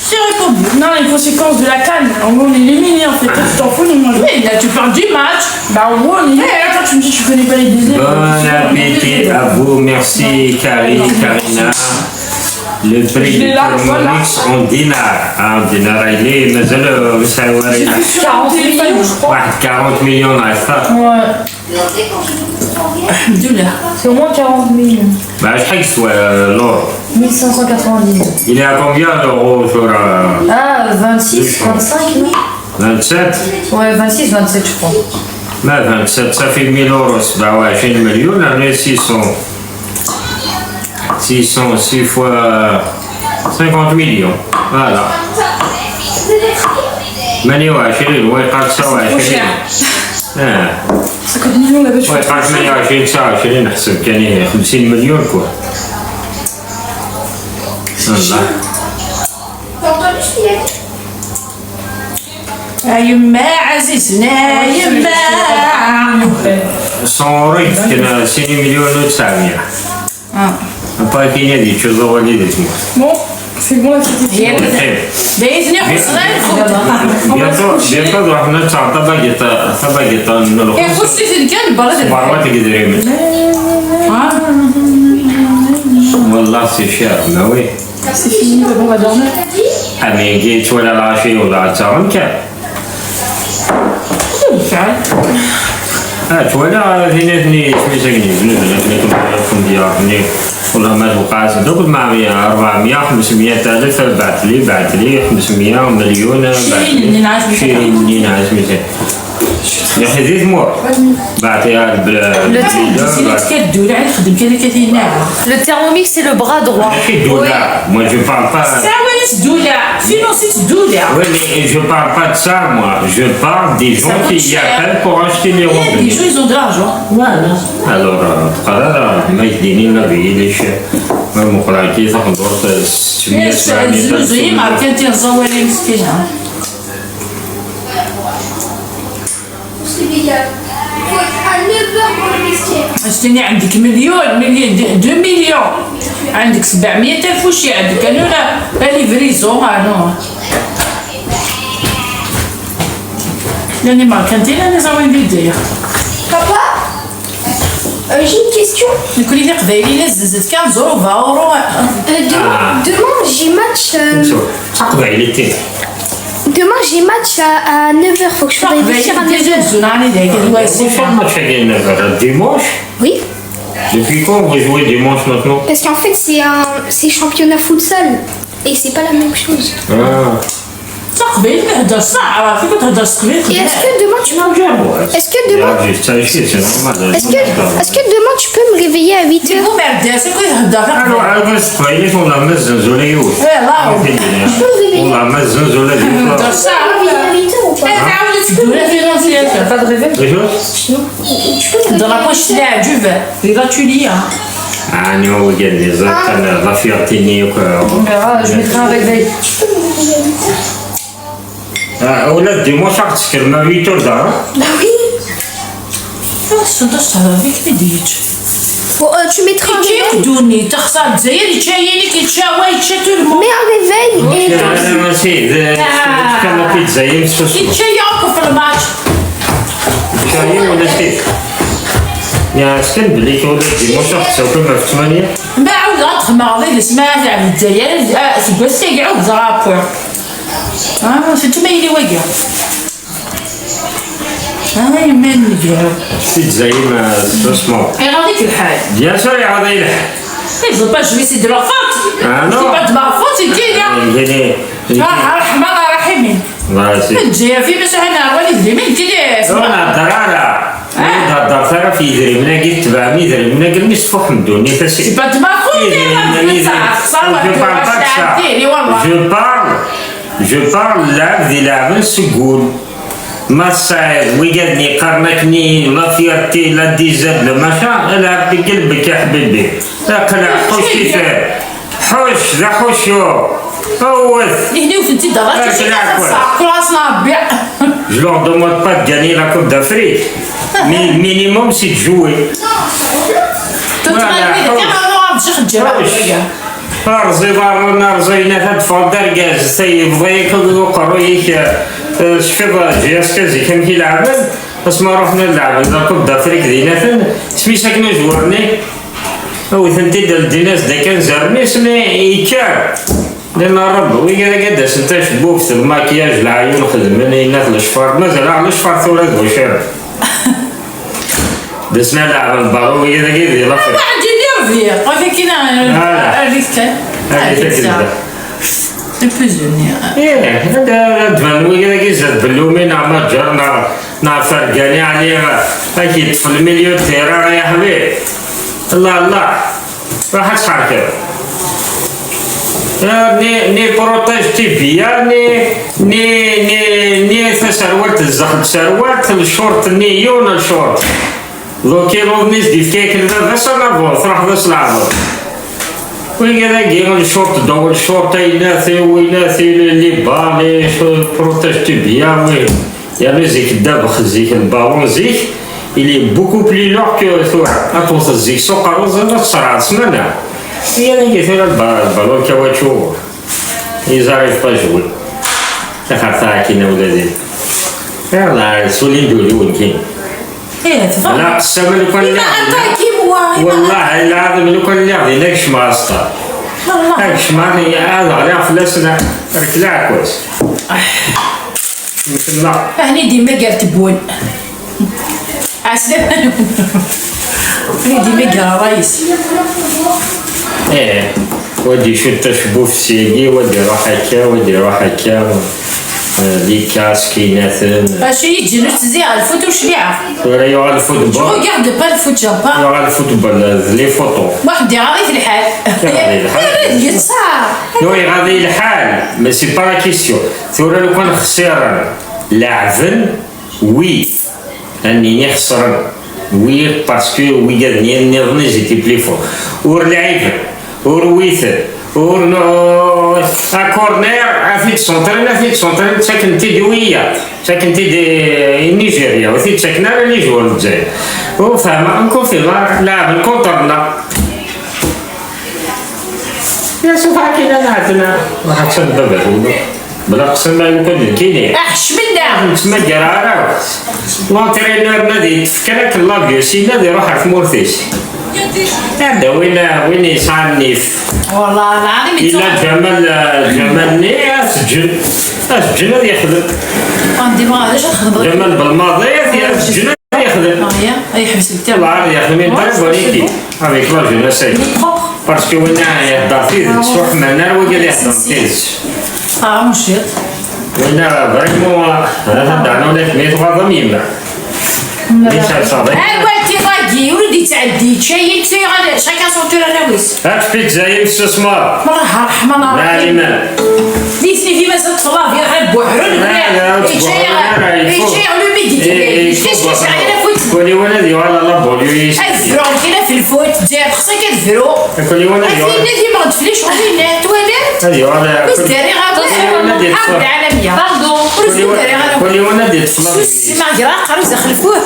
J'ai répondu. Non, les conséquences de la canne. En gros, on est éliminé en fait. Toi, tu t'en fous, nous, moi je. Mais là, tu parles du match. Bah, en gros, on est éliminé. Là, toi, tu me dis, tu connais pas les désirs. Bon appétit à vous, merci Karina. Le prix du Thermomix en dinar. En dinar, il est, mais le مساوي 40 millions, je crois. 40 millions d'affaires. Ouais. Alhamdoulilah. C'est au moins 40 millions. Bah, je crois que soit l'or. 1590. Il est à combien l'euro sur Ah, 26, 25, non? 27? Ouais, 26, 27, je crois. Mais 27, ça fait 1000 €. 27 millions, on a 600. 600, 6 fois 50 millions. Voilà. ماني وعشرين ويقعد 29. 50 millions là-bas, tu ويقعد 28 29 حسب كان 50 مليون كوا. والله. يما عزيزنا يما 100 € كان 6 مليون و900. Pas qu'il y a des choses à valider. Bon, c'est bon, là, c'était بإذن حسنين bientôt راح ندفع طبقة نروح يخص في الكلب برد مرات تقدري من والله سي شير ما وي c'est fini, on va dormir. أمي جيت ولا العشية ولا تعرف كم ولا اثنين مساكين في ديارني والله ما توقعت دوك المعمية 400 500 ألف بعث لي 500 مليون شيرين نعاس شيرين نعاس مثال يا أخي زيد مور بعثيها الدولار يخدم كذا كثير ناعم Le Thermomix, c'est le bras droit. ماشي دولار moi je parle pas ساوي دولار فينونسيت دولار oui mais je parle pas de ça moi je parle des gens qui y appellent pour acheter les Les robes gens ils ont de l'argent voilà alors قرر ما يديني النبي ليش ما مقراكي تاخذ 600 700 زي ما كانت الزوالي مسكينه اشتني عندك مليون 2 مليون عندك 700 ألف وشي عندك انا لا ليفريزون انا لاني ما كانتي انا زوين دير Papa, j'ai une question. نقول لي قبايلي زدت 15 €, 20 €. Demain, j'ai match. تقبع لي Demain j'ai match à 9h, faut que je fasse réfléchir à 9h. زوناني دايك C'est pas le match à gagner dimanche. Oui, Depuis quand vous jouez dimanche maintenant? parce qu'en fait c'est championnat futsal et c'est pas la même chose. Ah. تقبيل نهدر ساعة فيك تهدر تقبيل Et est-ce que demain tu Est-ce que demain Juste à chier, c'est normal. est-ce que demain tu peux me réveiller à 8h? يقوم يرداسك ويهدر Alors, عاوز تقبيلي والله ما الزنزولة يوت. والله ما الزنزولة يهدر يوت. ساعة à 8h ou pas? تعاود تدور في راسك pas de réveil dans la poche تاع جوفا gratuit أنا هو قال لي زاد أنا لا فيرتيني وكا. Je mettrai un réveil. ولا ديمونش راك تسكر ما 8 دار. Bah oui. صدق هذيك ما ديتش Bon, tu mettras un réveil. كيف دوني تخسر الجزائر يتشايني كيتشاوى يتشا تو المون Mets un réveil et أنا ماشي كان بيتزا يمسوس. كيتشايعوكم في الماتش شاي ولا شيء. يا سكن بلي تولد ديمونش راك تسوق ما في 8. ما عاود غتخمم غادي اسمها تاع الجزائر سباس يقعد زرابو شفتو ما يلي واقع هاي من نقرا بيتزا ما اسمه. غاديك الحال Bien sûr, il y a des Ils ont pas joué, c'est de leur faute. Ah non. C'est pas de ma faute, c'est qui là رحمة الله رحيمين. الجزائر في بس انا وليد لي من كده. انا الدرارة هذا الدار في يدري من قلت تبع يدري من قال مش فهم دوني فسي. C'est pas de ma faute. Je parle là دي لاعب سقول ما صعيب ويقدني قرنكني لا فيرتي لا ديزاد لا ماشا العب بقلبك يا حبيبي اقلع حوش كيفاه حوش ذا حوشو اوث. هنا وفنتي دارات كلاسنا بيع. Je leur demande pas de gagner la Coupe d'Afrique, mais le minimum c'est de jouer. أرزي بارنا رزينا هاد فالدار جاز سيد ضيق وقرويك شفيض جاز كازي كان كيلعبن اسما روحنا نلعب لا كوب دافريك ديناتن سمي ساكنو جوارني او ثنتي ديال الديناس دا كان زارني سمي إيكار لأن رب ويقال قداش انت شبوب في الماكياج العيون خدمني ناس الشفار مازال على الشفار ثورة غوشار دسنا لعب البارو ويقال قدي لافر Viens, avec qui là, هذا دفنوي كذا كيزاد بلومي نعم جرنا فرقاني عليه أكيد في المليون تيرا يا حبيبي الله راح تحرك ني بروتاج تيبيا ني سروالت الزخم سروالت الشورت ني يون الشورت لو كيلو نيس ديف كيك هذا صنابو تروح ذا صنابو وكذا كيما الشورت دو الشورت يناثي ويناثي لي بالي بروتاج تيبيا وي يعني زيك الدابخ زيك البالون زيك il est beaucoup plus long que toi attention زيك سوق روز تصرع سمانة هي اللي كيثير البالون كواتشو يزاريف با جوي تخاطا كينا ولادي يلا سولين دولون كاين لا قسما لو كان والله العظيم لو كان اللعب هناك شماسطة هاك شماني هذا على فلاسنا ركلا كويس مثل لا هني ديما قالت بول عسلامة هني ديما قال رايس ودي شو تشبو في سيدي ودي روح هكا لي كاسكيناتن باش يجي نتزي على الفوت وش يعرف ولا يوغا الفوتبول جو regarde pas le foot جابا يوغا الفوتبول لي فوتو واحد غادي في الحال غادي صار غادي الحال مي سي با لا كيسيون ثورة لو كان خسران لاعبن وي اني نخسر وي باسكو وي قادني نظني جيتي بلي فور ور لعيب ور ويثر ور كورنير عفيت سونترين ساكنتي دوية ساكنتي دي نيجيريا وثيت ساكنة اللي جوا الجزائر وفاهمة نكون فيما لاعب الكونترنا يا شوف هاكينا نعتنا راح تسبب بلا قسم ما يكون كاينين احش منا تسمى جرارة لونترينور نادي تفكرك لافيو سي نادي روح في مورثيس هذا وين يصنف والله العظيم إلا جمال نياس السجن السجن هذا يخدم عندي ما علاش نخدم جمال بالماضيات يا السجن هذا يخدم هي حبس الله التاع عارف يخدم يضرب وليكي avec la jeunesse باسكو وين يهضر فيه تصبح معنا هو قال يهضر تيز مشيت وين فريمون هضرنا ولا كميت غاضا ميما ليش صافي والدي راكي ولدي تعدي شايك زي غادا شاكا صوتو راويس هات بيتزا يمسسمار مرة رحمة لا الله لما ديسني في مازال طفلا في غير بوحرون كولي ولدي ولا لا بوليو الفرو كاينه في الفوت ديال خصك الفرو كولي ولدي فين نادي ما غتفليش وين تواليت هذه ولا واش داري غادي حرب العالميه باردون داري غادي كولي ولدي طفلا سوسي ما جرا قريب داخل الفور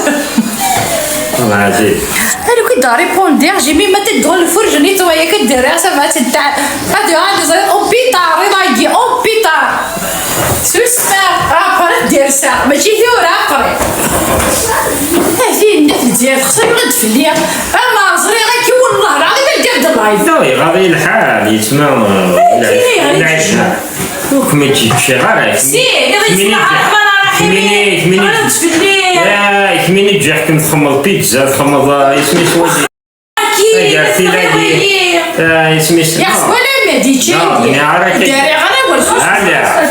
الله عزيز انا كنت داري بوندير جيمي ما تدخل الفرج نيتوايا كديرها سما تاع هادي زي اوبيتار راكي اوبيتار سوسما ابرا دير سا ماشي ثورة قري فين الناس ديال خصك غتفلي اما صغير غير والله العظيم القد اللايف لا غادي الحال يسمى العشاء وكما تجيب شي غير سير غير يسمع كمين تجي حكم تخمض بيتزا تخمض اسمي سوادي اسمي يا خويا ما ديتش داري غير